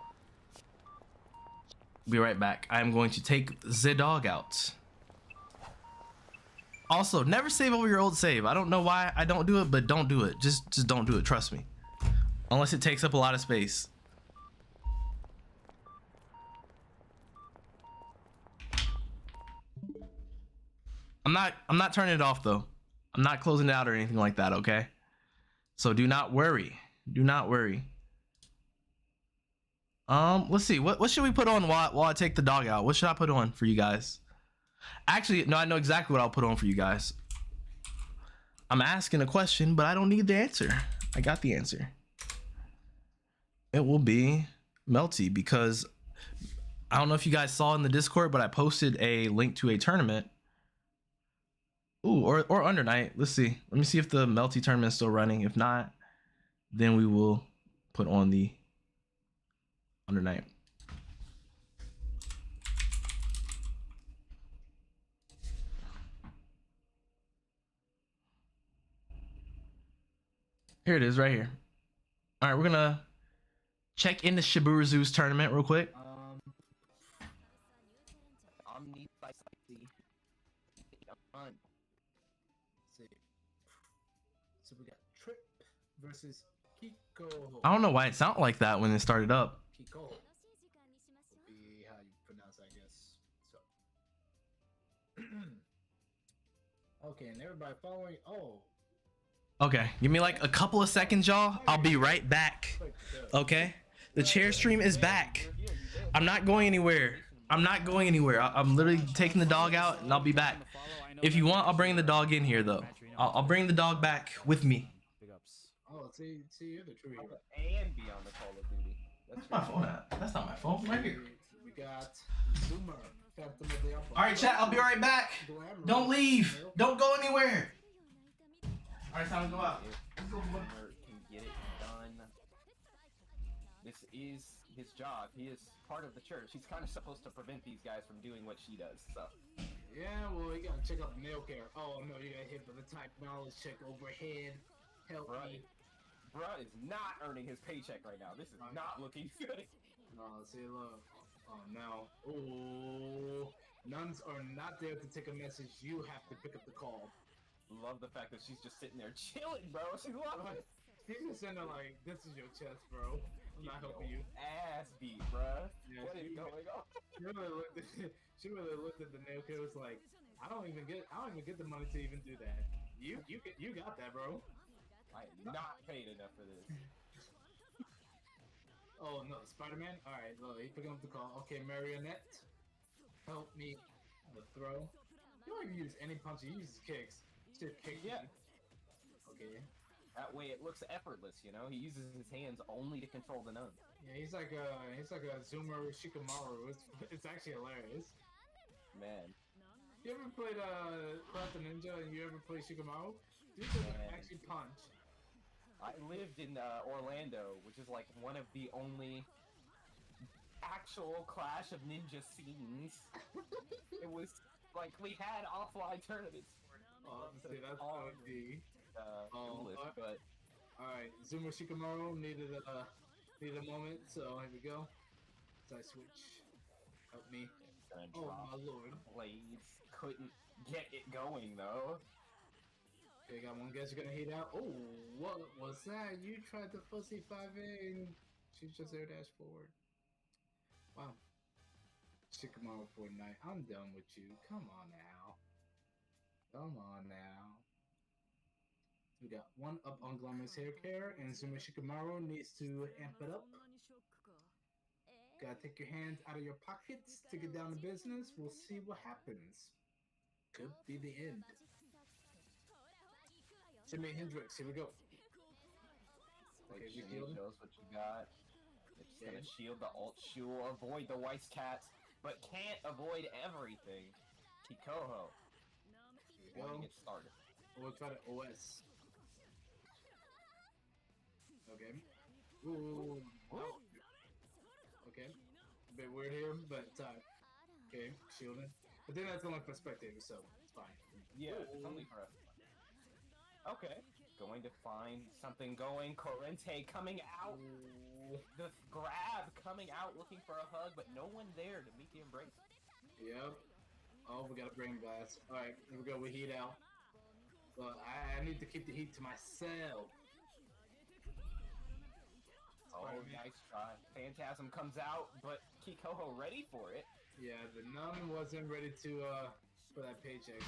be right back. I'm going to take the dog out. Also, never save over your old save. I don't know why I don't do it, but don't do it. Just don't do it. Trust me. Unless it takes up a lot of space. I'm not turning it off though. I'm not closing it out or anything like that, okay? So do not worry. Do not worry. Let's see. What should we put on while I take the dog out? What should I put on for you guys? Actually, no, I know exactly what I'll put on for you guys. I'm asking a question, but I don't need the answer. I got the answer. It will be Melty, because I don't know if you guys saw in the Discord, but I posted a link to a tournament. Ooh, or Under Night. Let's see. Let me see if the Melty tournament is still running. If not, then we will put on the Under Night. Here it is, right here. All right, we're gonna check into Shiburizu's tournament real quick. So we got Trip versus Kiko. I don't know why it sounded like that when it started up. Kiko would be how you pronounce it, I guess. So okay, and everybody following. Oh, Okay, give me like a couple of seconds, y'all. I'll be right back. Okay, the chair stream is back. I'm not going anywhere. I'm not going anywhere. I'm literally taking the dog out and I'll be back. If you want, I'll bring the dog in here though. I'll bring the dog back with me. oh, see, you're the true hero. And be on the Call of Duty. Where's my phone at? That's not my phone. Right here. We got Zoomer, Phantom of the Opera. All right, chat. I'll be right back. Don't leave. Don't go anywhere. All right, time to go out. Can get it done. This is his job. He is part of the church. He's kind of supposed to prevent these guys from doing what she does. So. Yeah, well, you gotta check out the nail care. Oh no, you got hit by the type knowledge check overhead. Help me. Bruh is not earning his paycheck right now. This is not looking good. See, look. Oh no. Oh, nuns are not there to take a message. You have to pick up the call. Love the fact that she's just sitting there chilling, bro. She's loving it. She's just sitting there like, this is your chest, bro. I'm not helping you. Ass beat, bruh. Yeah, What is going on? She really looked at the nail kit. Was like, I don't even get the money to even do that. You got that, bro. I am not paid enough for this. Oh no, Spider-Man. All right, look, he's picking up the call. Okay, Marionette, help me. The throw. You don't even use any punches. You use kicks. Just kick. Yeah. Okay. That way it looks effortless, you know. He uses his hands only to control the nuns. Yeah, he's like a Zoomer Shikamaru. It's actually hilarious. Man. You ever played Class the Ninja and you ever played Shikamaru? Dude doesn't actually punch. I lived in Orlando, which is like one of the only actual Clash of Ninja scenes. It was like we had offline tournaments. Oh, see, that's OG. But alright, Zoomer Shikamaru needed a moment, so here we go. Side switch. Help me. Oh my lord. Blades couldn't get it going though. Okay, got one guess you're gonna hit out. Oh, what was that? You tried the pussy 5A and she just air dash forward. Wow. Shikamaru Fortnite, I'm done with you. Come on now. Come on now. We got one up on Glamorous Hair Care, and Zoomer Shikamaru needs to amp it up. Gotta take your hands out of your pockets to get down to business. We'll see what happens. Could be the end. Jimi Hendrix, here we go. Okay, you knows what you got. It's gonna shield the alt shield, avoid the Weiss Cats, but can't avoid everything. Kikoho. Here we go. Get started. We'll try to OS. Okay. Ooh. Wow. Okay. A bit weird here, but okay, shielding. I think that's only for spectators, so it's fine. Yeah, it's only for us. Okay. Going to find something going. Corrente coming out. Ooh. The grab coming out looking for a hug, but no one there to meet the embrace. Yep. Oh, we got a brain blast. Alright, here we go. We heat out. But I need to keep the heat to myself. Oh, nice try. Phantasm comes out, but Kikoho ready for it. Yeah, the nun wasn't ready to for that paycheck,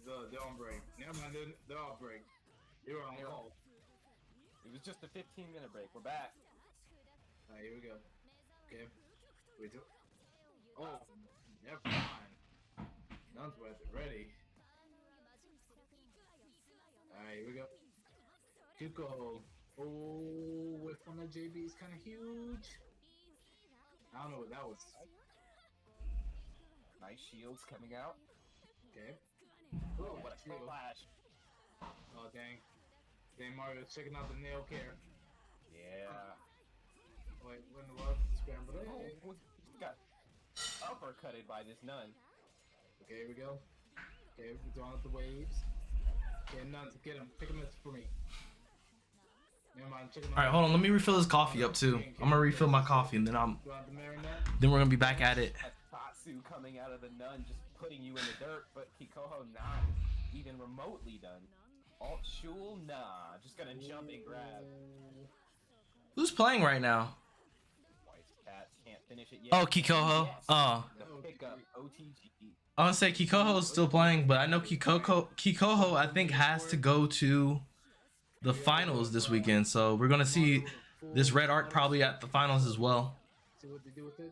so they're on break. Never mind, they're off break. You're on call. It was just a 15-minute break. We're back. Alright, here we go. Okay. Wait till... Oh, never mind. Nun's ready. Alright, here we go. Kuko. Oh, whiff on the JB is kind of huge. I don't know what that was. Nice shields coming out. Okay. Oh, what a shield. flash. Oh, dang. Dang, Mario's checking out the nail care. Yeah. Wait, when the left scrambled it. Oh, he got uppercutted by this nun. Okay, here we go. Okay, we're throwing up the waves. Okay, nuns, get him. Pick him up for me. Never mind, check him out. All right, hold on. Let me refill this coffee up too. I'm gonna refill my coffee and then then we're gonna be back at it. Tatsu coming out of the nun, just putting you in the dirt, but Kikoho not even remotely done. Alt Shul, nah, just gonna jump and grab. Who's playing right now? White Cats can't finish it yet. Oh, Kikoho. Yes, Oh. the pickup, OTG. I want to say Kikoho's still playing, but I know Kikoho I think has to go to the finals this weekend, so we're gonna see this red arc probably at the finals as well. See what they do with it.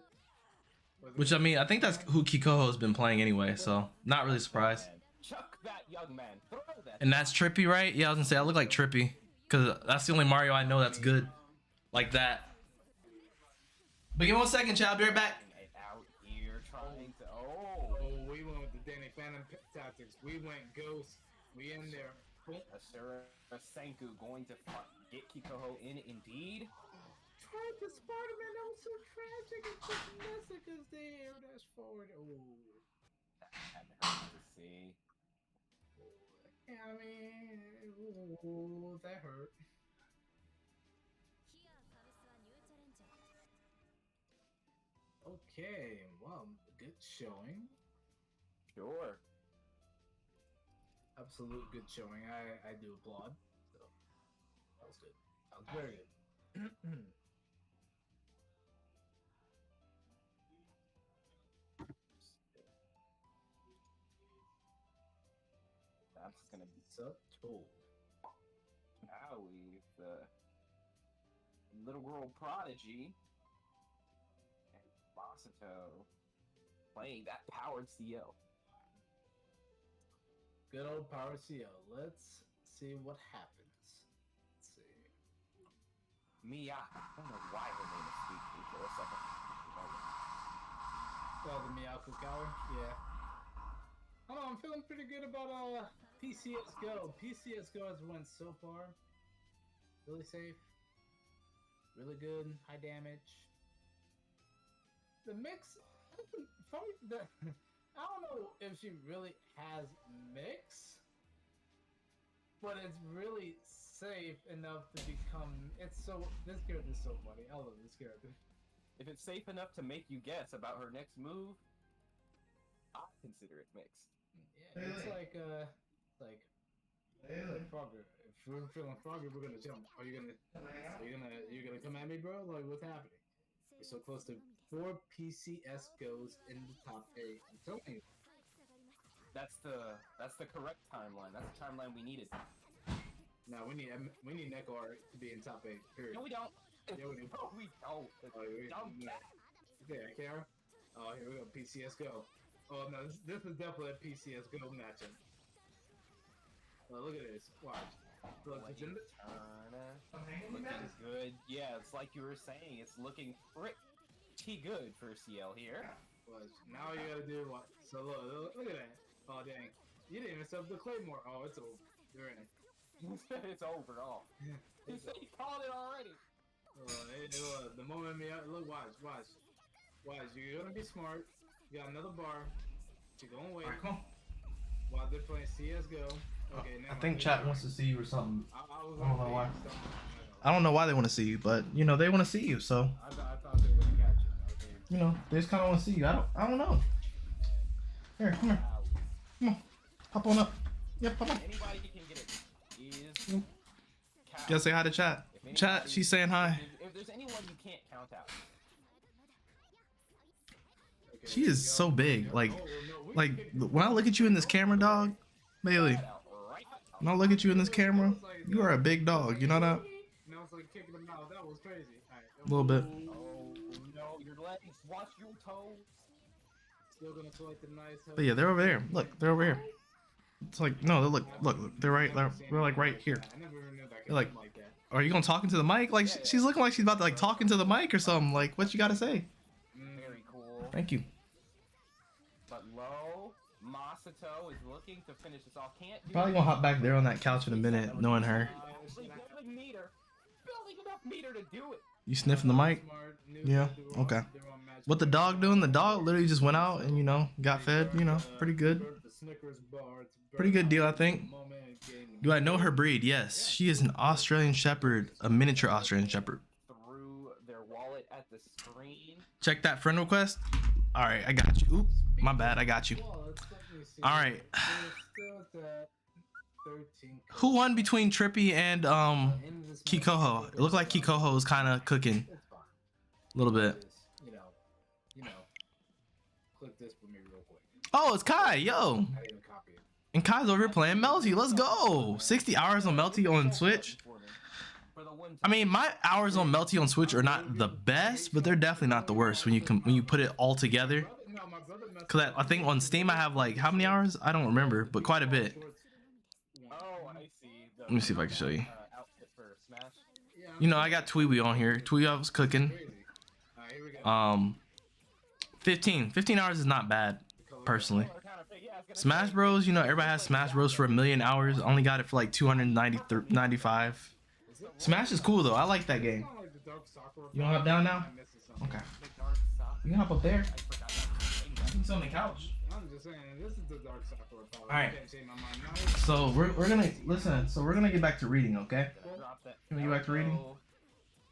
Which I mean, I think that's who Kikoho's been playing anyway, so not really surprised. Chuck that young man. Throw that. And that's Trippy, right? Yeah, I was gonna say I look like Trippy, cause that's the only Mario I know that's good like that. But give me 1 second, chat. I'll be right back. Out here trying to. Oh, we went with the Danny Phantom tactics. We went ghost. We in there. Boom. Asura Senku going to get Kikoho in indeed. Tried the Spider-Man. That was so tragic. It's just Jessica's there. Dash forward. Oh. That hurts to see. Yeah, I mean, ooh, that hurt. Okay, well, good showing. Sure. Absolute good showing. I do applaud. So that was good. That was very good. That's gonna be subtle. now we've the little girl prodigy and Basato playing that powered CL. Good old Power CL. Let's see what happens. Let's see. Mia, I don't know why her name escaped me for a second. Oh, the Miyako Cower? Yeah. I don't know, I'm feeling pretty good about PCS Go. PCS Go has went so far. Really safe. Really good. High damage. The mix, I don't know if she really has mix, but it's really safe enough to become. This character is so funny. I love this character. If it's safe enough to make you guess about her next move, I consider it mixed. Yeah, it's like Frogger. If we're feeling Frogger, we're gonna jump. Are you gonna come at me, bro? Like, what's happening? We're so close to 4 PCS goes in the top 8. I'm telling you. That's the correct timeline. That's the timeline we needed. No, we need Nekor to be in top 8. Period. No, we don't. Yeah, we do. No, we don't. Dumb cat. Yeah, Kara. Oh, here we go. PCS go. Oh no, this is definitely a PCS go matchup. Oh, look at this. Watch. Look, Looking good. Yeah, it's like you were saying. It's looking pretty good for CL here. Watch. Now you gotta do what? So look at that. Oh dang. You didn't even sub the Claymore. Oh, it's over. You're in. It's over. Oh. He said he called it already. Look, the moment look, watch. You're gonna be smart. You got another bar. You're gonna wait. Alright, come on. While they're playing CS:GO. Okay, now I think chat wants to see you or something. I don't know why. I don't know why they want to see you, but you know they want to see you. So I thought they were gonna catch it. Okay. you know they just kind of want to see you. I don't know. Here, come here. Come on, hop on up. Yep, hop on. Anybody can get it. Is Gotta say hi to chat. Chat, she's saying hi. If there's anyone you can't count out. Okay, She is so big. Like when I look at you in this camera, dog, Bailey. When I look at you in this camera, you are a big dog. You know that? Now it's like kicking them out. That was crazy. A little bit. Oh no, your legs. Watch your toes. Still gonna collect the nice. But yeah, they're over there. Look, they're over here. It's like, no, they look, they're right, they're like right here. I never knew that They're like, like that. are you gonna talk into the mic? Like, she's looking like she's about to like talk into the mic or something. Like, what you gotta say? Very cool. Thank you. But low, Masato is looking to finish this off. Can't do Probably gonna hop back there on that couch in a minute, knowing her. building meter. Building enough meter to do it. You sniffing the mic? Yeah, okay. What the dog doing? The dog literally just went out and, you know, got fed, you know, pretty good. Pretty good deal, I think. Do I know her breed? Yes. She is an Australian Shepherd, a miniature Australian Shepherd. Through their wallet at the screen. Check that friend request. All right, I got you. Oop, my bad, I got you. All right. Who won between Trippy and Kikoho? It looked like Kikoho was kind of cooking a little bit. You know, click this for me real quick. Oh, it's Kai, yo. I didn't copy it. And Kai's over here playing Melty. Let's go. 60 hours on Melty on Switch. I mean, my hours on Melty on Switch are not the best, but they're definitely not the worst when you put it all together. Cause I think on Steam I have like how many hours? I don't remember, but quite a bit. Oh, I see. Let me see if I can show you. Outfit for Smash. You know, I got Tweewee on here. Tweewee was cooking. 15 hours is not bad, personally. Smash Bros, you know, everybody has Smash Bros for 1,000,000 hours. Only got it for like 295. Smash is cool though. I like that game. You wanna hop down now? Okay. You can hop up there. You can sit on the couch. I'm just saying, this is the Dark Sakura power. All right. So we're gonna listen. So we're gonna get back to reading, okay? Can we get back to reading?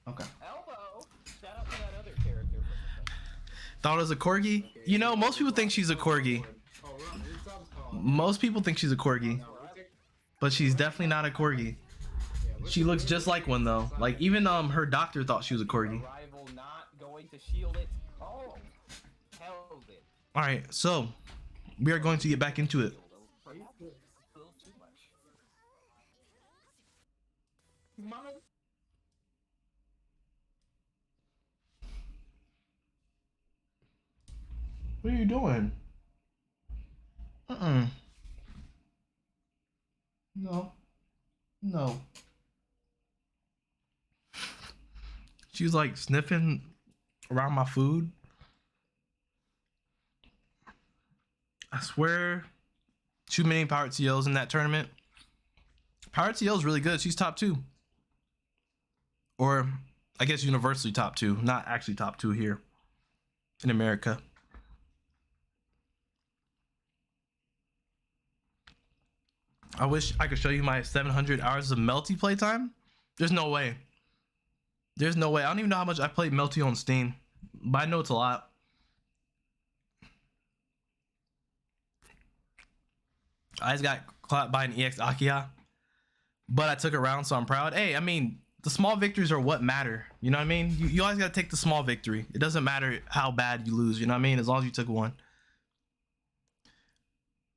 Okay. Elbow. Shout out to that other character. Thought it was a corgi. You know, most people think she's a corgi. Most people think she's a corgi, but she's definitely not a corgi. She looks just like one though. Like even her doctor thought she was a corgi. Rival not going to shield it. Oh, held it. All right, so we are going to get back into it. What are you doing? No. No. She was like sniffing around my food. I swear, too many Pirate CLs in that tournament. Pirate CL is really good. She's top 2. Or I guess universally top 2, not actually top 2 here in America. I wish I could show you my 700 hours of Melty playtime. There's no way. There's no way. I don't even know how much I played Melty on Steam, but I know it's a lot. I just got clapped by an EX Akiya, but I took a round, so I'm proud. Hey, I mean, the small victories are what matter. You know what I mean? You always got to take the small victory. It doesn't matter how bad you lose. You know what I mean? As long as you took one.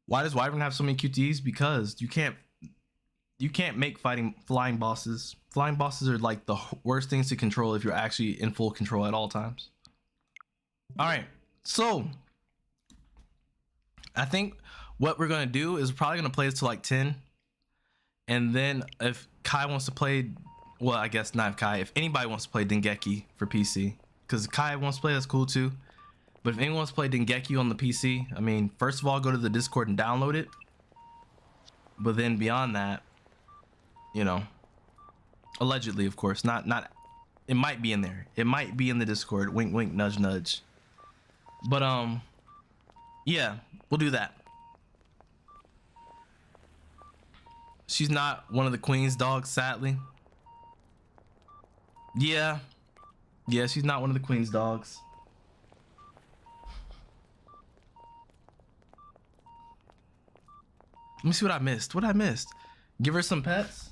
Why does Wyvern have so many QTEs? Because you can't make flying bosses. Flying bosses are like the worst things to control if you're actually in full control at all times. All right, so I think what we're gonna do is probably gonna play this to like 10, and then if Kai wants to play, well, I guess not if Kai. If anybody wants to play Dengeki for PC, because Kai wants to play, that's cool too. But if anyone wants to play Dengeki on the PC, I mean, first of all, go to the Discord and download it. But then beyond that, you know, allegedly, of course, not, it might be in there. It might be in the Discord. Wink, wink, nudge, nudge. But, yeah, we'll do that. She's not one of the Queen's dogs, sadly. Yeah, she's not one of the Queen's dogs. Let me see what I missed. What I missed? Give her some pets.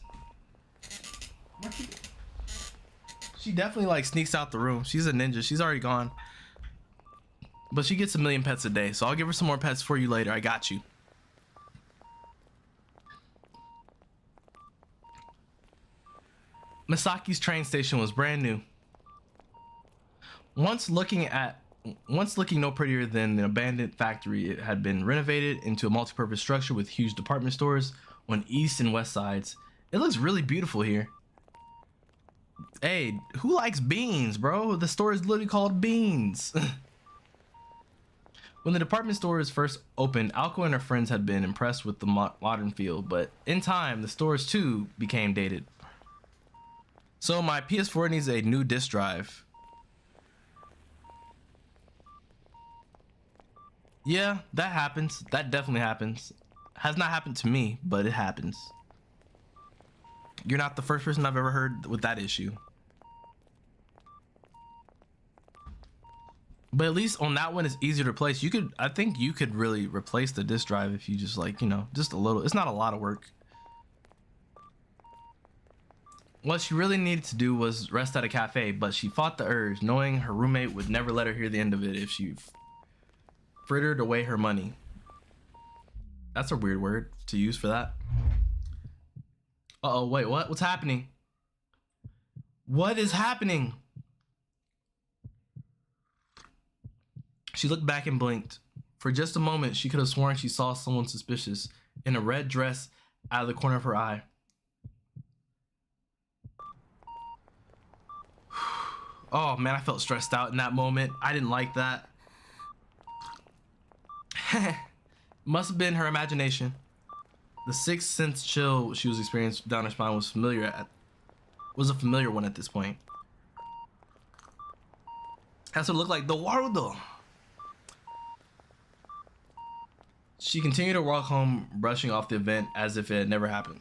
She definitely like sneaks out the room. She's a ninja. She's already gone. But she gets 1,000,000 pets a day. So I'll give her some more pets for you later. I got you. Misaki's train station was brand new. Once looking at Once looking no prettier than an abandoned factory, it had been renovated into a multi-purpose structure with huge department stores on east and west sides. It looks really beautiful here. Hey, who likes beans, bro? The store is literally called Beans. When the department stores first opened, Alko and her friends had been impressed with the modern feel, but in time, the stores too became dated. So my PS4 needs a new disk drive. Yeah, that happens. That definitely happens. Has not happened to me, but it happens. You're not the first person I've ever heard with that issue. But at least on that one, it's easier to replace. You could, I think you could really replace the disk drive if you just like, you know, just a little. It's not a lot of work. What she really needed to do was rest at a cafe, but she fought the urge, knowing her roommate would never let her hear the end of it if she frittered away her money. That's a weird word to use for that. Uh-oh, wait, what? What's happening? What is happening? She looked back and blinked. For just a moment, she could have sworn she saw someone suspicious in a red dress out of the corner of her eye. Oh man, I felt stressed out in that moment. I didn't like that. Must have been her imagination. The sixth sense chill she was experiencing down her spine was a familiar one at this point. That's what it looked like. The Warudo. She continued to walk home, brushing off the event as if it had never happened.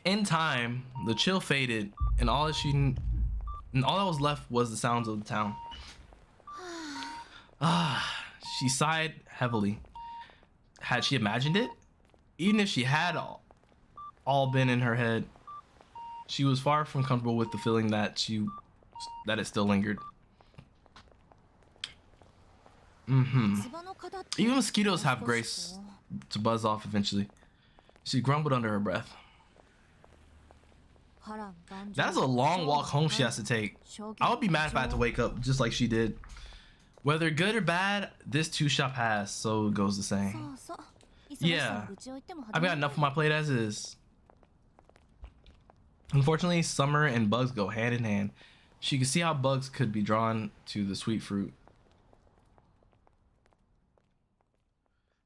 In time, the chill faded, and all that was left was the sounds of the town. She sighed heavily. Had she imagined it? Even if she had all been in her head, she was far from comfortable with the feeling that it still lingered. Even mosquitoes have grace to buzz off eventually. She grumbled under her breath. That's a long walk home she has to take. I would be mad if I had to wake up just like she did. Whether good or bad, this too shall pass, so it goes the same. Yeah, I've got enough on my plate as is. Unfortunately, summer and bugs go hand in hand. She could see how bugs could be drawn to the sweet fruit.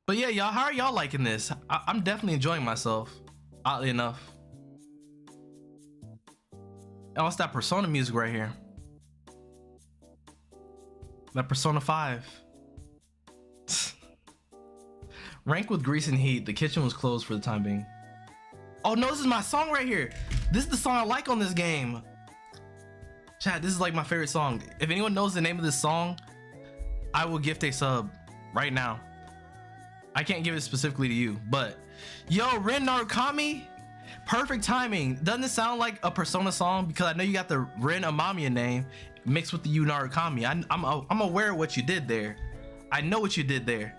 But yeah, y'all, how are y'all liking this? I'm definitely enjoying myself, oddly enough. Oh, it's that Persona music right here. That Persona 5. Rank with grease and heat, the kitchen was closed for the time being. Oh no, this is my song right here. This is the song I like on this game. Chat, this is like my favorite song. If anyone knows the name of this song, I will gift a sub right now. I can't give it specifically to you, but yo, Ren Narukami, perfect timing. Doesn't it sound like a Persona song? Because I know you got the Ren Amamiya name mixed with the Yu Narukami. I'm aware of what you did there. I know what you did there.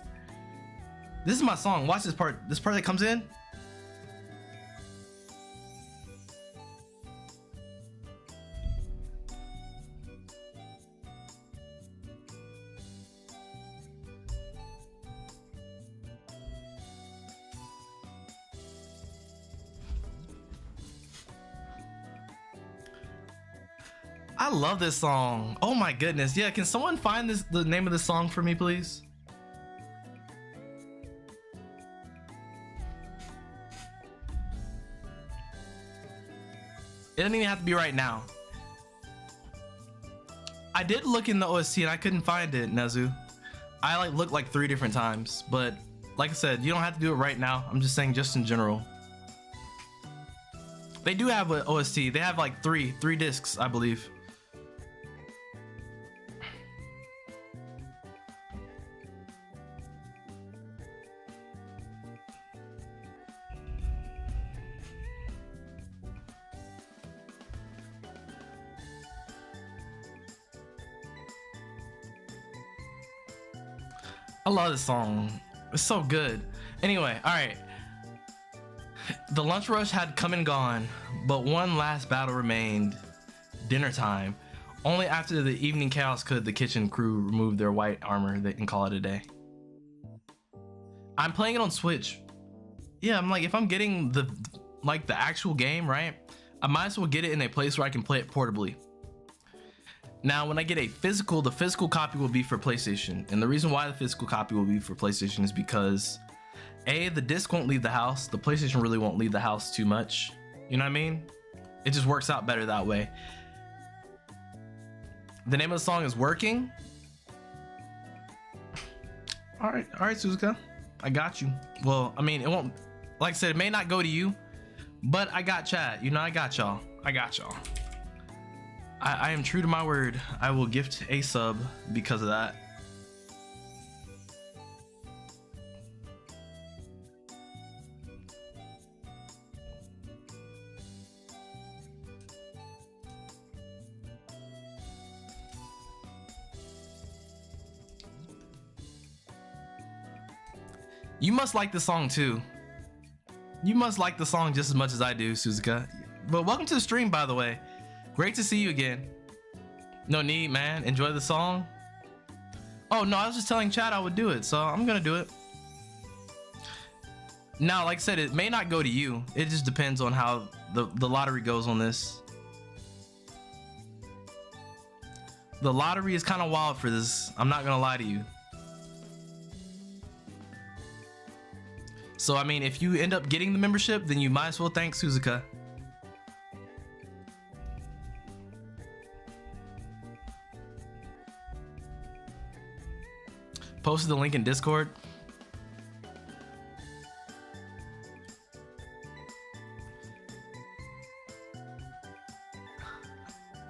This is my song. Watch this part. This part that comes in. I love this song. Oh my goodness. Yeah, can someone find the name of this song for me, please? It doesn't even have to be right now. I did look in the OST and I couldn't find it, Nezu. I looked like 3 different times, but like I said, you don't have to do it right now. I'm just saying, just in general. They do have an OST. They have like three discs, I believe. I love this song. It's so good. Anyway, all right. The lunch rush had come and gone, but one last battle remained. Dinner time. Only after the evening chaos could the kitchen crew remove their white armor and call it a day. I'm playing it on Switch. Yeah, I'm like, if I'm getting the actual game, right? I might as well get it in a place where I can play it portably. Now, when I get a physical, the physical copy will be for PlayStation. And the reason why the physical copy will be for PlayStation is because A, the disc won't leave the house. The PlayStation really won't leave the house too much. You know what I mean? It just works out better that way. The name of the song is Working. All right, Suzuka. I got you. Well, I mean, it won't, like I said, it may not go to you, but I got chat. You know, I got y'all. I am true to my word. I will gift a sub because of that. You must like the song too. You must like the song just as much as I do, Suzuka. But welcome to the stream, by the way. Great to see you again. No need, man. Enjoy the song. Oh no, I was just telling Chad I would do it, so I'm gonna do it. Now, like I said, it may not go to you. It just depends on how the lottery goes on this. The lottery is kind of wild for this. I'm not gonna lie to you. So I mean, if you end up getting the membership, then you might as well thank Suzuka. Posted the link in Discord.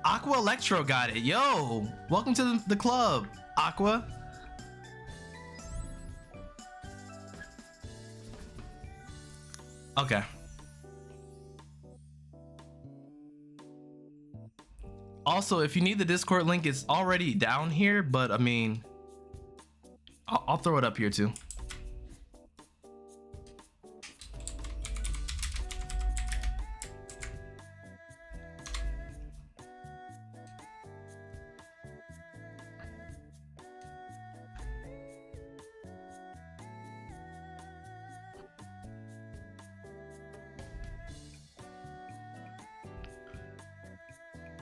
Aqua Electro got it. Yo, welcome to the club, Aqua. Okay. Also, if you need the Discord link, it's already down here, but I mean, I'll throw it up here too.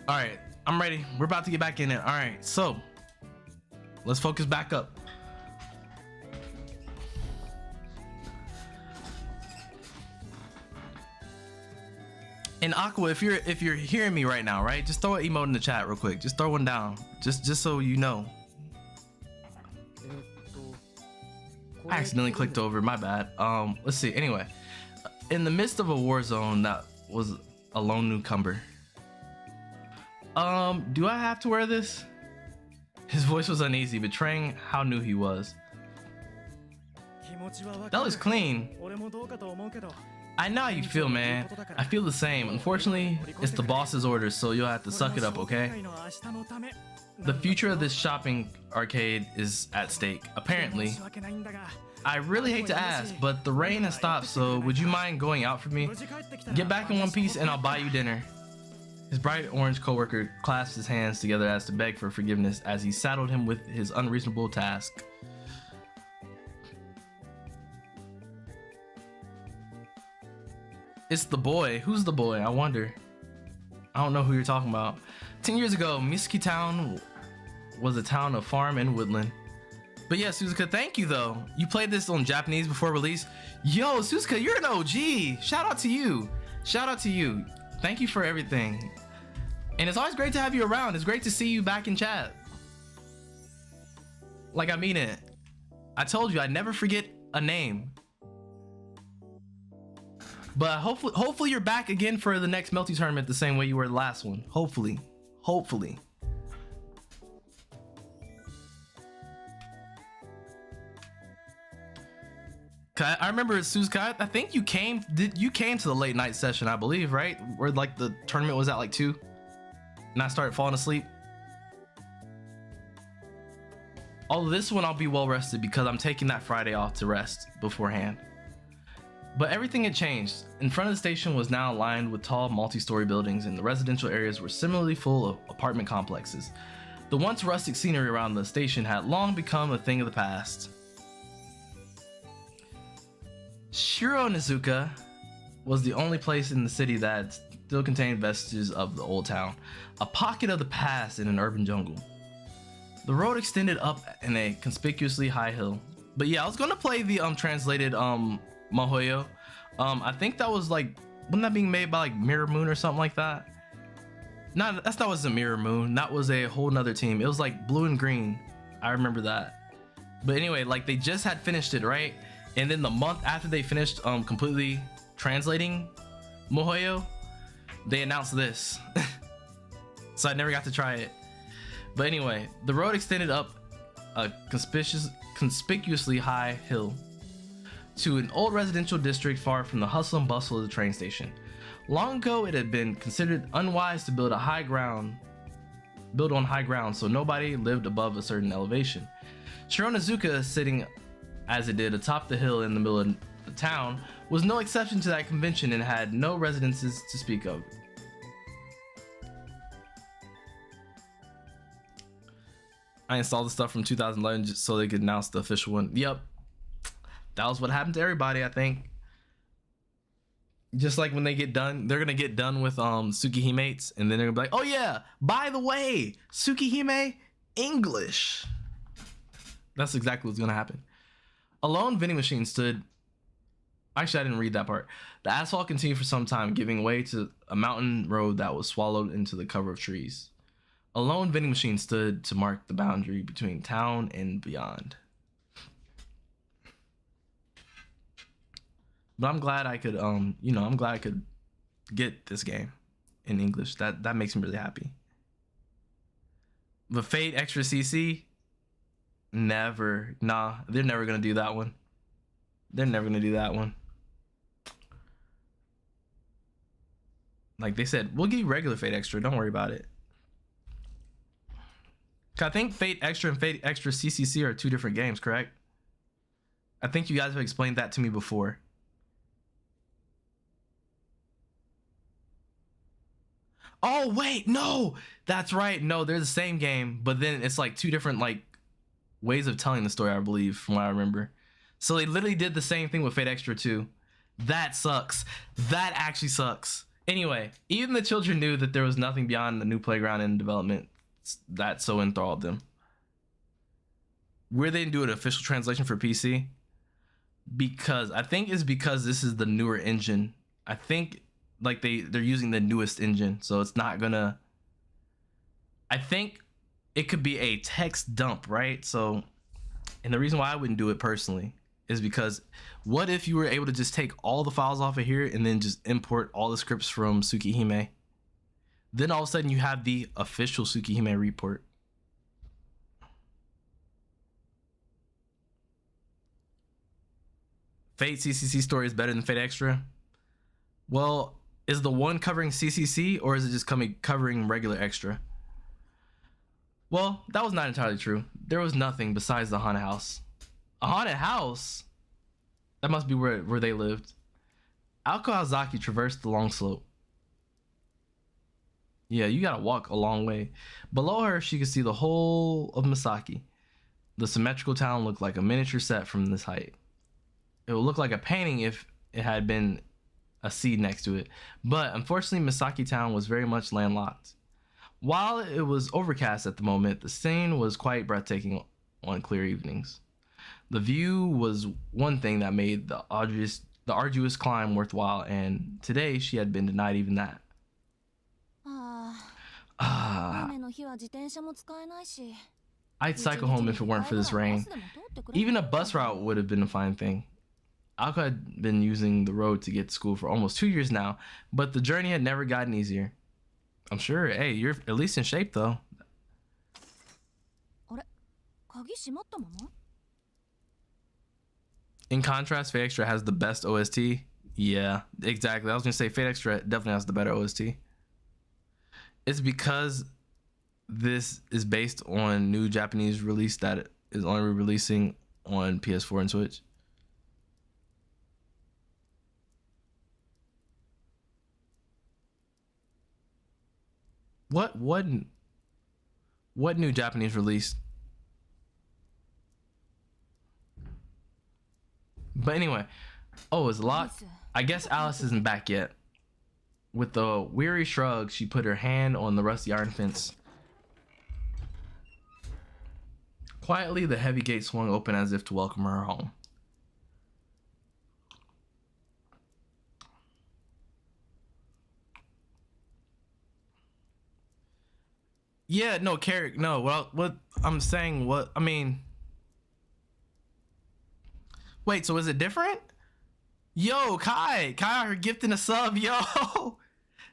All right, I'm ready. We're about to get back in it. All right, so let's focus back up. And Aqua, if you're hearing me right now, right? Just throw an emote in the chat real quick. Just throw one down. Just so you know. I accidentally clicked over, my bad. Let's see. Anyway, in the midst of a war zone that was a lone newcomer. Do I have to wear this? His voice was uneasy, betraying how new he was. That looks clean. I know how you feel, man. I feel the same. Unfortunately, it's the boss's orders, so you'll have to suck it up, okay? The future of this shopping arcade is at stake, apparently. I really hate to ask, but the rain has stopped, so would you mind going out for me? Get back in one piece and I'll buy you dinner. His bright orange coworker clasped his hands together as to beg for forgiveness as he saddled him with his unreasonable task. It's the boy. Who's the boy? I wonder. I don't know who you're talking about. 10 years ago, Misuki Town was a town of farm and woodland. But yeah, Suzuka, thank you though. You played this on Japanese before release. Yo, Suzuka, you're an OG. Shout out to you. Shout out to you. Thank you for everything. And it's always great to have you around. It's great to see you back in chat. Like, I mean it. I told you, I never forget a name. But hopefully you're back again for the next Melty tournament the same way you were the last one. Hopefully. Hopefully. I remember Suzuka, I think you came to the late night session, I believe, right? Where like the tournament was at like 2 and I started falling asleep. Although this one I'll be well rested because I'm taking that Friday off to rest beforehand. But everything had changed. In front of the station was now lined with tall multi-story buildings, and the residential areas were similarly full of apartment complexes. The once rustic scenery around the station had long become a thing of the past. Shironizuka was the only place in the city that still contained vestiges of the old town, a pocket of the past in an urban jungle. The road extended up in a conspicuously high hill. But yeah, I was gonna play the translated Mahoyo. I think that was like, wasn't that being made by like Mirror Moon or something like that? No, that's not was a Mirror Moon. That was a whole nother team. It was like blue and green. I remember that. But anyway, like they just had finished it, right? And then the month after they finished completely translating Mahoyo, they announced this. So I never got to try it. But anyway, the road extended up a conspicuously high hill to an old residential district far from the hustle and bustle of the train station. Long ago, it had been considered unwise to build on high ground, so nobody lived above a certain elevation. Shironizuka, sitting as it did atop the hill in the middle of the town, was no exception to that convention and had no residences to speak of. I installed the stuff from 2011 just so they could announce the official one. Yep, that was what happened to everybody, I think. Just like when they get done, they're gonna get done with Tsukihime's, and then they're gonna be like, oh yeah, by the way, Tsukihime English. That's exactly what's gonna happen. A lone vending machine stood. Actually, I didn't read that part. The asphalt continued for some time, giving way to a mountain road that was swallowed into the cover of trees. A lone vending machine stood to mark the boundary between town and beyond. But I'm glad I could, I'm glad I could get this game in English. That makes me really happy. But Fate Extra CC, never. Nah, they're never gonna do that one. They're never gonna do that one. Like they said, we'll give you regular Fate Extra. Don't worry about it. I think Fate Extra and Fate Extra CCC are two different games, correct? I think you guys have explained that to me before. Oh wait, no, that's right. No, they're the same game, but then it's like two different like ways of telling the story, I believe, from what I remember. So they literally did the same thing with Fate Extra 2. That sucks. That actually sucks. Anyway, even the children knew that there was nothing beyond the new playground in development that so enthralled them. Where they didn't do an official translation for PC? Because I think it's because this is the newer engine. I think like they're using the newest engine, so it's not gonna. I think it could be a text dump, right? So, and the reason why I wouldn't do it personally is because what if you were able to just take all the files off of here and then just import all the scripts from Tsukihime? Then all of a sudden you have the official Tsukihime report. Fate CCC story is better than Fate Extra. Well, is the one covering CCC or is it just covering regular Extra? Well, that was not entirely true. There was nothing besides the haunted house. A haunted house? That must be where they lived. Aoko Hazaki traversed the long slope. Yeah, you gotta walk a long way. Below her, she could see the whole of Misaki. The symmetrical town looked like a miniature set from this height. It would look like a painting if it had been a sea next to it. But unfortunately, Misaki town was very much landlocked. While it was overcast at the moment, the scene was quite breathtaking on clear evenings. The view was one thing that made the arduous climb worthwhile, and today she had been denied even that. I'd cycle home if it weren't for this rain. Even a bus route would have been a fine thing. Aoko had been using the road to get to school for almost 2 years now, but the journey had never gotten easier. I'm sure, hey, you're at least in shape though. In contrast, Fate Extra has the best OST. Yeah, exactly. I was gonna say Fate Extra definitely has the better OST. It's because this is based on new Japanese release that is only releasing on PS4 and Switch. what new Japanese release? But anyway, oh, it's a lot. I guess Alice isn't back yet. With a weary shrug, she put her hand on the rusty iron fence. Quietly, the heavy gate swung open as if to welcome her home. Yeah, no, Carrick, no. What I'm saying, what I mean. Wait, so is it different? Yo, Kai are gifting a sub, yo.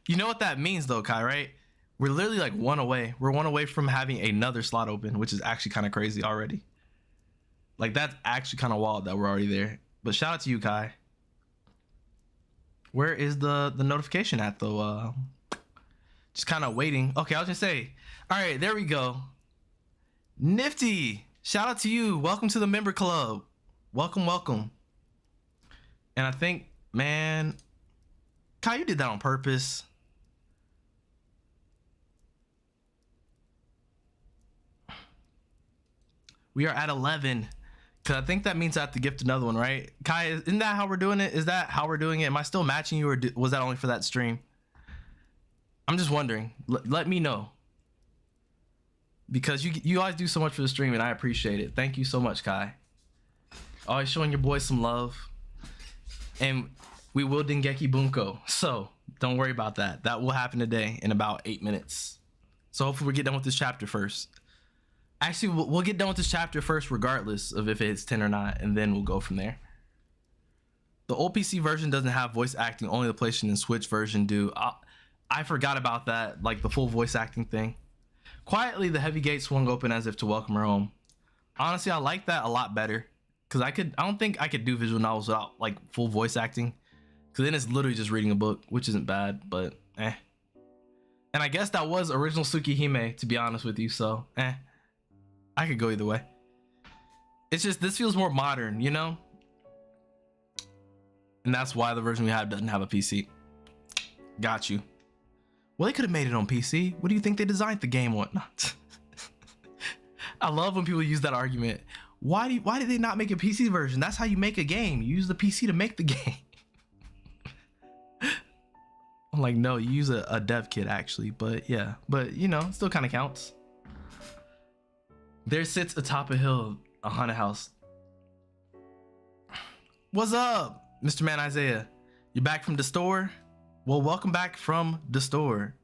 You know what that means though, Kai, right? We're literally like one away. We're one away from having another slot open, which is actually kind of crazy already. Like that's actually kind of wild that we're already there. But shout out to you, Kai. Where is the notification at though? Just kind of waiting. Okay, I was gonna say, all right, there we go. Nifty, shout out to you. Welcome to the member club. Welcome, welcome. And I think, man, Kai, you did that on purpose. We are at 11. Cause I think that means I have to gift another one, right? Kai, isn't that how we're doing it? Is that how we're doing it? Am I still matching you, or was that only for that stream? I'm just wondering. Let me know. Because you always do so much for the stream, and I appreciate it. Thank you so much, Kai. Always showing your boys some love. And we will Dengeki Bunko. So don't worry about that. That will happen today in about 8 minutes. So hopefully we get done with this chapter first. Actually, we'll get done with this chapter first regardless of if it hits 10 or not, and then we'll go from there. The old PC version doesn't have voice acting, only the PlayStation and Switch version do. I forgot about that, like the full voice acting thing. Quietly, the heavy gate swung open as if to welcome her home. Honestly, I like that a lot better. Cause I don't think I could do visual novels without like full voice acting. Cause then it's literally just reading a book, which isn't bad, but eh. And I guess that was original Tsukihime, to be honest with you, so eh. I could go either way. It's just, this feels more modern, you know? And that's why the version we have doesn't have a PC. Got you. Well, they could have made it on PC. What do you think they designed the game on? I love when people use that argument. Why did they not make a PC version? That's how you make a game. You use the PC to make the game. I'm like, no, you use a dev kit actually, but yeah, but you know, still kind of counts. There sits atop a hill, a haunted house. What's up, Mr. Man Isaiah? You back from the store? Well, welcome back from the store.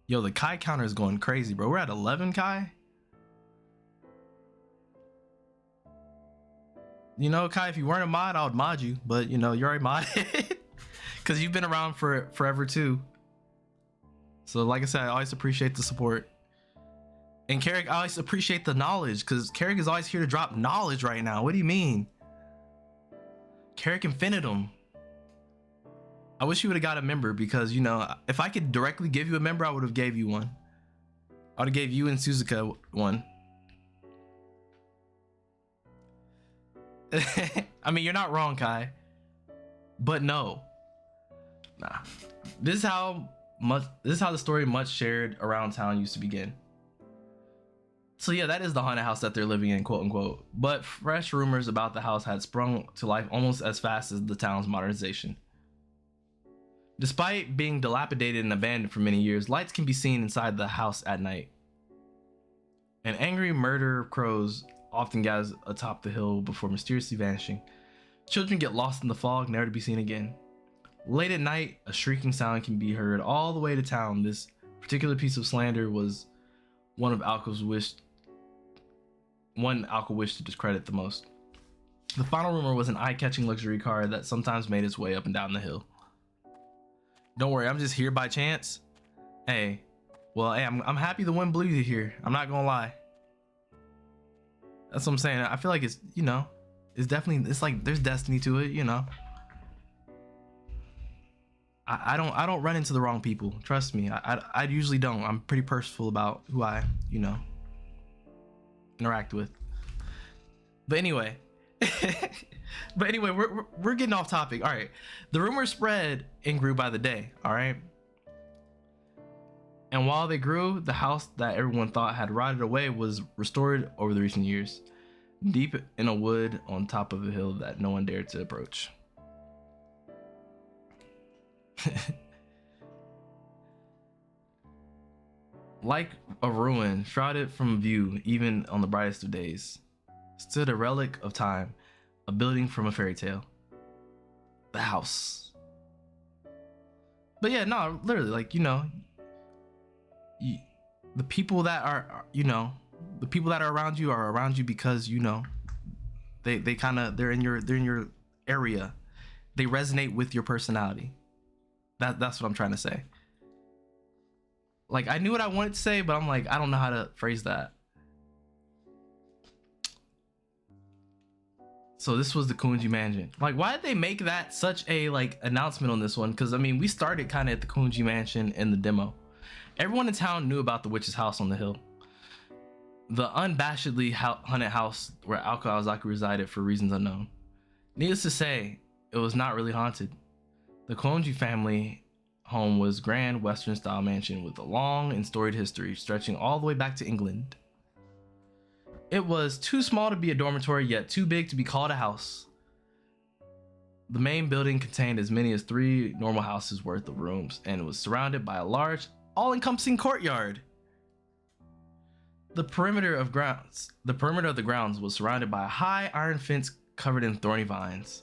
Yo, the Kai counter is going crazy, bro. We're at 11 Kai. You know, Kai, if you weren't a mod, I would mod you, but you know, you're already modded because you've been around for forever too. So like I said, I always appreciate the support. And Carrick, I always appreciate the knowledge because Carrick is always here to drop knowledge right now. What do you mean? Carrick Infinitum. I wish you would have got a member because, you know, if I could directly give you a member, I would have gave you one. I would have gave you and Suzuka one. I mean, you're not wrong, Kai. But no. Nah. This is how the story much shared around town used to begin. So yeah, that is the haunted house that they're living in, quote unquote. But fresh rumors about the house had sprung to life almost as fast as the town's modernization. Despite being dilapidated and abandoned for many years, lights can be seen inside the house at night. An angry murder of crows often gathers atop the hill before mysteriously vanishing. Children get lost in the fog, never to be seen again. Late at night, a shrieking sound can be heard all the way to town. This particular piece of slander was one Alco wished to discredit the most. The final rumor was an eye-catching luxury car that sometimes made its way up and down the hill. Don't worry, I'm just here by chance. Hey, well, hey, I'm happy the wind blew you here. I'm not gonna lie. That's what I'm saying. I feel like it's, you know, it's definitely, it's like there's destiny to it, you know. I don't run into the wrong people. Trust me. I usually don't. I'm pretty purposeful about who I, you know, interact with. But anyway, we're getting off topic. All right. The rumor spread and grew by the day. All right. And while they grew, the house that everyone thought had rotted away was restored over the recent years, deep in a wood on top of a hill that no one dared to approach. Like a ruin, shrouded from view even on the brightest of days, stood a relic of time, a building from a fairy tale. The house. But yeah, no, literally, like, you know, the people that are, you know, the people that are around you because, you know, they kind of, they're in your area. They resonate with your personality. That's what I'm trying to say. Like, I knew what I wanted to say, but I'm like, I don't know how to phrase that. So this was the Kunji Mansion. Like, why did they make that such a like announcement on this one? Because I mean, we started kind of at the Kunji Mansion in the demo. Everyone in town knew about the witch's house on the hill, the unabashedly haunted house where Aoko Aozaki resided for reasons unknown. Needless to say, it was not really haunted. The Kunji family home was grand Western style mansion with a long and storied history stretching all the way back to England. It was too small to be a dormitory, yet too big to be called a house. The main building contained as many as 3 normal houses worth of rooms and was surrounded by a large, all-encompassing courtyard. The perimeter of the grounds was surrounded by a high iron fence covered in thorny vines.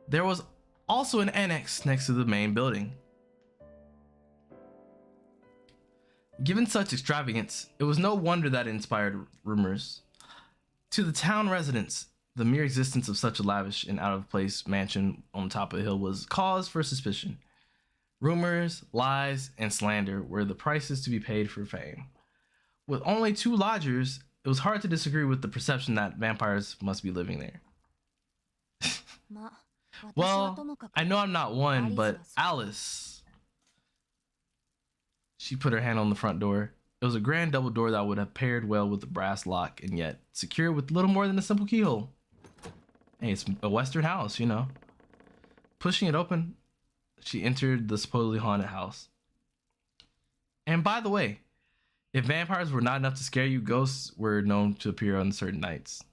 There was also an annex next to the main building. Given such extravagance, it was no wonder that it inspired rumors. To the town residents, the mere existence of such a lavish and out-of-place mansion on top of a hill was cause for suspicion. Rumors, lies, and slander were the prices to be paid for fame. With only 2 lodgers, it was hard to disagree with the perception that vampires must be living there. Well, I know I'm not one, but Alice... She put her hand on the front door. It was a grand double door that would have paired well with the brass lock and yet secured with little more than a simple keyhole. Hey, it's a Western house, you know. Pushing it open, she entered the supposedly haunted house. And by the way, if vampires were not enough to scare you, ghosts were known to appear on certain nights.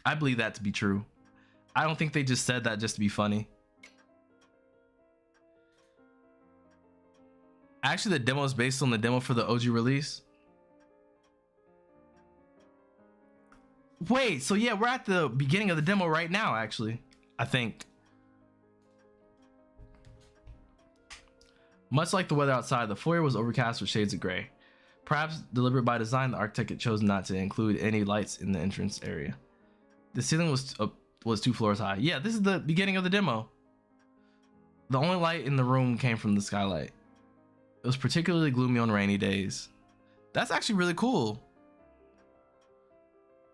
I believe that to be true. I don't think they just said that just to be funny. Actually, the demo is based on the demo for the OG release. Wait, so yeah, we're at the beginning of the demo right now, actually. I think. Much like the weather outside, the foyer was overcast with shades of gray. Perhaps deliberate by design, the architect had chosen not to include any lights in the entrance area. The ceiling was 2 floors high. Yeah, this is the beginning of the demo. The only light in the room came from the skylight. It was particularly gloomy on rainy days. That's actually really cool.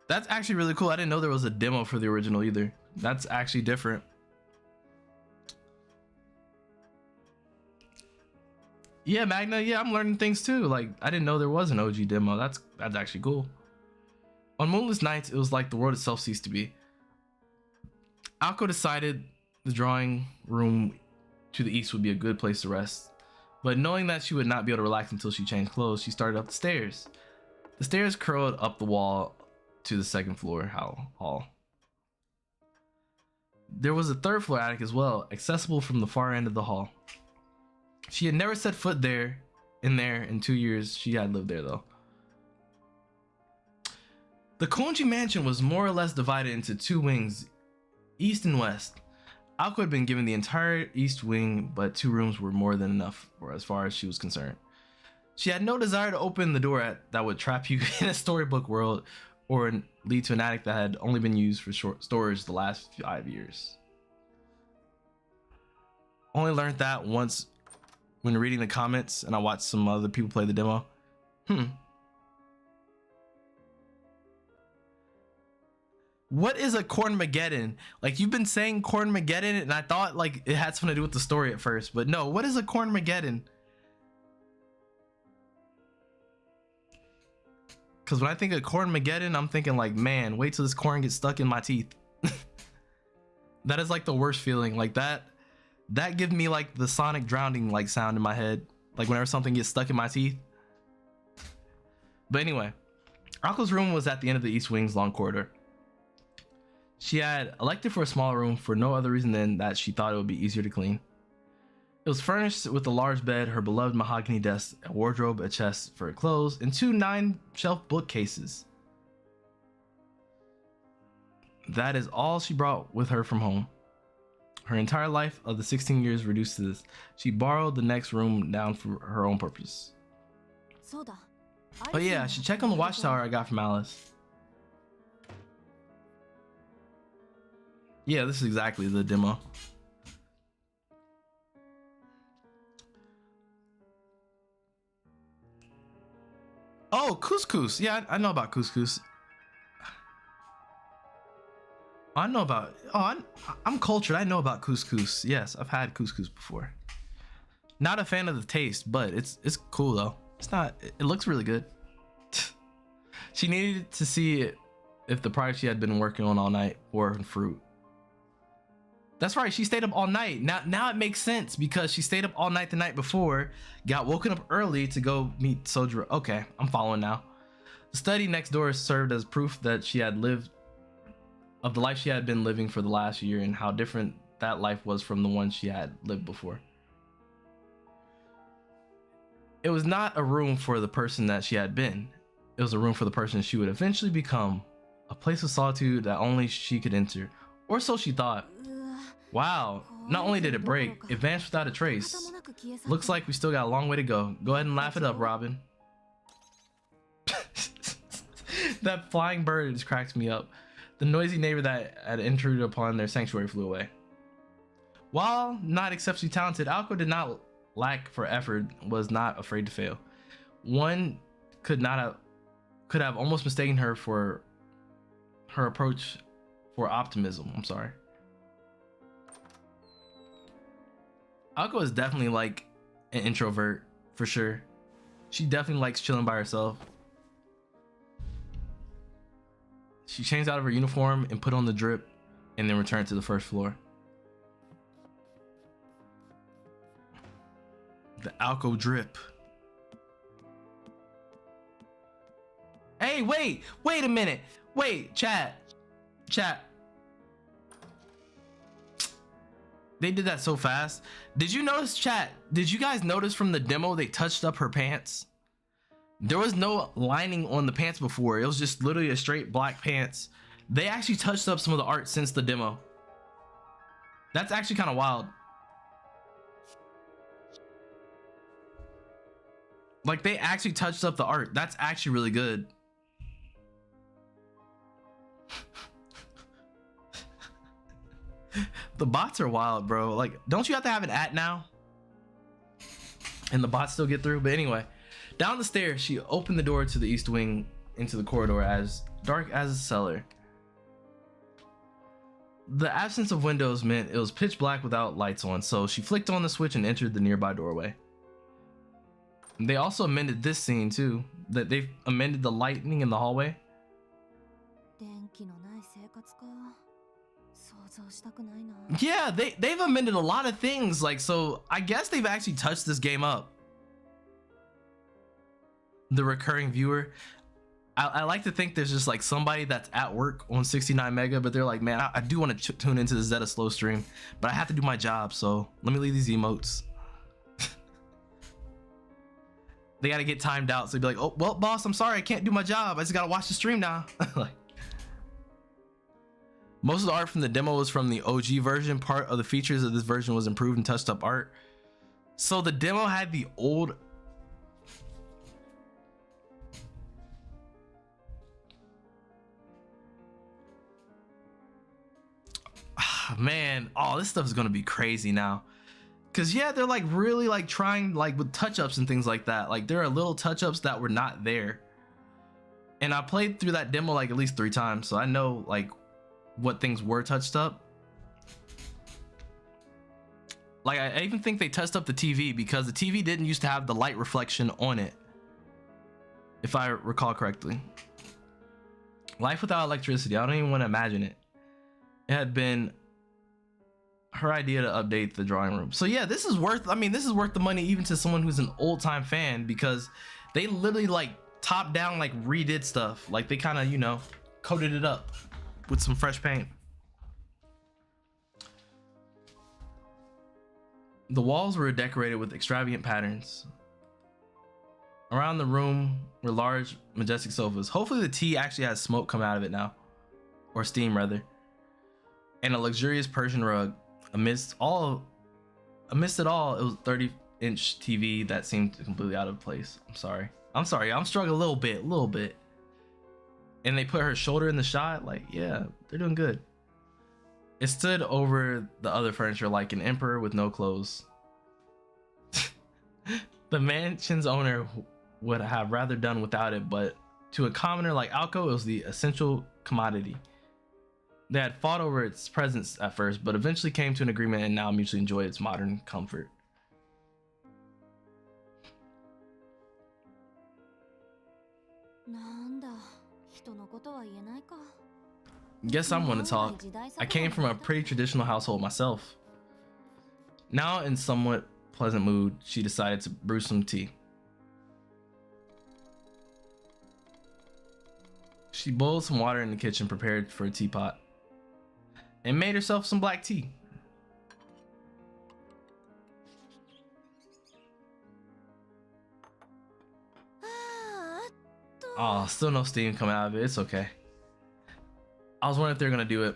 That's actually really cool. I didn't know there was a demo for the original either. That's actually different. Yeah, Magna, yeah, I'm learning things too. Like, I didn't know there was an OG demo. That's actually cool. On moonless nights, it was like the world itself ceased to be. Aoko decided the drawing room to the east would be a good place to rest. But knowing that she would not be able to relax until she changed clothes, she started up the stairs. The stairs curled up the wall to the 2nd floor hall. There was a 3rd floor attic as well, accessible from the far end of the hall. She had never set foot in 2 years she had lived there though. The Kunji Mansion was more or less divided into 2 wings, east and west. Aoko had been given the entire east wing, but 2 rooms were more than enough for as far as she was concerned. She had no desire to open the door that would trap you in a storybook world or lead to an attic that had only been used for short storage the last 5 years. Only learned that once when reading the comments and I watched some other people play the demo. What is a Cornmageddon? Like, you've been saying Cornmageddon and I thought like it had something to do with the story at first, but no, what is a Cornmageddon? Because when I think of Cornmageddon, I'm thinking like, man, wait till this corn gets stuck in my teeth. That is like the worst feeling. Like that gives me like the Sonic drowning like sound in my head. Like whenever something gets stuck in my teeth. But anyway, Ako's room was at the end of the East Wing's long corridor. She had elected for a small room for no other reason than that she thought it would be easier to clean. It was furnished with a large bed, her beloved mahogany desk, a wardrobe, a chest for her clothes, and 2 9-shelf bookcases. That is all she brought with her from home. Her entire life of the 16 years reduced to this. She borrowed the next room down for her own purpose. Oh yeah, I should check on the watchtower I got from Alice. Yeah, this is exactly the demo. Oh, couscous. Yeah, I know about couscous. I know about. Oh, I'm cultured. I know about couscous. Yes, I've had couscous before. Not a fan of the taste, but it's cool though. It's not. It looks really good. She needed to see if the product she had been working on all night were fruit. That's right. She stayed up all night. Now it makes sense because she stayed up all night the night before, got woken up early to go meet Sojiro. Okay, I'm following now. The study next door served as proof that she had lived of the life she had been living for the last year and how different that life was from the one she had lived before. It was not a room for the person that she had been. It was a room for the person she would eventually become. A place of solitude that only she could enter. Or so she thought. Wow, not only did it break, it vanished without a trace. Looks like we still got a long way to go. Go ahead and laugh it up, Robin. That flying bird just cracks me up. The noisy neighbor that had intruded upon their sanctuary flew away. While not exceptionally talented, Ako did not lack for effort, was not afraid to fail. One could have almost mistaken her for her approach for optimism. I'm sorry. Ako is definitely like an introvert for sure. She definitely likes chilling by herself. She changed out of her uniform and put on the drip and then returned to the first floor. The Ako drip. Hey, wait a minute. Wait, chat. They did that so fast. Did you notice, chat? Did you guys notice from the demo they touched up her pants? There was no lining on the pants before. It was just literally a straight black pants. They actually touched up some of the art since the demo. That's actually kind of wild. Like they actually touched up the art. That's actually really good. The bots are wild, bro. Like, don't you have to have an at now? And the bots still get through? But anyway, down the stairs, she opened the door to the east wing into the corridor as dark as a cellar. The absence of windows meant it was pitch black without lights on, so she flicked on the switch and entered the nearby doorway. They also amended this scene too. That they've amended the lighting in the hallway. Yeah, they've amended a lot of things. Like, so I guess they've actually touched this game up. The recurring viewer. I like to think there's just like somebody that's at work on 69 mega, but they're like, man, I do want to tune into the ZettaSlow stream, but I have to do my job, so let me leave these emotes. They got to get timed out, so they'd be like, oh, well, boss, I'm sorry, I can't do my job. I just got to watch the stream now. Like, most of the art from the demo was from the OG version. Part of the features of this version was improved and touched up art. So the demo had the old... Man, oh, this stuff is gonna be crazy now. Cause yeah, they're like really like trying like with touch-ups and things like that. Like there are little touch-ups that were not there. And I played through that demo like at least 3 times, so I know like what things were touched up. Like I even think they touched up the TV because the TV didn't used to have the light reflection on it, if I recall correctly. Life without electricity, I don't even want to imagine it. It had been her idea to update the drawing room. So yeah, this is worth, I mean, this is worth the money even to someone who's an old time fan, because they literally like top down like redid stuff. Like they kind of, you know, coated it up with some fresh paint. The walls were decorated with extravagant patterns. Around the room were large, majestic sofas. Hopefully the tea actually has smoke come out of it now, or steam rather. And a luxurious Persian rug. Amidst it all, it was a 30-inch TV that seemed completely out of place. I'm sorry. I'm struggling a little bit. And they put her shoulder in the shot. Like, yeah, they're doing good. It stood over the other furniture like an emperor with no clothes. The mansion's owner would have rather done without it, but to a commoner like Alco, it was the essential commodity. They had fought over its presence at first, but eventually came to an agreement and now mutually enjoy its modern comfort. Guess I'm gonna talk. I came from a pretty traditional household myself. Now in somewhat pleasant mood, she decided to brew some tea. She boiled some water in the kitchen, prepared for a teapot, and made herself some black tea. Oh, still no steam coming out of it. It's okay. I was wondering if they're gonna do it.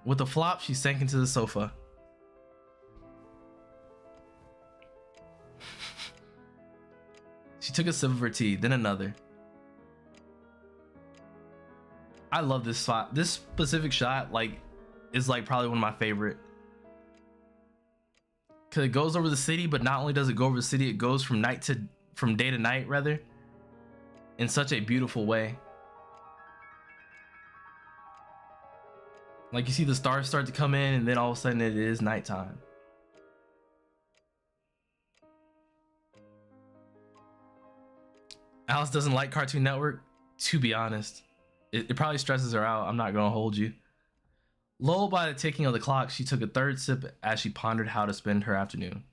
With a flop, she sank into the sofa. She took a sip of her tea, then another. I love this spot. This specific shot, like, is like probably one of my favorite. Cause it goes over the city, but not only does it go over the city, it goes from day to night rather, in such a beautiful way. Like you see the stars start to come in, and then all of a sudden it is nighttime. Alice doesn't like Cartoon Network, to be honest. It probably stresses her out, I'm not gonna hold you. Lulled by the ticking of the clock, she took a third sip as she pondered how to spend her afternoon.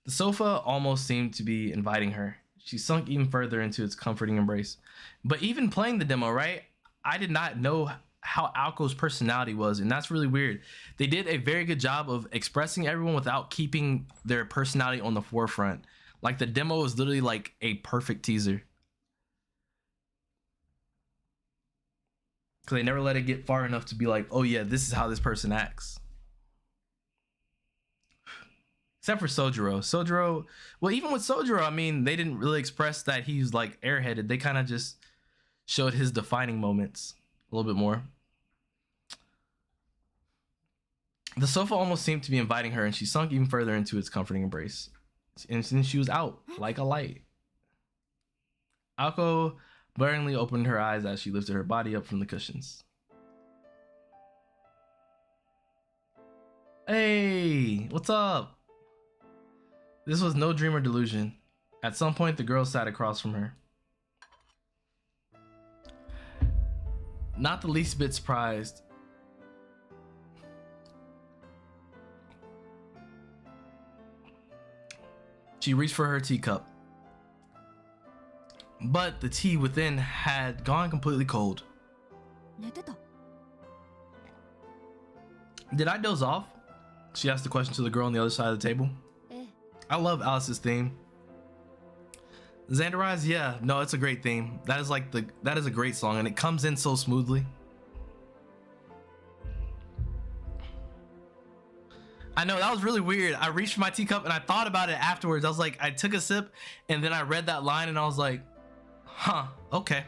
The sofa almost seemed to be inviting her. She sunk even further into its comforting embrace. But even playing the demo, right? I did not know how Alco's personality was, and that's really weird. They did a very good job of expressing everyone without keeping their personality on the forefront. Like the demo was literally like a perfect teaser. Because they never let it get far enough to be like, oh yeah, this is how this person acts. Except for Sojiro. Sojiro, well, even with Sojiro, I mean, they didn't really express that he's like airheaded. They kind of just showed his defining moments a little bit more. The sofa almost seemed to be inviting her, and she sunk even further into its comforting embrace. And then she was out like a light. Alco blurringly opened her eyes as she lifted her body up from the cushions. Hey, what's up? This was no dream or delusion. At some point, the girl sat across from her. Not the least bit surprised. She reached for her teacup, but the tea within had gone completely cold. Did I doze off? She asked the question to the girl on the other side of the table. I love Alice's theme. Xanderize, yeah, no, it's a great theme. That is a great song, and it comes in so smoothly. I know, that was really weird. I reached for my teacup and I thought about it afterwards. I was like, I took a sip and then I read that line and I was like, huh, okay.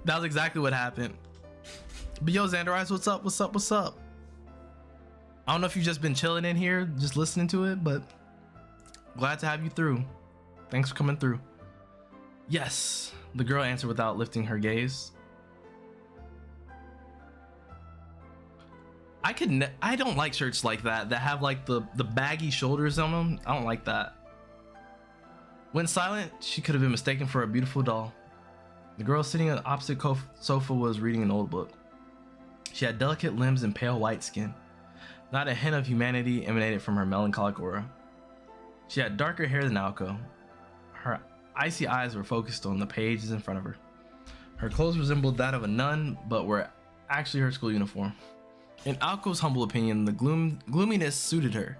That was exactly what happened. But yo, Xanderize, what's up? What's up? What's up? I don't know if you've just been chilling in here, just listening to it, but glad to have you through. Thanks for coming through. Yes, the girl answered without lifting her gaze. I don't like shirts like that have like the baggy shoulders on them. I don't like that. When silent, she could have been mistaken for a beautiful doll. The girl sitting on the opposite sofa was reading an old book. She had delicate limbs and pale white skin. Not a hint of humanity emanated from her melancholic aura. She had darker hair than Aoko. Her icy eyes were focused on the pages in front of her. Her clothes resembled that of a nun, but were actually her school uniform. In Aoko's humble opinion, the gloominess suited her.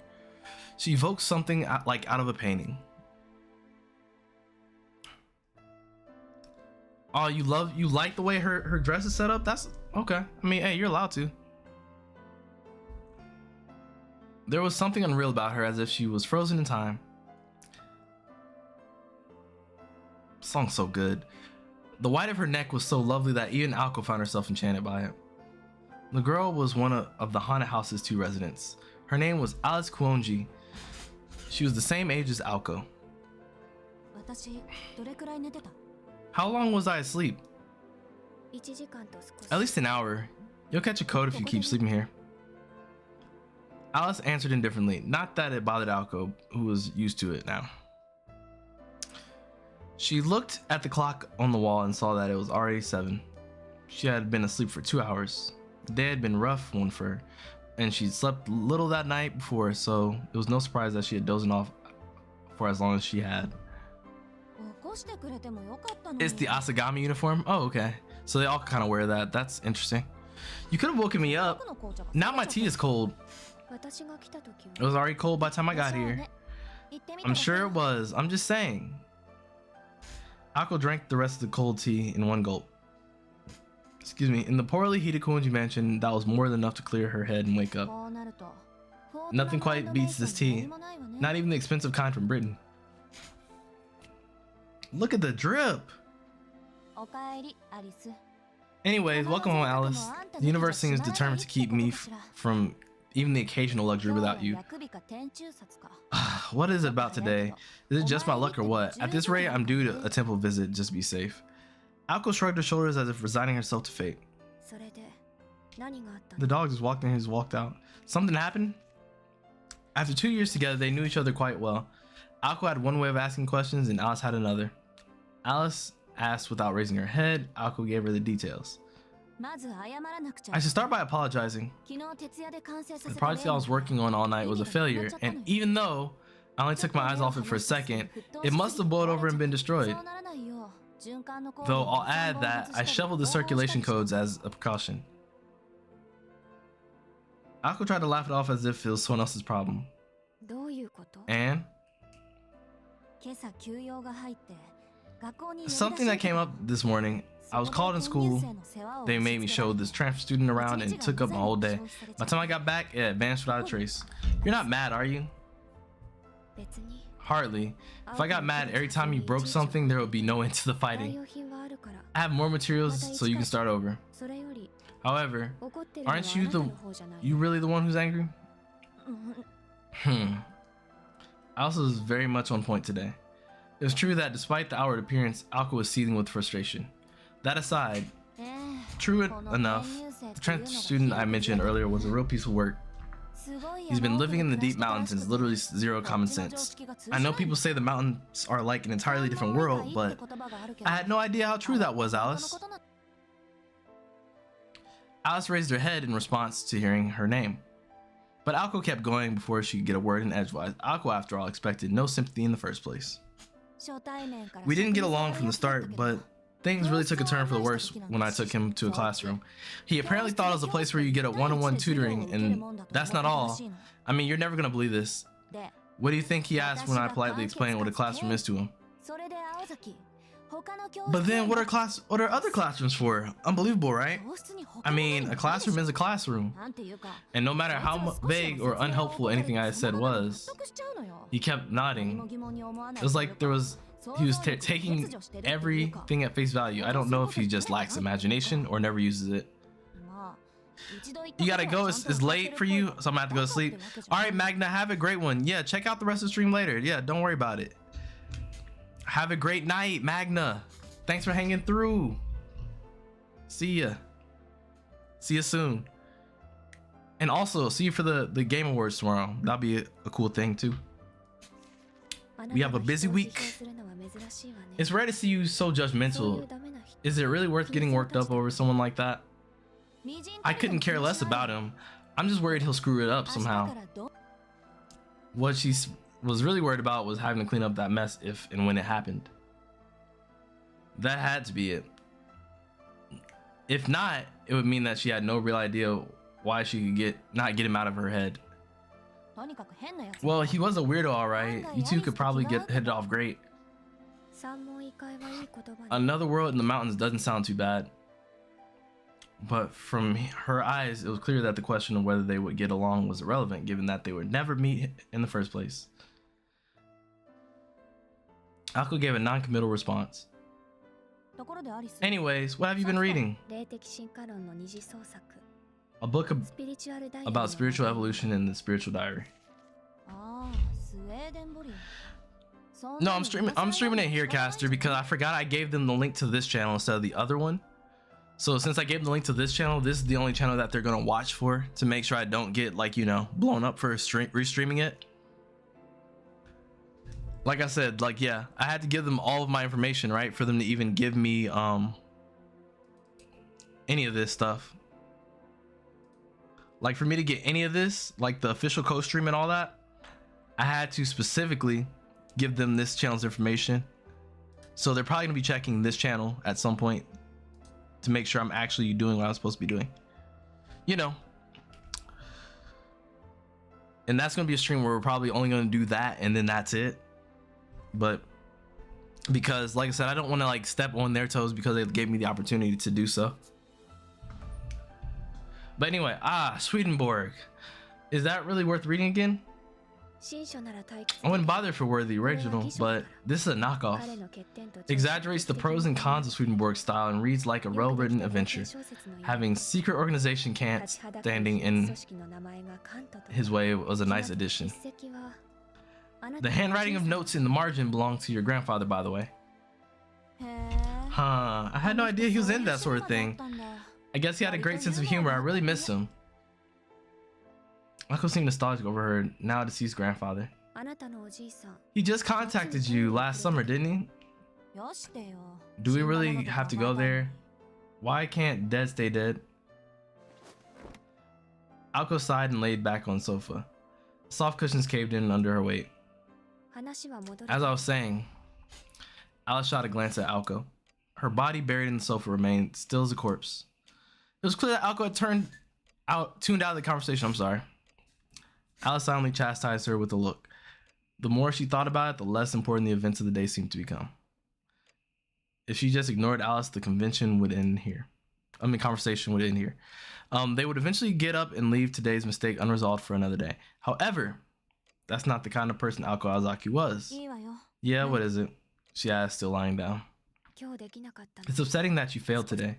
She evoked something like out of a painting. Oh, you like the way her dress is set up? That's okay. I mean, hey, you're allowed to. There was something unreal about her, as if she was frozen in time. Song's so good. The white of her neck was so lovely that even Aoko found herself enchanted by it. The girl was one of the haunted house's 2 residents. Her name was Alice Kuonji. She was the same age as Aoko. How long was I asleep? At least an hour. You'll catch a cold if you keep sleeping here. Alice answered indifferently, not that it bothered Aoko, who was used to it now. She looked at the clock on the wall and saw that it was already 7. She had been asleep for 2 hours. The day had been a rough one for her, and she'd slept little that night before, so it was no surprise that she had dozing off for as long as she had. It's the Asagami uniform? Oh, okay. So they all kind of wear that. That's interesting. You could have woken me up. Now my tea is cold. It was already cold by the time I got here. I'm sure it was. I'm just saying. Ako drank the rest of the cold tea in one gulp. Excuse me. In the poorly heated Kuonji mansion, that was more than enough to clear her head and wake up. Nothing quite beats this tea. Not even the expensive kind from Britain. Look at the drip. Anyways, welcome home, Alice. The universe seems determined to keep me from even the occasional luxury without you. What is it about today? Is it just my luck or what? At this rate, I'm due to a temple visit just to be safe. Aoko shrugged her shoulders as if resigning herself to fate. The dog just walked in and just walked out. Something happened? After 2 years together, they knew each other quite well. Aoko had one way of asking questions and Alice had another. Alice asked without raising her head. Aoko gave her the details. I should start by apologizing. The project I was working on all night was a failure, and even though I only took my eyes off it for a second, it must have boiled over and been destroyed. Though I'll add that I shoveled the circulation codes as a precaution. Aoko tried to laugh it off as if it was someone else's problem. And? Something that came up this morning. I was called in school. They made me show this transfer student around and it took up my whole day. By the time I got back, it advanced without a trace. You're not mad, are you? Hardly. If I got mad every time you broke something, there would be no end to the fighting. I have more materials so you can start over. However, aren't you really the one who's angry? Alice was very much on point today. It was true that despite the outward appearance, Aoko was seething with frustration. That aside, true enough, the transfer student I mentioned earlier was a real piece of work. He's been living in the deep mountains and has literally zero common sense. I know people say the mountains are like an entirely different world, but I had no idea how true that was, Alice. Alice raised her head in response to hearing her name. But Aoko kept going before she could get a word in edgewise. Aoko, after all, expected no sympathy in the first place. We didn't get along from the start, but things really took a turn for the worse when I took him to a classroom. He apparently thought it was a place where you get a one-on-one tutoring, and that's not all. I mean, you're never gonna believe this. What do you think he asked when I politely explained what a classroom is to him? But then what are other classrooms for? Unbelievable, right? I mean, a classroom is a classroom. And no matter how vague or unhelpful anything I said was, he kept nodding. It was like he was taking everything at face value. I don't know if he just lacks imagination or never uses it. You gotta go, it's late for you, so I'm gonna have to go to sleep. All right, Magna, have a great one. Yeah, check out the rest of the stream later. Yeah, don't worry about it. Have a great night, Magna. Thanks for hanging through. See ya. See ya soon. And also, see you for the Game Awards tomorrow. That'll be a cool thing too. We have a busy week. It's rare to see you so judgmental. Is it really worth getting worked up over someone like that? I couldn't care less about him. I'm just worried he'll screw it up somehow. What she was really worried about was having to clean up that mess if and when it happened. That had to be it. If not, it would mean that she had no real idea why she could not get him out of her head. Well, he was a weirdo, alright. You two could probably hit it off great. Another world in the mountains doesn't sound too bad. But from her eyes, it was clear that the question of whether they would get along was irrelevant, given that they would never meet in the first place. Ako gave a non-committal response. Anyways, what have you been reading? A book about spiritual evolution in the spiritual diary. No, I'm streaming it here, Caster, because I forgot I gave them the link to this channel instead of the other one. So since I gave them the link to this channel, this is the only channel that they're gonna watch for, to make sure I don't get, like, you know, blown up for restreaming it. Like I said, like, yeah, I had to give them all of my information, right, for them to even give me any of this stuff. Like, for me to get any of this, like the official co-stream and all that, I had to specifically give them this channel's information. So they're probably gonna be checking this channel at some point to make sure I'm actually doing what I'm supposed to be doing, you know. And that's gonna be a stream where we're probably only gonna do that and then that's it. But because, like I said, I don't want to like step on their toes because they gave me the opportunity to do so. But anyway, Swedenborg, is that really worth reading again? I wouldn't bother for Worthy original, but this is a knockoff. Exaggerates the pros and cons of Swedenborg's style and reads like a well-written adventure. Having secret organization Kant standing in his way was a nice addition. The handwriting of notes in the margin belonged to your grandfather, by the way. Huh, I had no idea he was into that sort of thing. I guess he had a great sense of humor. I really miss him. Uncle seemed nostalgic over her now deceased grandfather. He just contacted you last summer, didn't he? Do we really have to go there? Why can't dead stay dead? Alko sighed and laid back on the sofa. Soft cushions caved in under her weight. As I was saying, Alice shot a glance at Alko. Her body buried in the sofa remained still as a corpse. It was clear that Alko had tuned out of the conversation. I'm sorry. Alice silently chastised her with a look. The more she thought about it, the less important the events of the day seemed to become. If she just ignored Alice, the convention would end here. Conversation would end here. They would eventually get up and leave today's mistake unresolved for another day. However, that's not the kind of person Alko Azaki was. Yeah, what is it? She asked, still lying down. It's upsetting that you failed today.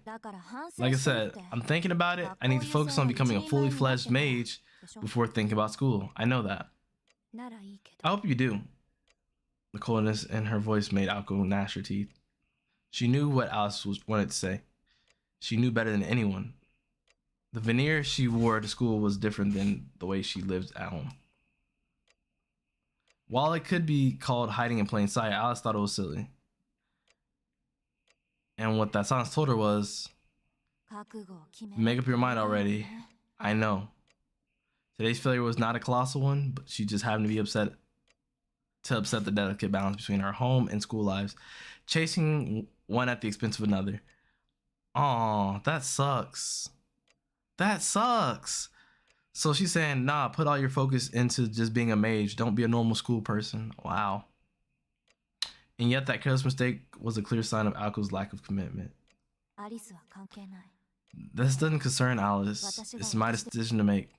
Like I said, I'm thinking about it. I need to focus on becoming a fully fledged mage before thinking about school. I know that. I hope you do. The coldness in her voice made Alko gnash her teeth. She knew what Alice wanted to say. She knew better than anyone. The veneer she wore to school was different than the way she lived at home. While it could be called hiding in plain sight, Alice thought it was silly. And what that silence told her was, make up your mind already. I know. Today's failure was not a colossal one, but she just happened to be upset the delicate balance between her home and school lives, chasing one at the expense of another. Aw, that sucks. That sucks. So she's saying, nah, put all your focus into just being a mage. Don't be a normal school person. Wow. And yet that careless mistake was a clear sign of Alko's lack of commitment. This doesn't concern Alice. It's my decision to make.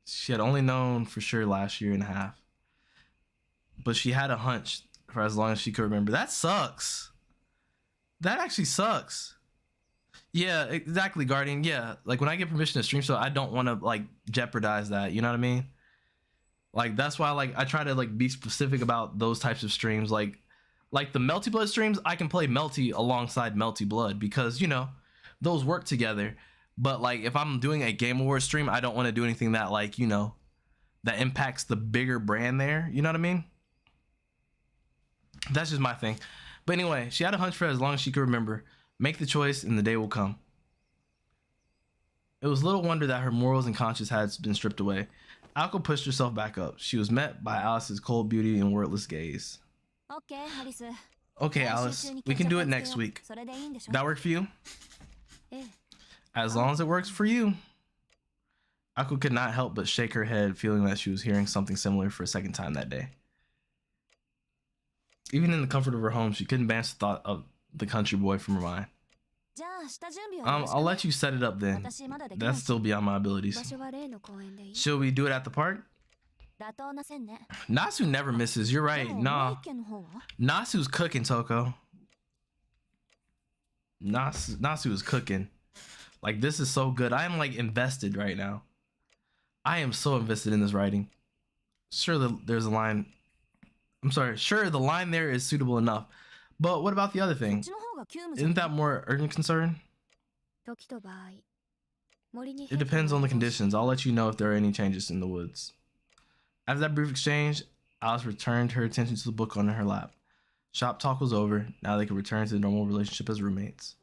She had only known for sure last year and a half. But she had a hunch for as long as she could remember. That sucks. That actually sucks. Yeah, exactly, Guardian. Yeah, like when I get permission to stream, so I don't want to like jeopardize that. You know what I mean? Like that's why like I try to like be specific about those types of streams. Like the Melty Blood streams, I can play Melty alongside Melty Blood because you know those work together. But like if I'm doing a Game Awards stream, I don't want to do anything that like you know that impacts the bigger brand there. You know what I mean? That's just my thing. But anyway, she had a hunch for as long as she could remember. Make the choice and the day will come. It was little wonder that her morals and conscience had been stripped away. Alko pushed herself back up. She was met by Alice's cold beauty and wordless gaze. Okay, Alice, we can do it next week. That work for you? As long as it works for you. Alko could not help but shake her head, feeling that she was hearing something similar for a second time that day. Even in the comfort of her home, she couldn't banish the thought of the country boy from her mind. I'll let you set it up then. That's still beyond my abilities. Should we do it at the park? Nasu never misses. You're right. Nah. Nasu's cooking, Toko. Nasu is cooking. Like, this is so good. I am like invested right now. I am so invested in this writing. Sure, there's a line. I'm sorry. Sure, the line there is suitable enough. But what about the other thing? Isn't that more urgent concern? It depends on the conditions. I'll let you know if there are any changes in the woods. After that brief exchange, Alice returned her attention to the book on her lap. Shop talk was over. Now they could return to the normal relationship as roommates.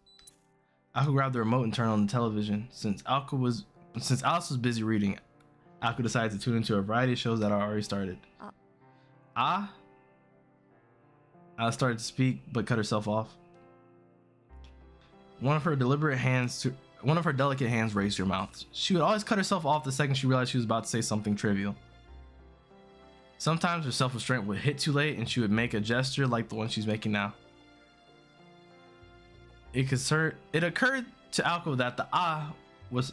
Alko grabbed the remote and turned on the television. Since Alice was busy reading, Alko decided to tune into a variety of shows that are already started. Alice started to speak, but cut herself off. One of her delicate hands raised her mouth. She would always cut herself off the second she realized she was about to say something trivial. Sometimes her self-restraint would hit too late and she would make a gesture like the one she's making now. It occurred to Alko that the was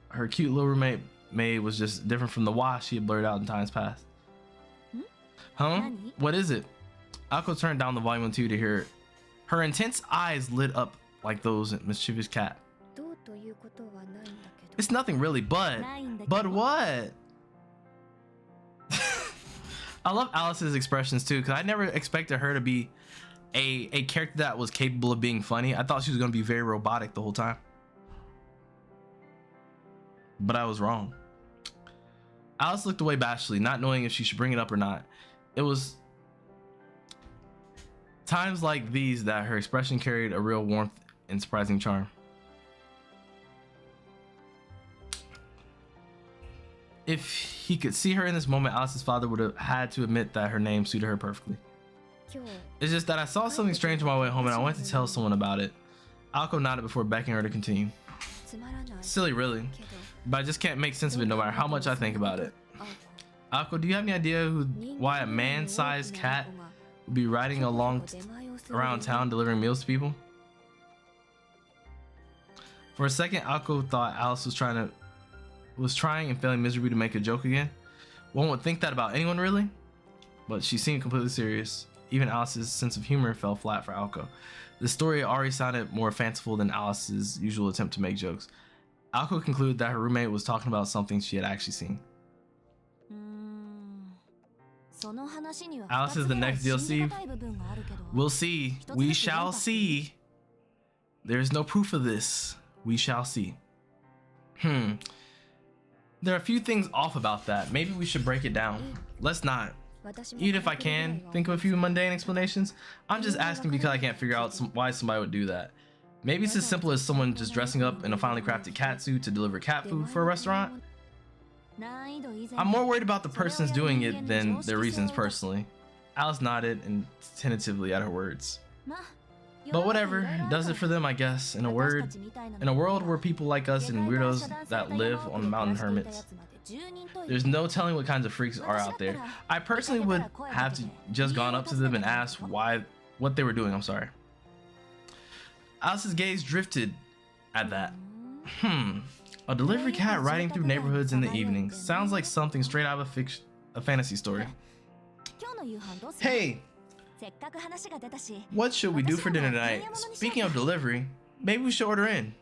her cute little roommate May was just different from the wa she had blurred out in times past. Huh? What is it? Alko turned down the volume on TV to hear it. Her intense eyes lit up like those mischievous cat. It's nothing really, but what? I love Alice's expressions too, because I never expected her to be a character that was capable of being funny. I thought she was going to be very robotic the whole time. But I was wrong. Alice looked away bashfully, not knowing if she should bring it up or not. It was times like these that her expression carried a real warmth and surprising charm. If he could see her in this moment, Alice's father would have had to admit that her name suited her perfectly. It's just that I saw something strange on my way home and I wanted to tell someone about it. Alko nodded before beckoning her to continue. Silly, really. But I just can't make sense of it no matter how much I think about it. Alko, do you have any idea why a man-sized cat would be riding around town delivering meals to people? For a second, Alko thought Alice was trying and failing miserably to make a joke again. One would think that about anyone, really. But she seemed completely serious. Even Alice's sense of humor fell flat for Alko. The story already sounded more fanciful than Alice's usual attempt to make jokes. Alko concluded that her roommate was talking about something she had actually seen. Alice is the next DLC. We'll see. We shall see. There is no proof of this. We shall see. There are a few things off about that. Maybe we should break it down. Let's not. Even if I can think of a few mundane explanations, I'm just asking because I can't figure out why somebody would do that. Maybe it's as simple as someone just dressing up in a finely crafted cat suit to deliver cat food for a restaurant. I'm more worried about the persons doing it than their reasons personally. Alice nodded and tentatively at her words. But whatever, does it for them, I guess. In a world where people like us and weirdos that live on mountain hermits, there's no telling what kinds of freaks are out there. I personally would have to just gone up to them and asked what they were doing. I'm sorry. Alice's gaze drifted at that. A delivery cat riding through neighborhoods in the evening. Sounds like something straight out of a fantasy story. Hey, what should we do for dinner tonight? Speaking of delivery, maybe we should order in.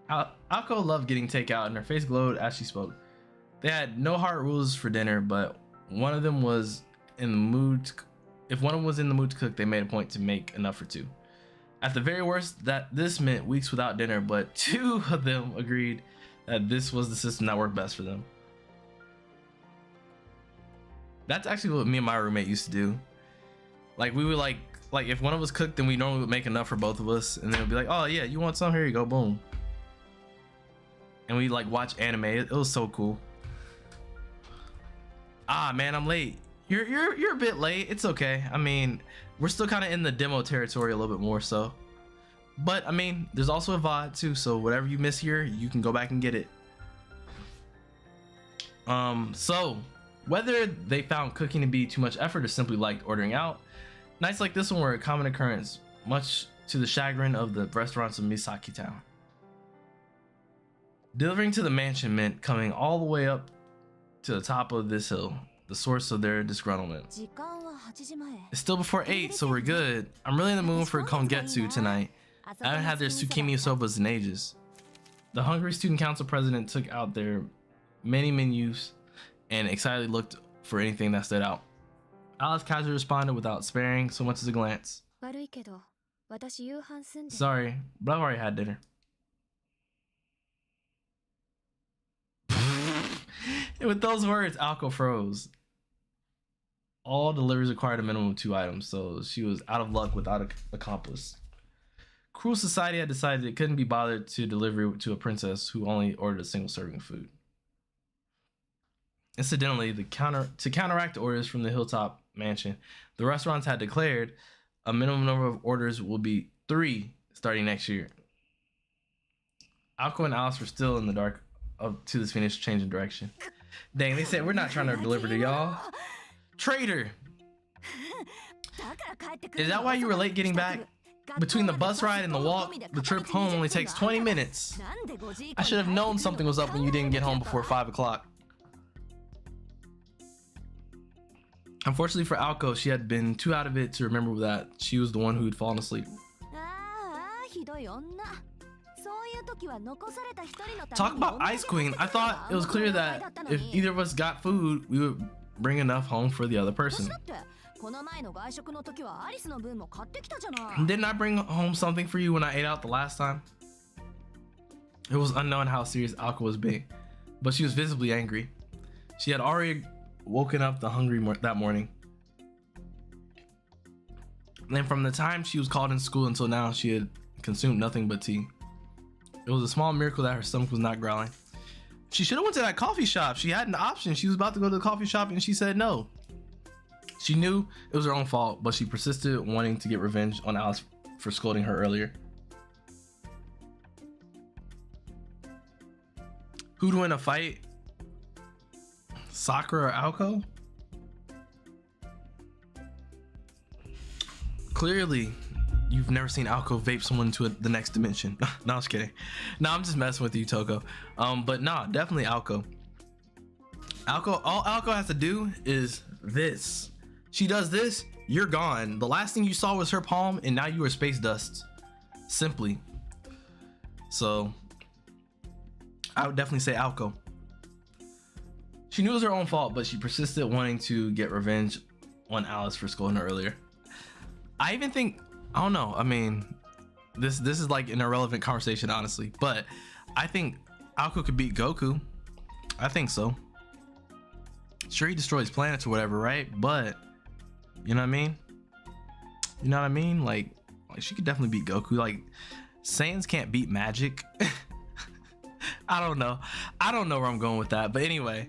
Alko loved getting takeout and her face glowed as she spoke. They had no hard rules for dinner, but if one of them was in the mood to cook, they made a point to make enough for two. At the very worst, this meant weeks without dinner, but two of them agreed that this was the system that worked best for them. That's actually what me and my roommate used to do. Like, we would like if one of us cooked, then we normally would make enough for both of us, and then it would be like, oh yeah, you want some? Here you go, boom. and we like watch anime. It was so cool. Ah man, I'm late. You're a bit late. It's okay. I mean, we're still kind of in the demo territory a little bit more so. But I mean, there's also a VOD too, so whatever you miss here, you can go back and get it. So whether they found cooking to be too much effort or simply liked ordering out, nights like this one were a common occurrence, much to the chagrin of the restaurants of Misaki Town. Delivering to the mansion meant coming all the way up to the top of this hill, the source of their disgruntlement. It's still before 8, so we're good. I'm really in the mood for kongetsu tonight. I haven't had their tsukimi sobas in ages. The hungry student council president took out their many menus and excitedly looked for anything that stood out. Alice casually responded without sparing so much as a glance. Sorry, but I've already had dinner. And with those words, Alco froze. All deliveries required a minimum of 2 items, so she was out of luck without an accomplice. Cruel society had decided it couldn't be bothered to deliver to a princess who only ordered a single serving of food. Incidentally, to counteract the orders from the Hilltop Mansion, the restaurants had declared a minimum number of orders will be 3 starting next year. Alco and Alice were still in the dark up to this finish changing direction. Dang, they said we're not trying to deliver to y'all. Traitor! Is that why you were late getting back? Between the bus ride and the walk, the trip home only takes 20 minutes. I should have known something was up when you didn't get home before 5 o'clock. Unfortunately for Alco, she had been too out of it to remember that she was the one who had fallen asleep. Talk about Ice Queen. I thought it was clear that if either of us got food, we would bring enough home for the other person. Didn't I bring home something for you when I ate out the last time? It was unknown how serious Alco was being, but she was visibly angry. She had already woken up the hungry that morning. And from the time she was called in school until now, she had consumed nothing but tea. It was a small miracle that her stomach was not growling. She should have went to that coffee shop. She had an option. She was about to go to the coffee shop and she said no. She knew it was her own fault, but she persisted wanting to get revenge on Alice for scolding her earlier. Who'd win a fight? Sakura or Alco? Clearly, you've never seen Alco vape someone to the next dimension. No, I'm just kidding. No, I'm just messing with you, Toko. But nah, definitely Alco. All Alco has to do is this. She does this, you're gone. The last thing you saw was her palm, and now you are space dust. Simply. So, I would definitely say Alco. She knew it was her own fault, but she persisted wanting to get revenge on Alice for scolding her earlier. I even think, I don't know, I mean, this is like an irrelevant conversation, honestly, but I think Alco could beat Goku. I think so. Sure, he destroys planets or whatever, right? But, you know what I mean? You know what I mean? Like she could definitely beat Goku. Like, Saiyans can't beat magic. I don't know where I'm going with that, but anyway.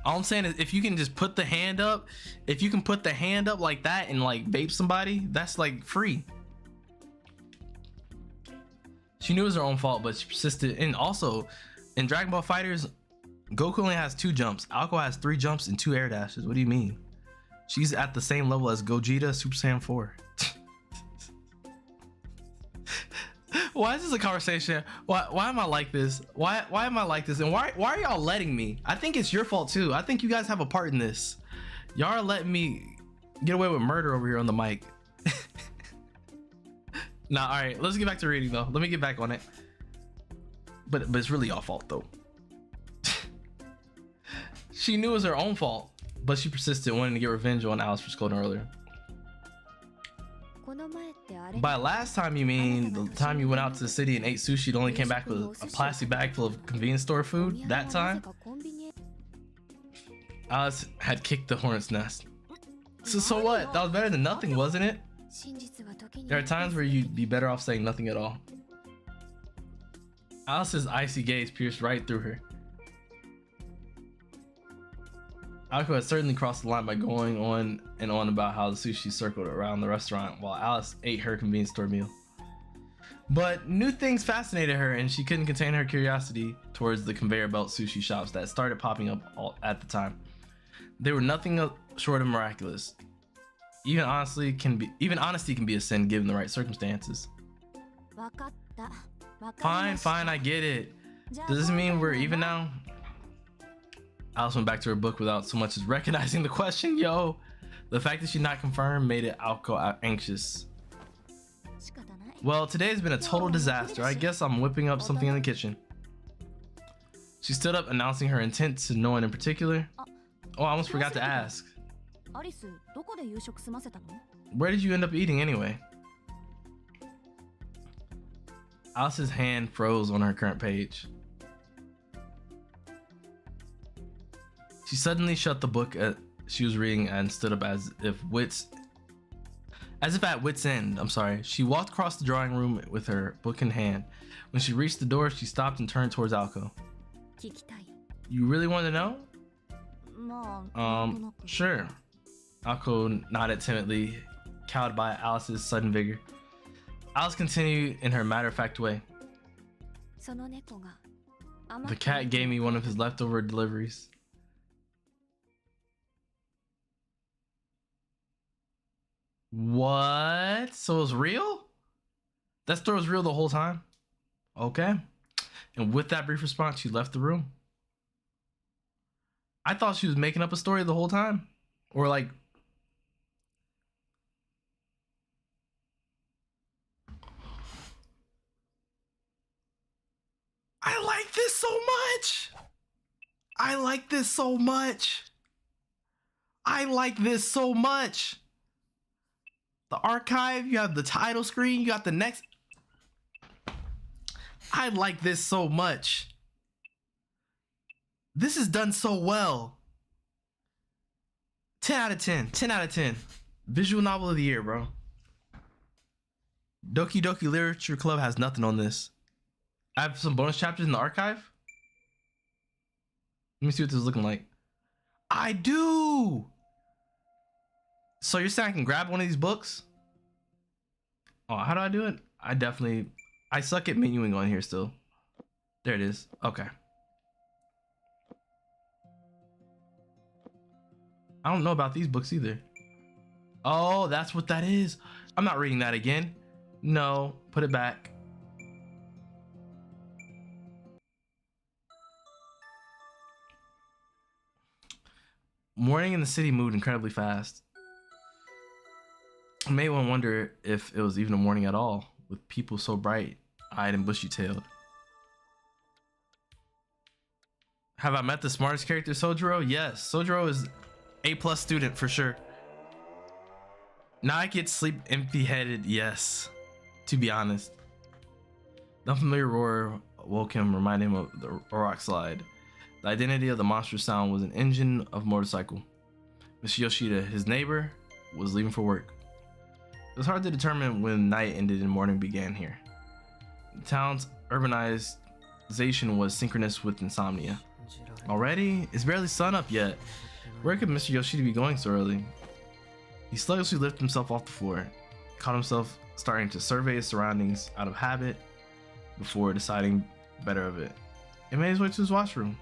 All I'm saying is if you can just put the hand up, if you can put the hand up like that and like vape somebody, that's like free. She knew it was her own fault, but she persisted. And also in Dragon Ball FighterZ, Goku only has 2 jumps. Alco has 3 jumps and 2 air dashes. What do you mean? She's at the same level as Gogeta Super Saiyan 4. Why is this a conversation? Why am I like this? Why am I like this? And why are y'all letting me? I think it's your fault too. I think you guys have a part in this. Y'all are letting me get away with murder over here on the mic. Nah, all right, let's get back to reading though. Let me get back on it. But it's really y'all fault though. She knew it was her own fault, but she persisted wanting to get revenge on Alice for scolding her earlier. By last time you mean the time you went out to the city and ate sushi and only came back with a plastic bag full of convenience store food? That time? Alice had kicked the hornet's nest. So what? That was better than nothing, wasn't it? There are times where you'd be better off saying nothing at all. Alice's icy gaze pierced right through her. Alco had certainly crossed the line by going on and on about how the sushi circled around the restaurant while Alice ate her convenience store meal. But new things fascinated her, and she couldn't contain her curiosity towards the conveyor belt sushi shops that started popping up at the time. They were nothing short of miraculous. Even honesty can be a sin given the right circumstances. Fine, I get it. Does this mean we're even now? Alice went back to her book without so much as recognizing the question. Yo, the fact that she's not confirmed made it Alco anxious. Well, today's been a total disaster. I guess I'm whipping up something in the kitchen. She stood up, announcing her intent to no one in particular. Oh, I almost forgot to ask. Where did you end up eating anyway? Alice's hand froze on her current page. She suddenly shut the book she was reading and stood up as if at wit's end. I'm sorry. She walked across the drawing room with her book in hand. When she reached the door, she stopped and turned towards Alco. You really want to know? Sure. Alco nodded timidly, cowed by Alice's sudden vigor. Alice continued in her matter-of-fact way. The cat gave me one of his leftover deliveries. What? So it was real? That story was real the whole time? Okay. And with that brief response, she left the room. I thought she was making up a story the whole time. Or like... I like this so much. I like this so much. I like this so much. The archive, you have the title screen, you got the next. I like this so much. This is done so well. 10 out of 10. 10 out of 10. Visual novel of the year, bro. Doki Doki Literature Club has nothing on this. I have some bonus chapters in the archive. Let me see what this is looking like. I do. So you're saying I can grab one of these books? Oh, how do I do it? I suck at menuing on here still. There it is. Okay. I don't know about these books either. Oh, that's what that is. I'm not reading that again. No, put it back. Morning in the city moved incredibly fast. It made one wonder if it was even a morning at all, with people so bright-eyed and bushy-tailed. Have I met the smartest character, Sojiro? Yes, Sojiro is A+ student for sure. Now I get sleep empty-headed, yes, to be honest. The unfamiliar roar woke him, reminding him of the rock slide. The identity of the monstrous sound was an engine of motorcycle. Mr. Yoshida, his neighbor, was leaving for work. It was hard to determine when night ended and morning began here. The town's urbanization was synchronous with insomnia. Already? It's barely sun up yet. Where could Mr. Yoshida be going so early? He sluggishly lifted himself off the floor, caught himself starting to survey his surroundings out of habit before deciding better of it. He made his way to his washroom.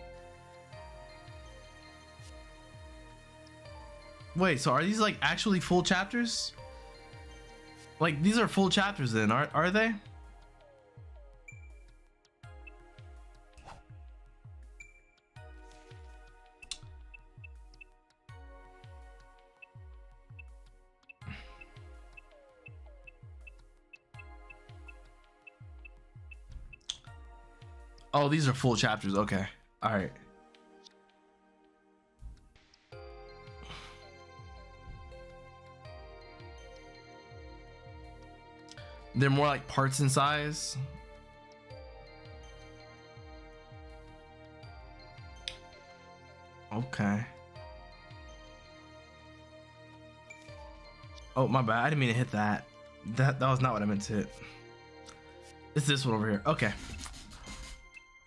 Wait, so are these like actually full chapters? Like these are full chapters then, are they? Oh, these are full chapters. Okay. All right. They're more like parts in size. Okay. Oh, my bad. I didn't mean to hit that. That was not what I meant to hit. It's this one over here. Okay.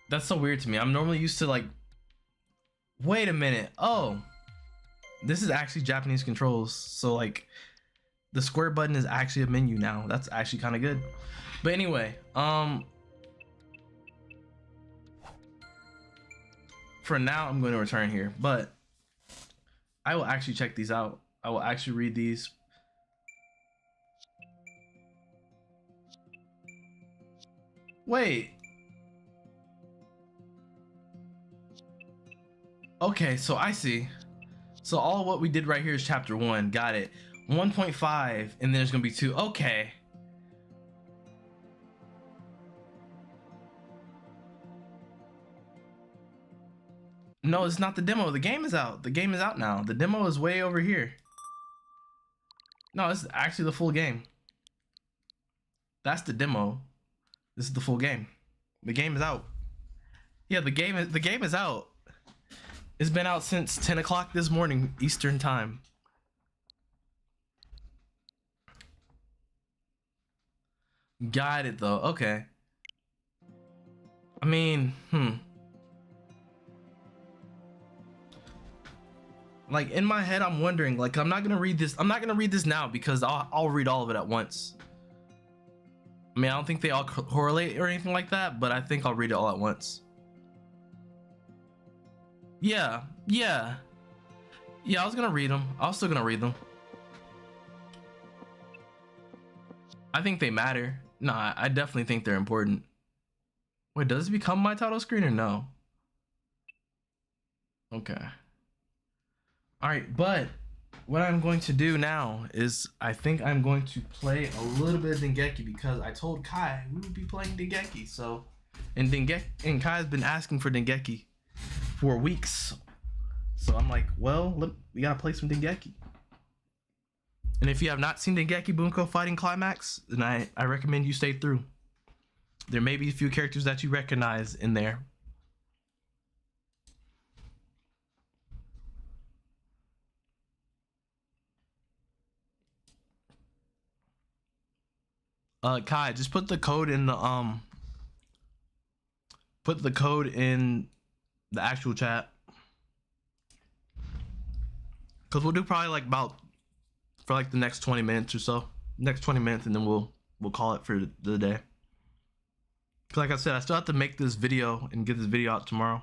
That's so weird to me. I'm normally used to like... Wait a minute. Oh. This is actually Japanese controls. So like the square button is actually a menu now. That's actually kind of good. But anyway, for now I'm going to return here, but I will actually check these out. I will actually read these. Wait. Okay, so I see. So all what we did right here is chapter 1. Got it. 1.5 and then there's gonna be 2. Okay. No, it's not the demo. The game is out. The game is out now. The demo is way over here. No, this is actually the full game. That's the demo. This is the full game. The game is out. Yeah, the game is out. It's been out since 10 o'clock this morning Eastern time. Got it though. Okay. I mean, like in my head I'm wondering, like I'm not gonna read this now because I'll read all of it at once. I mean, I don't think they all correlate or anything like that, but I think I'll read it all at once. Yeah, I was gonna read them. I was still gonna read them. I think they matter. Nah, I definitely think they're important. Wait, does it become my title screen or no? Okay. All right, but what I'm going to do now is I think I'm going to play a little bit of Dengeki because I told Kai we would be playing Dengeki. So, and Kai's been asking for Dengeki for weeks. So I'm like, well, we gotta play some Dengeki. And if you have not seen Dengeki Bunko Fighting Climax, then I recommend you stay through. There may be a few characters that you recognize in there. Kai, just put the code in the actual chat. Cause we'll do probably like for like the next 20 minutes or so. Next 20 minutes and then we'll call it for the day. Cause like I said, I still have to make this video and get this video out tomorrow.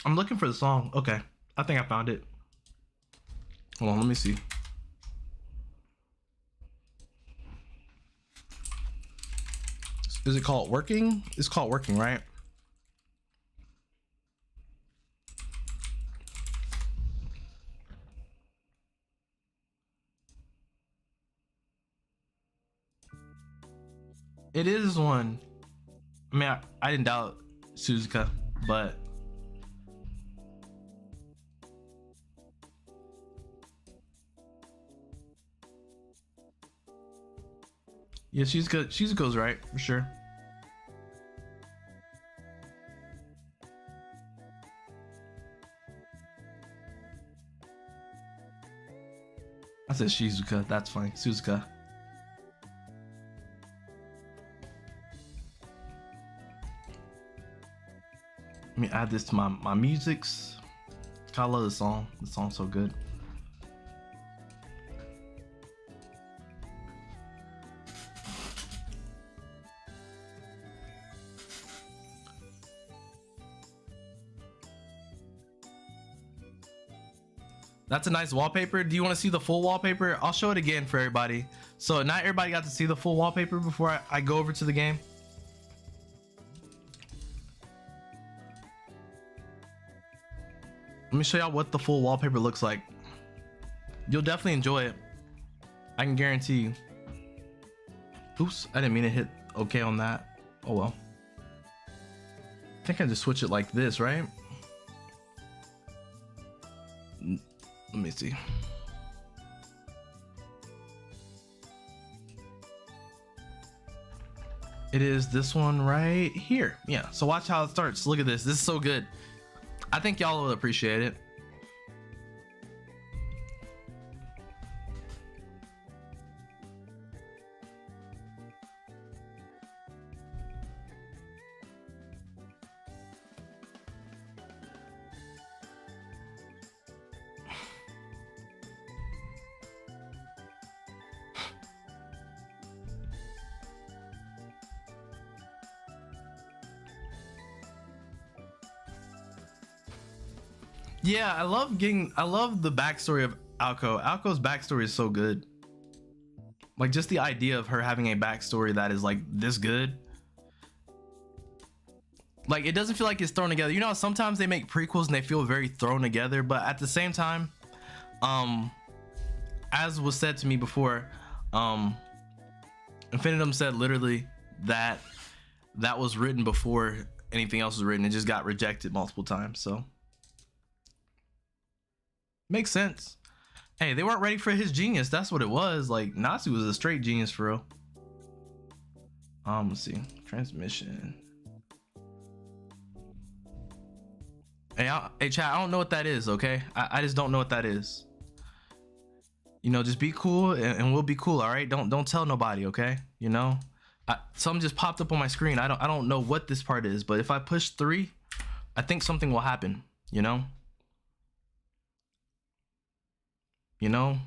I'm looking for the song. Okay, I think I found it. Hold on, let me see. Is it called Working? It's called Working, right? It is one. I mean, I didn't doubt Suzuka, but yeah, Shizuko's right for sure. I said Shizuka. That's fine. Suzuka. Let me add this to my musics. I love this song. This song's so good. That's a nice wallpaper. Do you want to see the full wallpaper? I'll show it again for everybody. So not everybody got to see the full wallpaper before I go over to the game. Let me show y'all what the full wallpaper looks like. You'll definitely enjoy it. I can guarantee you. Oops, I didn't mean to hit okay on that. Oh well. I think I just switch it like this, right? Let me see. It is this one right here. Yeah, so watch how it starts. Look at this. This is so good. I think y'all will appreciate it. Yeah, I love the backstory of Aoko. Aoko's backstory is so good. Like, just the idea of her having a backstory that is like this good. Like, it doesn't feel like it's thrown together. You know, sometimes they make prequels and they feel very thrown together, but at the same time, as was said to me before, Infinitum said literally that that was written before anything else was written. It just got rejected multiple times, so makes sense. Hey, they weren't ready for his genius. That's what it was. Like, Natsu was a straight genius for real. Let's see. Transmission. Hey, chat, I don't know what that is, okay? I just don't know what that is. You know, just be cool and we'll be cool, all right? Don't tell nobody, okay? You know? Something just popped up on my screen. I don't know what this part is, but if I push 3, I think something will happen, you know? You know,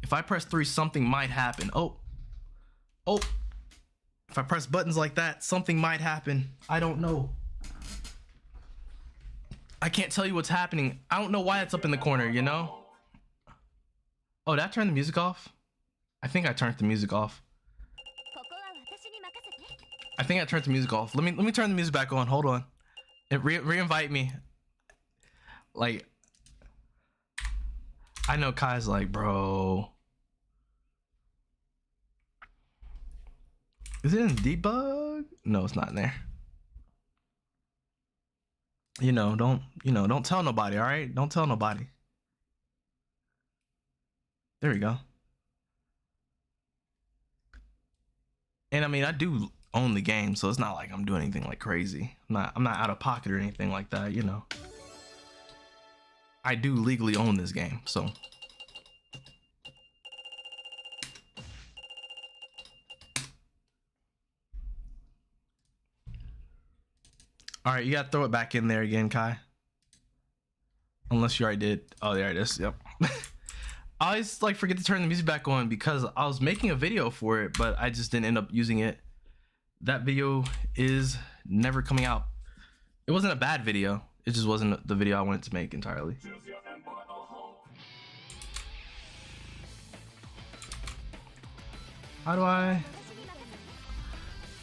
if I press 3, something might happen. Oh, if I press buttons like that, something might happen. I don't know. I can't tell you what's happening. I don't know why it's up in the corner, you know? Oh, did I turn the music off? I think I turned the music off. I think I turned the music off. Let me turn the music back on. Hold on. It re-invite me. Like, I know Kai's like, bro, is it in debug? No, it's not in there. Don't tell nobody, all right? Don't tell nobody. There we go. And I mean, I do own the game, so it's not like I'm doing anything like crazy. I'm not out of pocket or anything like that, you know. I do legally own this game, so. All right, you gotta throw it back in there again, Kai. Unless you already did. Oh, there it is. Yep. I always like forget to turn the music back on because I was making a video for it, but I just didn't end up using it. That video is never coming out. It wasn't a bad video. It just wasn't the video I wanted to make entirely. How do I?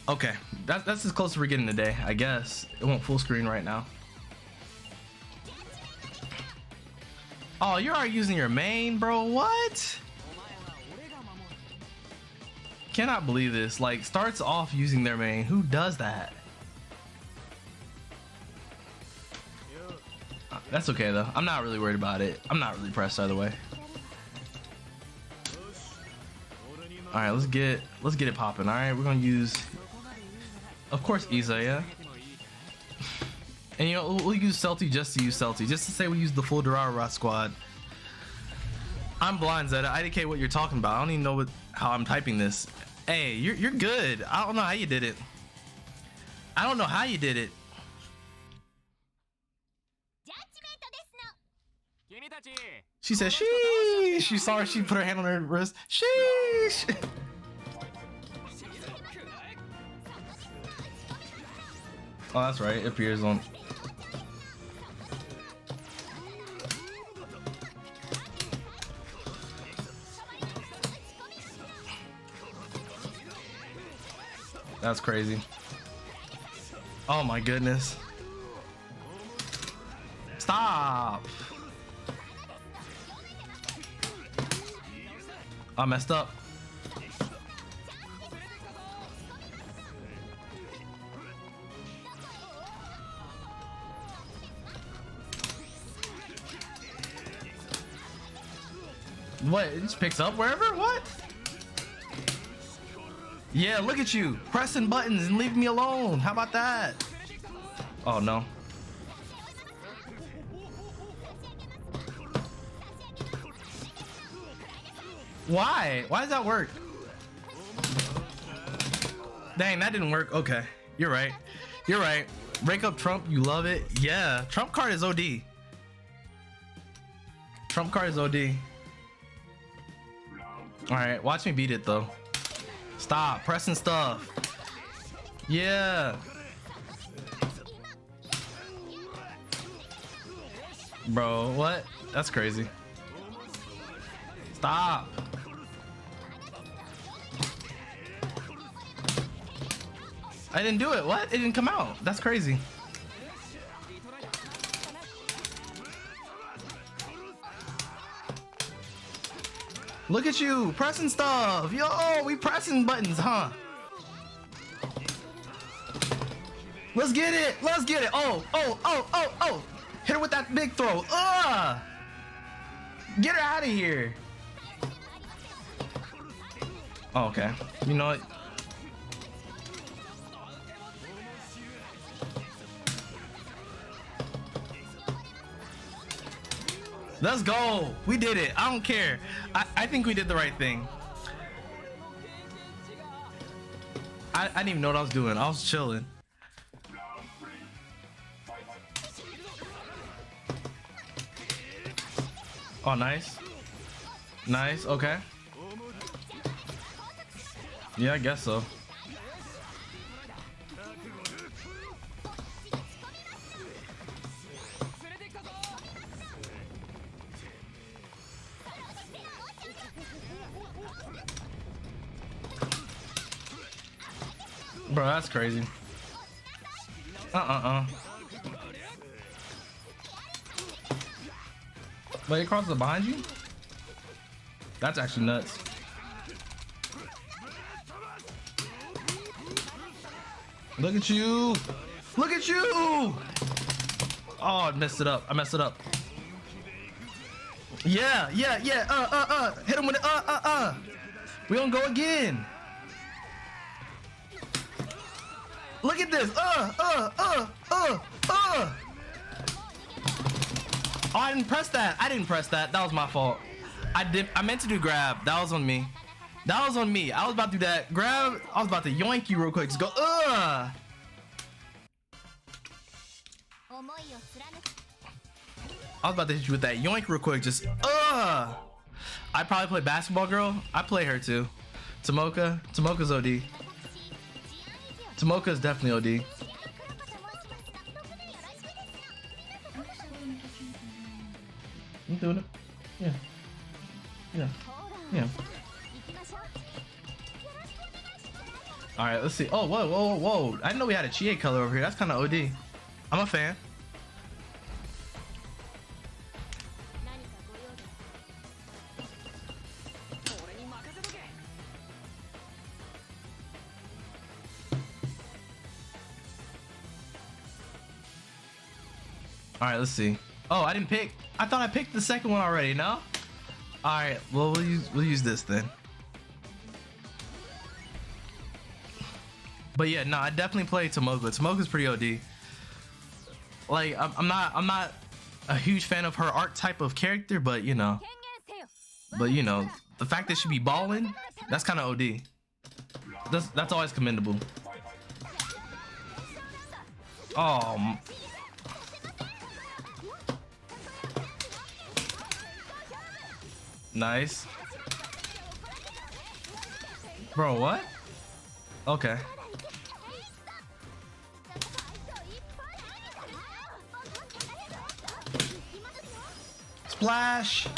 Okay, that's as close as we're getting today, I guess. It won't full screen right now. Oh, you're already using your main, bro. What? Cannot believe this. Like, starts off using their main. Who does that? That's okay though. I'm not really worried about it. I'm not really pressed either way. All right, let's get it popping. All right, we're gonna use, of course, Isa, yeah. And you know, we'll use Celty just to use Celty, just to say we use the full Durarara squad. I'm blind, Zeta. IDK, what you're talking about? I don't even know how I'm typing this. Hey, you're good. I don't know how you did it. I don't know how you did it. She said, sheesh. She saw her, she put her hand on her wrist. Sheesh. Oh, that's right. It appears on. That's crazy. Oh my goodness. Stop. I messed up. What? It just picks up wherever? What? Yeah, look at you pressing buttons and leave me alone. How about that? Oh no. Why? Why does that work? Dang, that didn't work. Okay, you're right. You're right. Break up Trump, you love it. Yeah, Trump card is OD. Trump card is OD. All right, watch me beat it though. Stop pressing stuff. Yeah. Bro, what? That's crazy. Stop. I didn't do it. What? It didn't come out. That's crazy. Look at you pressing stuff. Yo, we pressing buttons, huh? Let's get it. Let's get it. Oh, oh, oh, oh, oh. Hit her with that big throw. Ugh. Get her out of here. Oh, okay. You know what? Let's go. We did it. I don't care. I think we did the right thing. I didn't even know what I was doing. I was chilling. Oh, nice. Nice. Okay. Yeah, I guess so. Bro, that's crazy. Wait, it crosses behind you? That's actually nuts. Look at you! Look at you! Oh, I messed it up. I messed it up. Yeah, yeah, yeah. Hit him with it. We gonna go again. Look at this. Oh, I didn't press that. I didn't press that. That was my fault. I meant to do grab. That was on me. That was on me. I was about to do that grab. I was about to yoink you real quick. Just go. I was about to hit you with that yoink real quick. Just I probably play Basketball Girl. I play her too. Tomoka. Tomoka's OD. Tomoka's definitely OD. I'm doing it. Yeah. Yeah. Yeah. All right, let's see. Oh, whoa, whoa, whoa. I didn't know we had a Chie color over here. That's kind of OD. I'm a fan. All right, let's see. Oh, I didn't pick. I thought I picked the second one already. No. All right. Well, we'll use this then. But yeah, no, I definitely play Tomoka. Tomoka's pretty OD. Like, I'm not a huge fan of her archetype of character, but you know, the fact that she be balling, that's kind of OD. That's always commendable. Oh. Nice. Bro, what? Okay. Splash.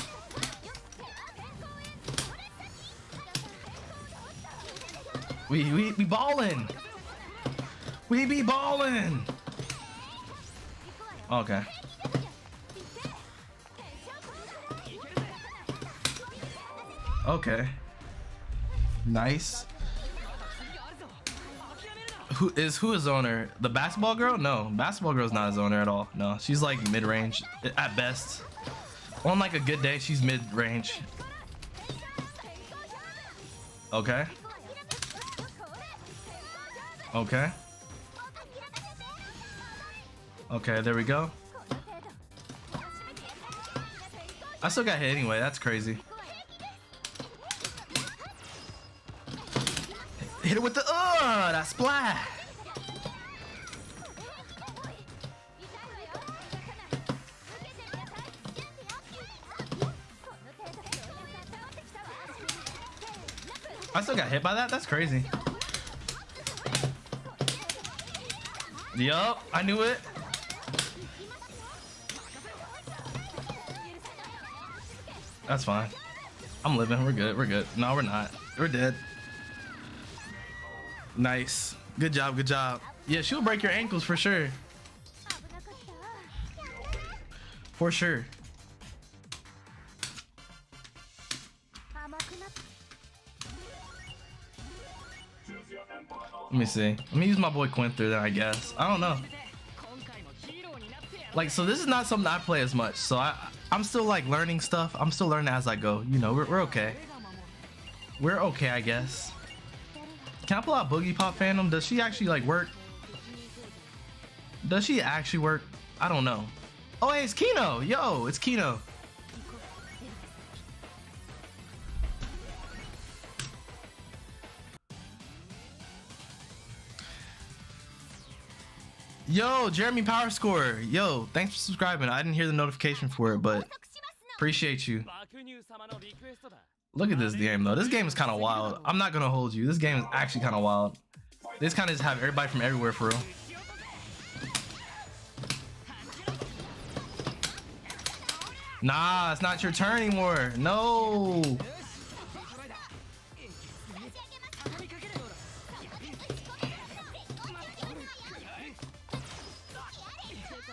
We ballin'. We be ballin'. Okay. Okay. Nice. Who is owner? The Basketball Girl? No, Basketball Girl's not his owner at all. No, she's like mid-range at best. On like a good day, she's mid-range. Okay. Okay. Okay, there we go. I still got hit anyway. That's crazy. Hit it with the that splat. I still got hit by that. That's crazy. Yup, I knew it. That's fine. I'm living. We're good. We're good. No, we're not. We're dead. Nice. Good job. Good job. Yeah, she'll break your ankles for sure. For sure. Let me see. Let me use my boy Quinter then, I guess. I don't know. Like, so this is not something I play as much. So I'm still like learning stuff. I'm still learning as I go. You know, we're okay. We're okay, I guess. Can I pull out Boogie Pop Phantom? Does she actually like work? Does she actually work? I don't know. Oh, hey, it's Kino. Yo, it's Kino. Yo, Jeremy Power Score. Yo, thanks for subscribing. I didn't hear the notification for it, but appreciate you. Look at this game though. This game is kind of wild. I'm not gonna hold you. This game is actually kind of wild. This kind of just have everybody from everywhere for real. Nah, it's not your turn anymore. No.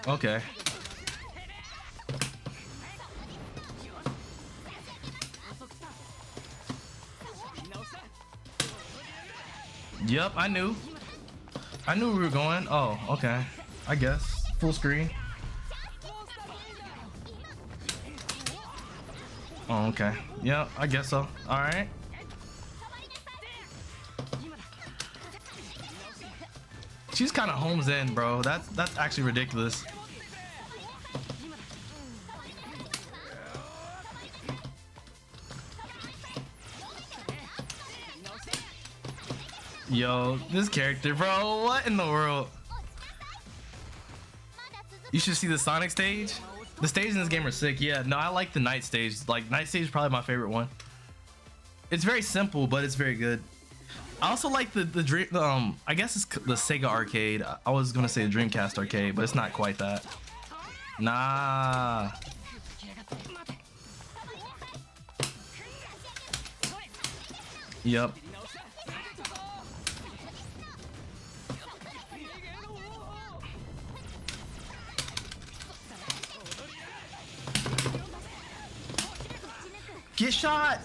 Okay. Yep, I knew we were going. Oh, okay. I guess. Full screen. Oh, okay. Yep, I guess so. All right. She's kind of homes in, bro. That's actually ridiculous. Yo, this character, bro. What in the world? You should see the Sonic stage. The stages in this game are sick. Yeah, no, I like the night stage. Like, night stage is probably my favorite one. It's very simple, but it's very good. I also like the dream. I guess it's the Sega arcade. I was gonna say the Dreamcast arcade, but it's not quite that. Nah. Yep. Get shot.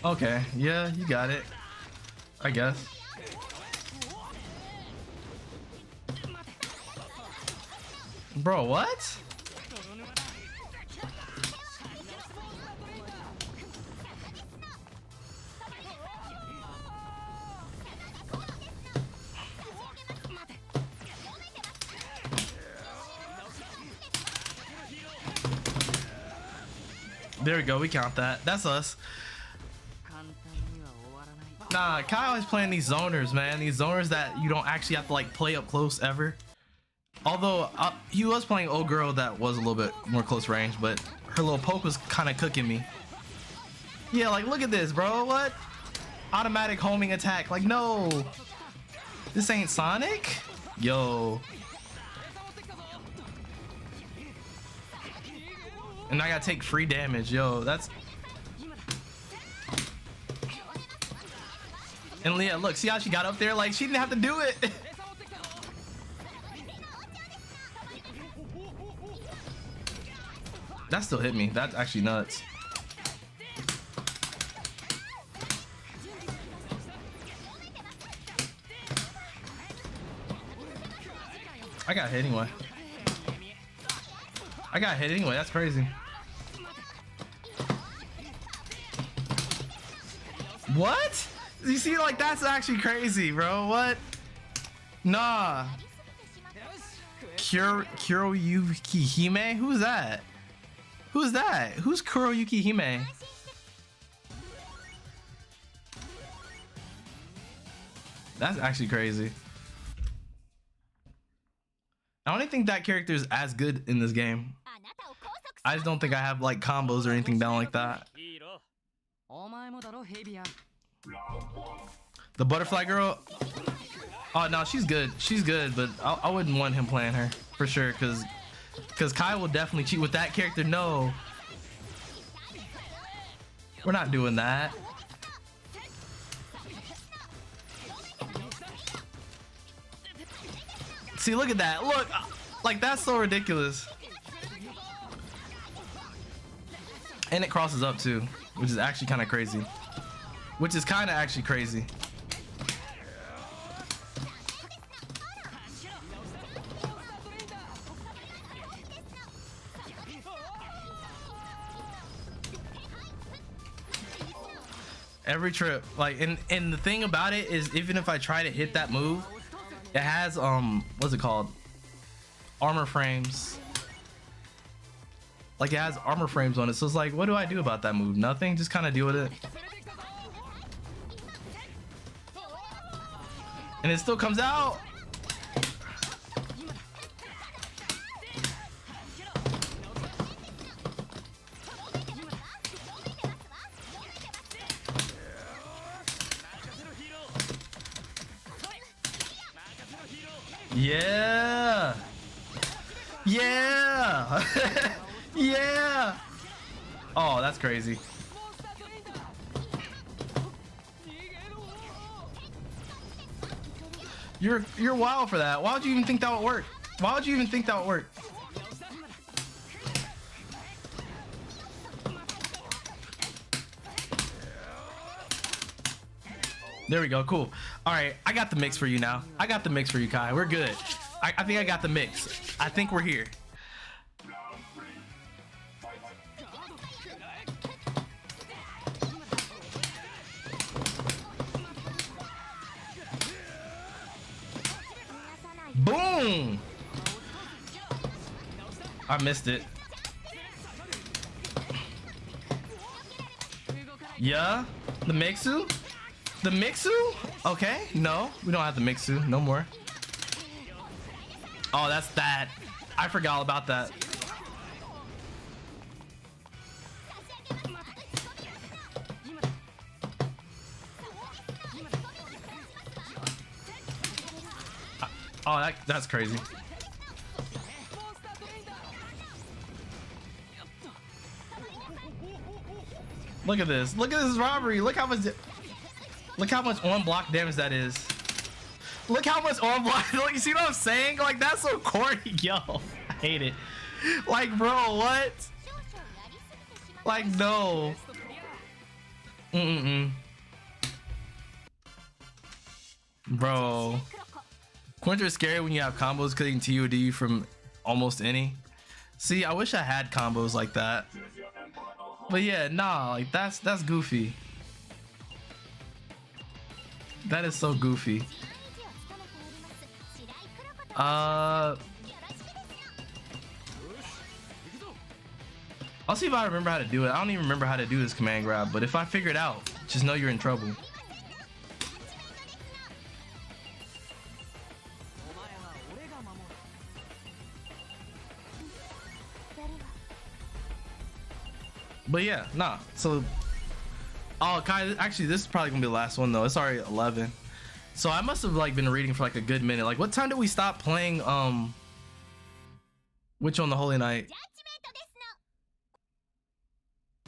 Okay, yeah, you got it. I guess. Bro, what? There we go, we count that. That's us. Nah, Kai always playing these zoners, man. These zoners that you don't actually have to like play up close ever. Although he was playing old girl that was a little bit more close range, but her little poke was kind of cooking me. Yeah, like look at this, bro. What? Automatic homing attack. Like no, this ain't Sonic. Yo. And I gotta take free damage. Yo, that's. And Leah, look, see how she got up there? Like, she didn't have to do it. That still hit me. That's actually nuts. I got hit anyway. That's crazy. What? You see, like, that's actually crazy, bro. What? Nah. Kuroyuki Hime? Who's that? Who's that? Who's Kuroyuki Hime? That's actually crazy. I don't even think that character is as good in this game. I just don't think I have like combos or anything down like that. The butterfly girl. Oh no, she's good. She's good, but I wouldn't want him playing her for sure, cause Kai will definitely cheat with that character. No, we're not doing that. See, look at that. Look, like that's so ridiculous. And it crosses up too, which is actually kind of crazy. Which is kind of actually crazy. Every trip, like, and the thing about it is, even if I try to hit that move, it has what's it called? Armor frames. Like, it has armor frames on it, so it's like, what do I do about that move? Nothing. Just kind of deal with it. And it still comes out. Yeah. Yeah. Yeah. Oh, that's crazy. You're wild for that. Why would you even think that would work? Why would you even think that would work? There we go. Cool. All right, I got the mix for you now. I got the mix for you, Kai. We're good. I think I got the mix. I think we're here. Boom! I missed it. Yeah, the Mixu? The Mixu? Okay, no, we don't have the Mixu, no more. Oh, that's that. I forgot all about that. Oh, that's crazy. Look at this. Look at this robbery. Look how much on block damage that is. Look how much on block. Look, you see what I'm saying? Like, that's so corny. Yo, I hate it. Like, bro, what? Like, no. Bro. Quinter is scary when you have combos cutting TOD from almost any. See, I wish I had combos like that. But yeah, nah, like that's goofy. That is so goofy. I'll see if I remember how to do it. I don't even remember how to do this command grab, but if I figure it out, just know you're in trouble. But yeah, nah. So, oh, Kai, actually, this is probably gonna be the last one though. It's already 11. So I must have like been reading for like a good minute. Like, what time did we stop playing? Witch on the Holy Night?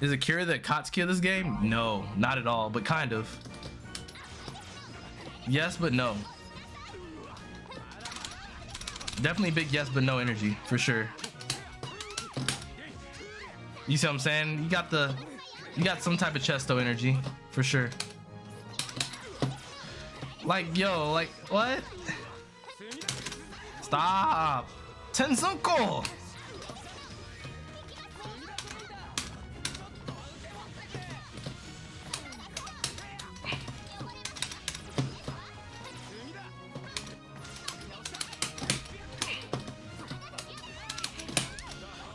Is it Kira that Katsuki this game? No, not at all, but kind of. Yes, but no. Definitely big yes, but no energy for sure. You see what I'm saying? You got some type of Chesto energy for sure. Like, yo, like, what? Stop. Tensunko.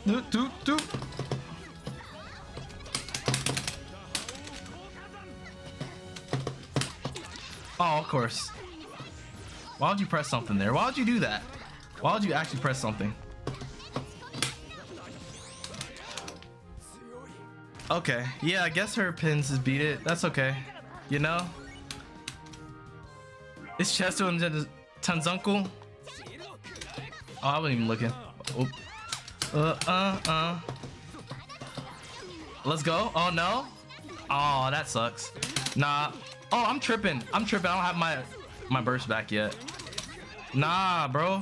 Do. Oh, of course. Why would you press something there? Why would you do that? Why would you actually press something? Okay, yeah, I guess her pins has beat it. That's okay. You know? It's Chesto and Tanzunkel. Oh, I wasn't even looking. Oh. Let's go. Oh, no. Oh, that sucks. Nah. Oh, I'm tripping. I don't have my burst back yet. Nah, bro.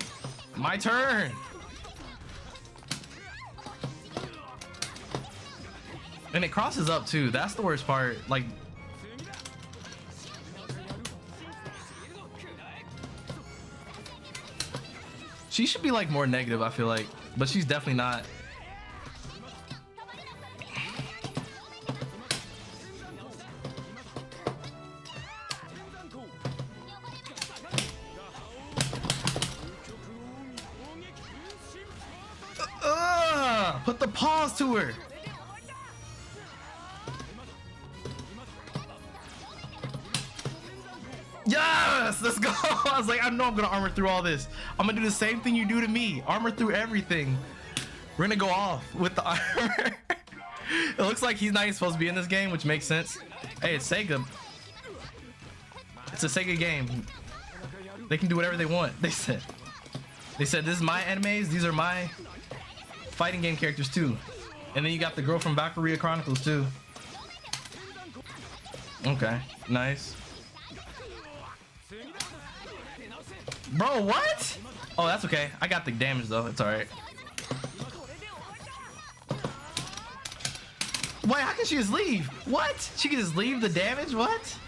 My turn. And it crosses up too. That's the worst part. Like, she should be like more negative, I feel like, but she's definitely not. Put the pause to her. Yes, let's go. I was like, I know I'm gonna armor through all this. I'm gonna do the same thing you do to me. Armor through everything. We're gonna go off with the armor. It looks like he's not even supposed to be in this game, which makes sense. Hey, it's Sega. It's a Sega game. They can do whatever they want. They said this is my animes. These are my fighting game characters too. And then you got the girl from Valkyria Chronicles too. Okay, nice. Bro, what? Oh, that's okay. I got the damage though. It's all right. Wait, how can she just leave? What? She can just leave the damage? What?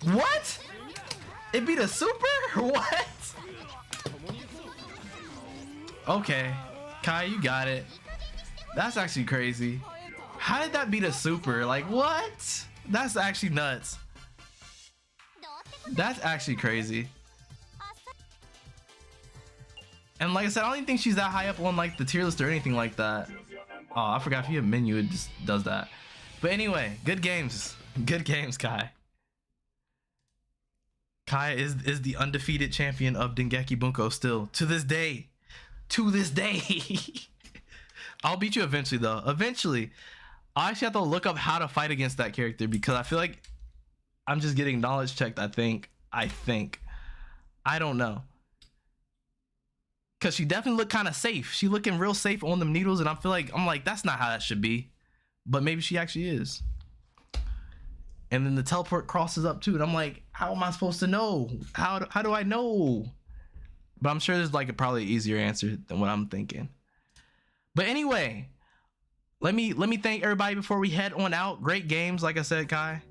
What? It beat a super? What? Okay, Kai, you got it. That's actually crazy. How did that beat a super? Like, what? That's actually nuts. That's actually crazy. And like I said, I don't even think she's that high up on like the tier list or anything like that. Oh, I forgot if you have menu, it just does that. But anyway, good games. Good games, Kai. Kai is the undefeated champion of Dengeki Bunko still to this day. To this day. I'll beat you eventually though. Eventually. I actually have to look up how to fight against that character because I feel like I'm just getting knowledge checked, I think. I don't know. Cause she definitely looked kind of safe. She looking real safe on them needles, and I'm like, that's not how that should be. But maybe she actually is. And then the teleport crosses up too, and I'm like, how am I supposed to know? How do I know? But I'm sure there's like a probably easier answer than what I'm thinking. But anyway, let me thank everybody before we head on out. Great games, like I said, Kai.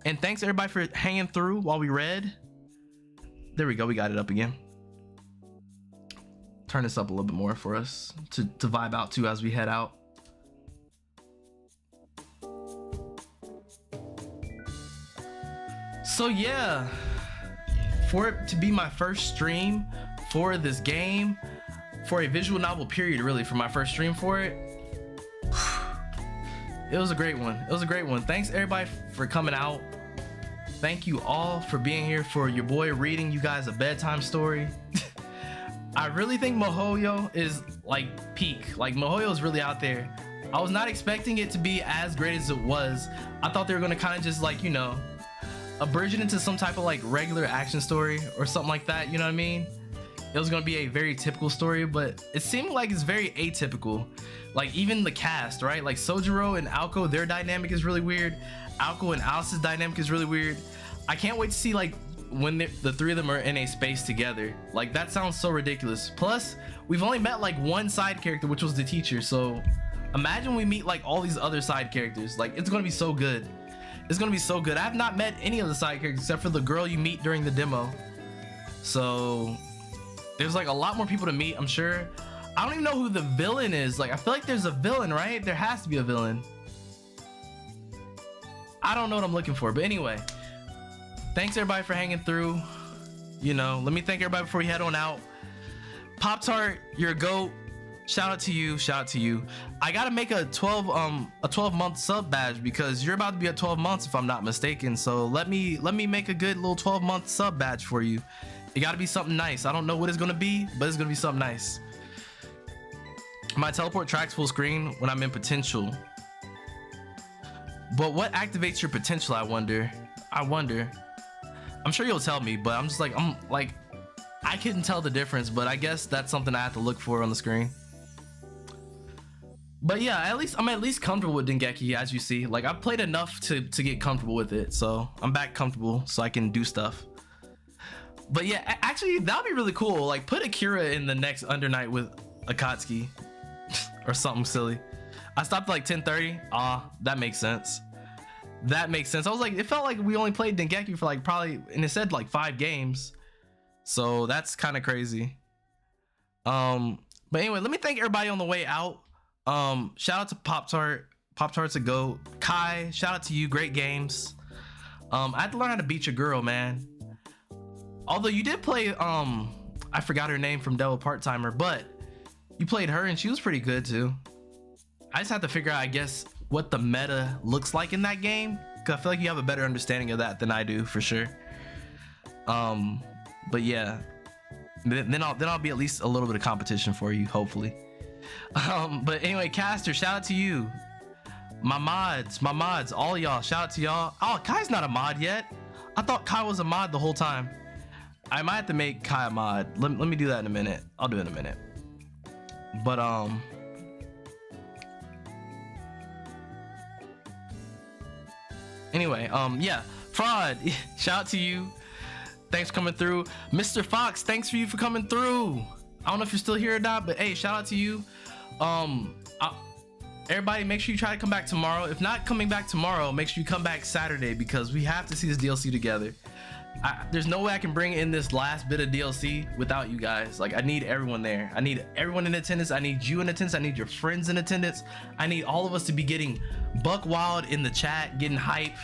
And thanks everybody for hanging through while we read. There we go, we got it up again. Turn this up a little bit more for us to vibe out to as we head out. So yeah, for it to be my first stream for this game, for a visual novel period, really, for my first stream for it, it was a great one. It was a great one. Thanks everybody for coming out. Thank you all for being here, for your boy reading you guys a bedtime story. I really think Mahoyo is like peak. Like Mahoyo is really out there. I was not expecting it to be as great as it was. I thought they were gonna kind of just like, you know, abridge it into some type of like regular action story or something like that, you know what I mean? It was gonna be a very typical story, but it seemed like it's very atypical. Like even the cast, right? Like Sojiro and Aoko, their dynamic is really weird. Aoko and Alice's dynamic is really weird. I can't wait to see like when the three of them are in a space together. Like that sounds so ridiculous. Plus, we've only met like one side character, which was the teacher. So imagine we meet like all these other side characters. Like it's gonna be so good. It's gonna be so good. I have not met any of the side characters except for the girl you meet during the demo. So there's like a lot more people to meet, I'm sure. I don't even know who the villain is. Like I feel like there's a villain, right? There has to be a villain. I don't know what I'm looking for, but anyway, thanks everybody for hanging through. You know, let me thank everybody before we head on out. Pop Tart, you're a goat. Shout out to you. Shout out to you. I gotta make a 12-month sub badge because you're about to be at 12 months if I'm not mistaken. So let me make a good little 12-month sub badge for you. It gotta be something nice. I don't know what it's gonna be, but it's gonna be something nice. My teleport tracks full screen when I'm in potential. But what activates your potential, I wonder? I'm sure you'll tell me, but I'm like, I couldn't tell the difference, but I guess that's something I have to look for on the screen. But yeah, I'm at least comfortable with Dengeki, as you see. Like, I've played enough to get comfortable with it, so I'm back comfortable so I can do stuff. But yeah, actually, that would be really cool. Like, put Akira in the next Under Night with Akatsuki or something silly. I stopped at like 10:30. That makes sense. That makes sense. I was like, it felt like we only played Dengeki for like probably, and it said like 5 games. So that's kind of crazy. But anyway, let me thank everybody on the way out. Shout out to Pop Tart. Pop Tart's a goat. Kai, shout out to you. Great games. I had to learn how to beat your girl, man. Although you did play, I forgot her name from Devil Part-Timer, but you played her and she was pretty good too. I just have to figure out, I guess, what the meta looks like in that game, because I feel like you have a better understanding of that than I do, for sure. But yeah, then I'll be at least a little bit of competition for you, hopefully. But anyway, Caster, shout out to you. My mods, all y'all, shout out to y'all. Oh, Kai's not a mod yet. I thought Kai was a mod the whole time. I might have to make Kai a mod. Let me do that in a minute. I'll do it in a minute. But anyway, yeah, Fraud, shout out to you. Thanks for coming through. Mr. Fox, thanks for you for coming through. I don't know if you're still here or not, but hey, shout out to you. Everybody, make sure you try to come back tomorrow. If not coming back tomorrow, make sure you come back Saturday, because we have to see this DLC together. There's no way I can bring in this last bit of DLC without you guys. Like, I need everyone there. I need everyone in attendance. I need you in attendance. I need your friends in attendance. I need all of us to be getting buck wild in the chat, getting hype,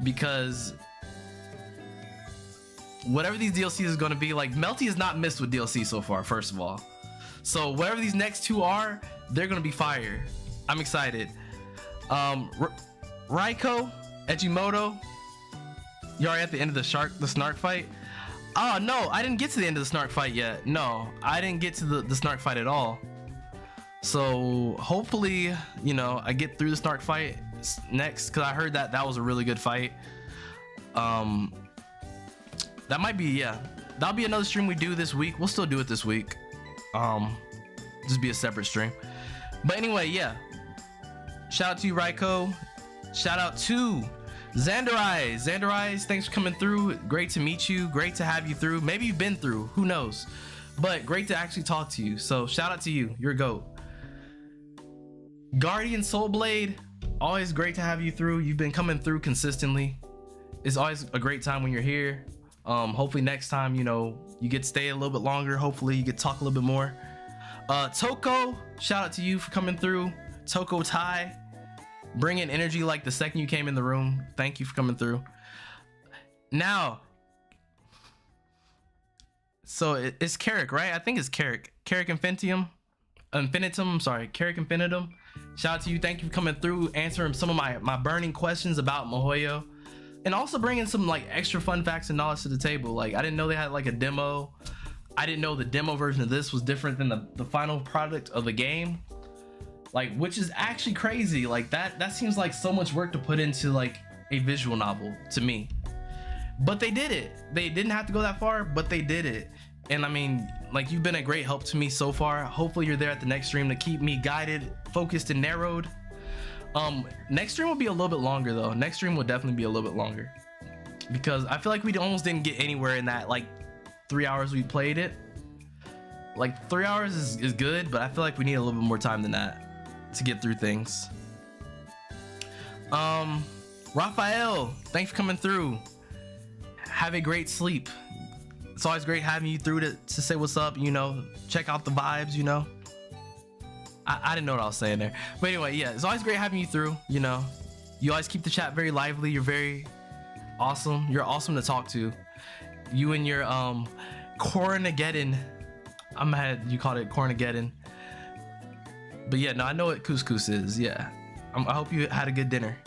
because whatever these DLCs is going to be, like, Melty has not missed with DLC so far, first of all. So whatever these next 2 are, they're going to be fire. I'm excited. Raiko, Ejimoto, you already at the end of the snark fight? Oh no, I didn't get to the end of the snark fight yet. No, I didn't get to the snark fight at all. So hopefully, you know, I get through the snark fight next, because I heard that was a really good fight. That might be, yeah, that'll be another stream we do this week. We'll still do it this week. Just be a separate stream. But anyway, yeah, shout out to you, Raiko. Shout out to Xanderize, thanks for coming through. Great to meet you. Great to have you through. Maybe you've been through, who knows, but great to actually talk to you. So shout out to you. You're a GOAT. Guardian Soulblade, always great to have you through. You've been coming through consistently. It's always a great time when you're here. Hopefully next time, you know, you get to stay a little bit longer. Hopefully you get to talk a little bit more. Toko, shout out to you for coming through. Toko Tai, bringing energy like the second you came in the room. Thank you for coming through. Now, so it's Carrick, right? I think it's Carrick Infinitum, I'm sorry, Carrick Infinitum. Shout out to you. Thank you for coming through, answering some of my burning questions about Mahoyo, and also bringing some like extra fun facts and knowledge to the table. Like, I didn't know they had like a demo. I didn't know the demo version of this was different than the final product of the game. Like, which is actually crazy. Like, that seems like so much work to put into like a visual novel to me. But they did it. They didn't have to go that far, but they did it. And I mean, like, you've been a great help to me so far. Hopefully you're there at the next stream to keep me guided, focused, and narrowed. Next stream will be a little bit longer though. Next stream will definitely be a little bit longer, because I feel like we almost didn't get anywhere in that like 3 hours we played it. Like, 3 hours is good, but I feel like we need a little bit more time than that to get through things. Raphael, thanks for coming through. Have a great sleep. It's always great having you through to say what's up, you know, check out the vibes, you know. I didn't know what I was saying there. But anyway, yeah, it's always great having you through, you know. You always keep the chat very lively. You're very awesome. You're awesome to talk to. You and your Coronageddon I'm mad you called it Cornageddon. But yeah, no, I know what couscous is. Yeah, I hope you had a good dinner.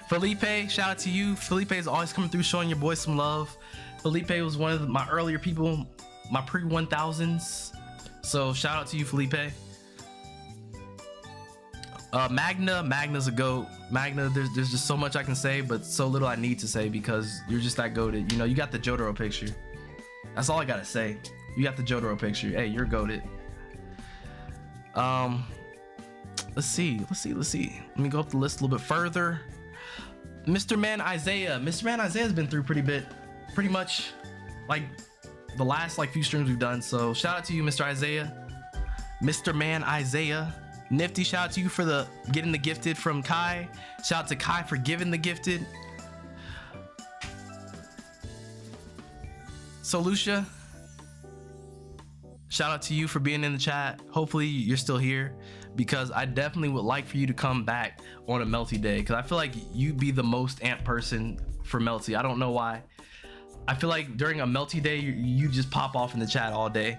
Felipe, shout out to you. Felipe is always coming through, showing your boy some love. Felipe was one of my earlier people, my pre-1000s. So shout out to you, Felipe. Magna's a goat. Magna, there's just so much I can say, but so little I need to say because you're just that goated. You know, you got the Jotaro picture. That's all I gotta say. You got the Jotaro picture. Hey, you're goated. Let's see. Let me go up the list a little bit further. Mr. Man Isaiah. Mr. Man Isaiah's been through pretty much like the last like few streams we've done. So shout out to you, Mr. Isaiah. Mr. Man Isaiah. Nifty, shout out to you for the getting the gifted from Kai. Shout out to Kai for giving the gifted. So Lucia, shout out to you for being in the chat. Hopefully you're still here because I definitely would like for you to come back on a Melty day because I feel like you'd be the most amped person for Melty. I don't know why. I feel like during a Melty day, you just pop off in the chat all day.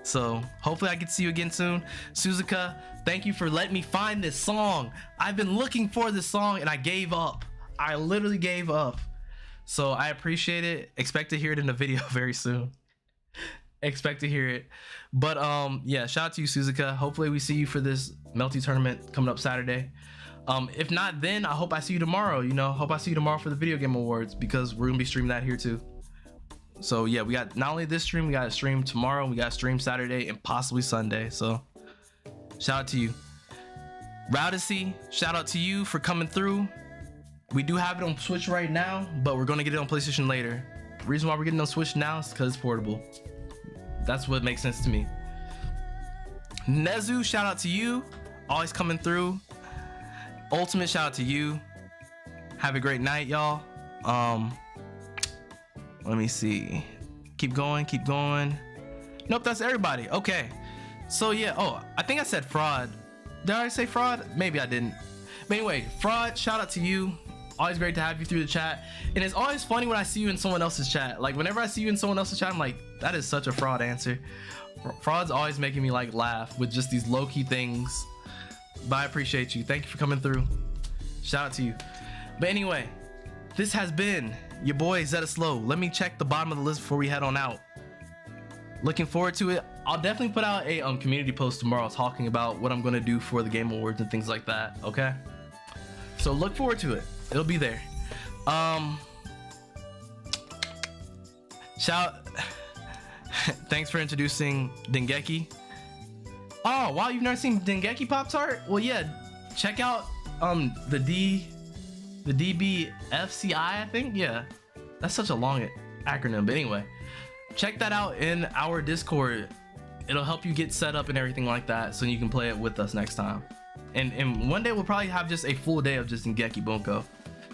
So hopefully I get to see you again soon. Suzuka, thank you for letting me find this song. I've been looking for this song and I gave up. I literally gave up. So I appreciate it. Expect to hear it in the video very soon. Expect to hear it. But yeah, shout out to you, Suzuka. Hopefully we see you for this Melty tournament coming up Saturday. If not, then I hope I see you tomorrow. You know, hope I see you tomorrow for the Video Game Awards because we're gonna be streaming that here too. So yeah, we got not only this stream, we got a stream tomorrow, we got a stream Saturday and possibly Sunday. So shout out to you. Rowdacy, shout out to you for coming through. We do have it on Switch right now, but we're gonna get it on PlayStation later. The reason why we're getting it on Switch now is because it's portable. That's what makes sense to me. Nezu, shout out to you. Always coming through. Ultimate, shout out to you. Have a great night, y'all. Let me see. Keep going. Nope, that's everybody. Okay. So yeah, oh, I think I said fraud. Did I say fraud? Maybe I didn't. But anyway, fraud, shout out to you. Always great to have you through the chat. And it's always funny when I see you in someone else's chat. Like whenever I see you in someone else's chat, I'm like, that is such a fraud answer. Fraud's always making me like laugh with just these low-key things. But I appreciate you. Thank you for coming through. Shout out to you. But anyway, this has been your boy ZettaSlow. Let me check the bottom of the list before we head on out. Looking forward to it. I'll definitely put out a community post tomorrow talking about what I'm gonna do for the Game Awards and things like that. Okay, so look forward to it. It'll be there. Thanks for introducing Dengeki. Oh wow, you've never seen Dengeki Pop-Tart? Well yeah, check out the DBFCI, I think. Yeah, that's such a long acronym, but anyway, check that out in our Discord. It'll help you get set up and everything like that so you can play it with us next time. And one day we'll probably have just a full day of just Dengeki Bunko.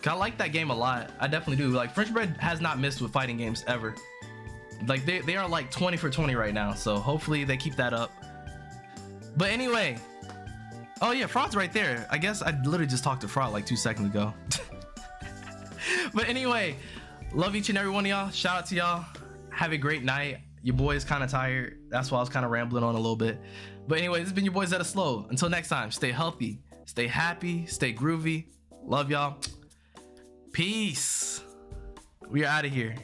Cause I like that game a lot. I definitely do. Like French Bread has not missed with fighting games ever. Like they are like 20 for 20 right now, so hopefully they keep that up. But anyway, oh yeah, Fraud's right there. I guess I literally just talked to Fraud like 2 seconds ago. But anyway, love each and every one of y'all. Shout out to y'all. Have a great night. Your boy is kind of tired. That's why I was kind of rambling on a little bit. But anyway, this has been your boy ZettaSlow. Until next time, stay healthy, stay happy, stay groovy. Love y'all. Peace. We are out of here.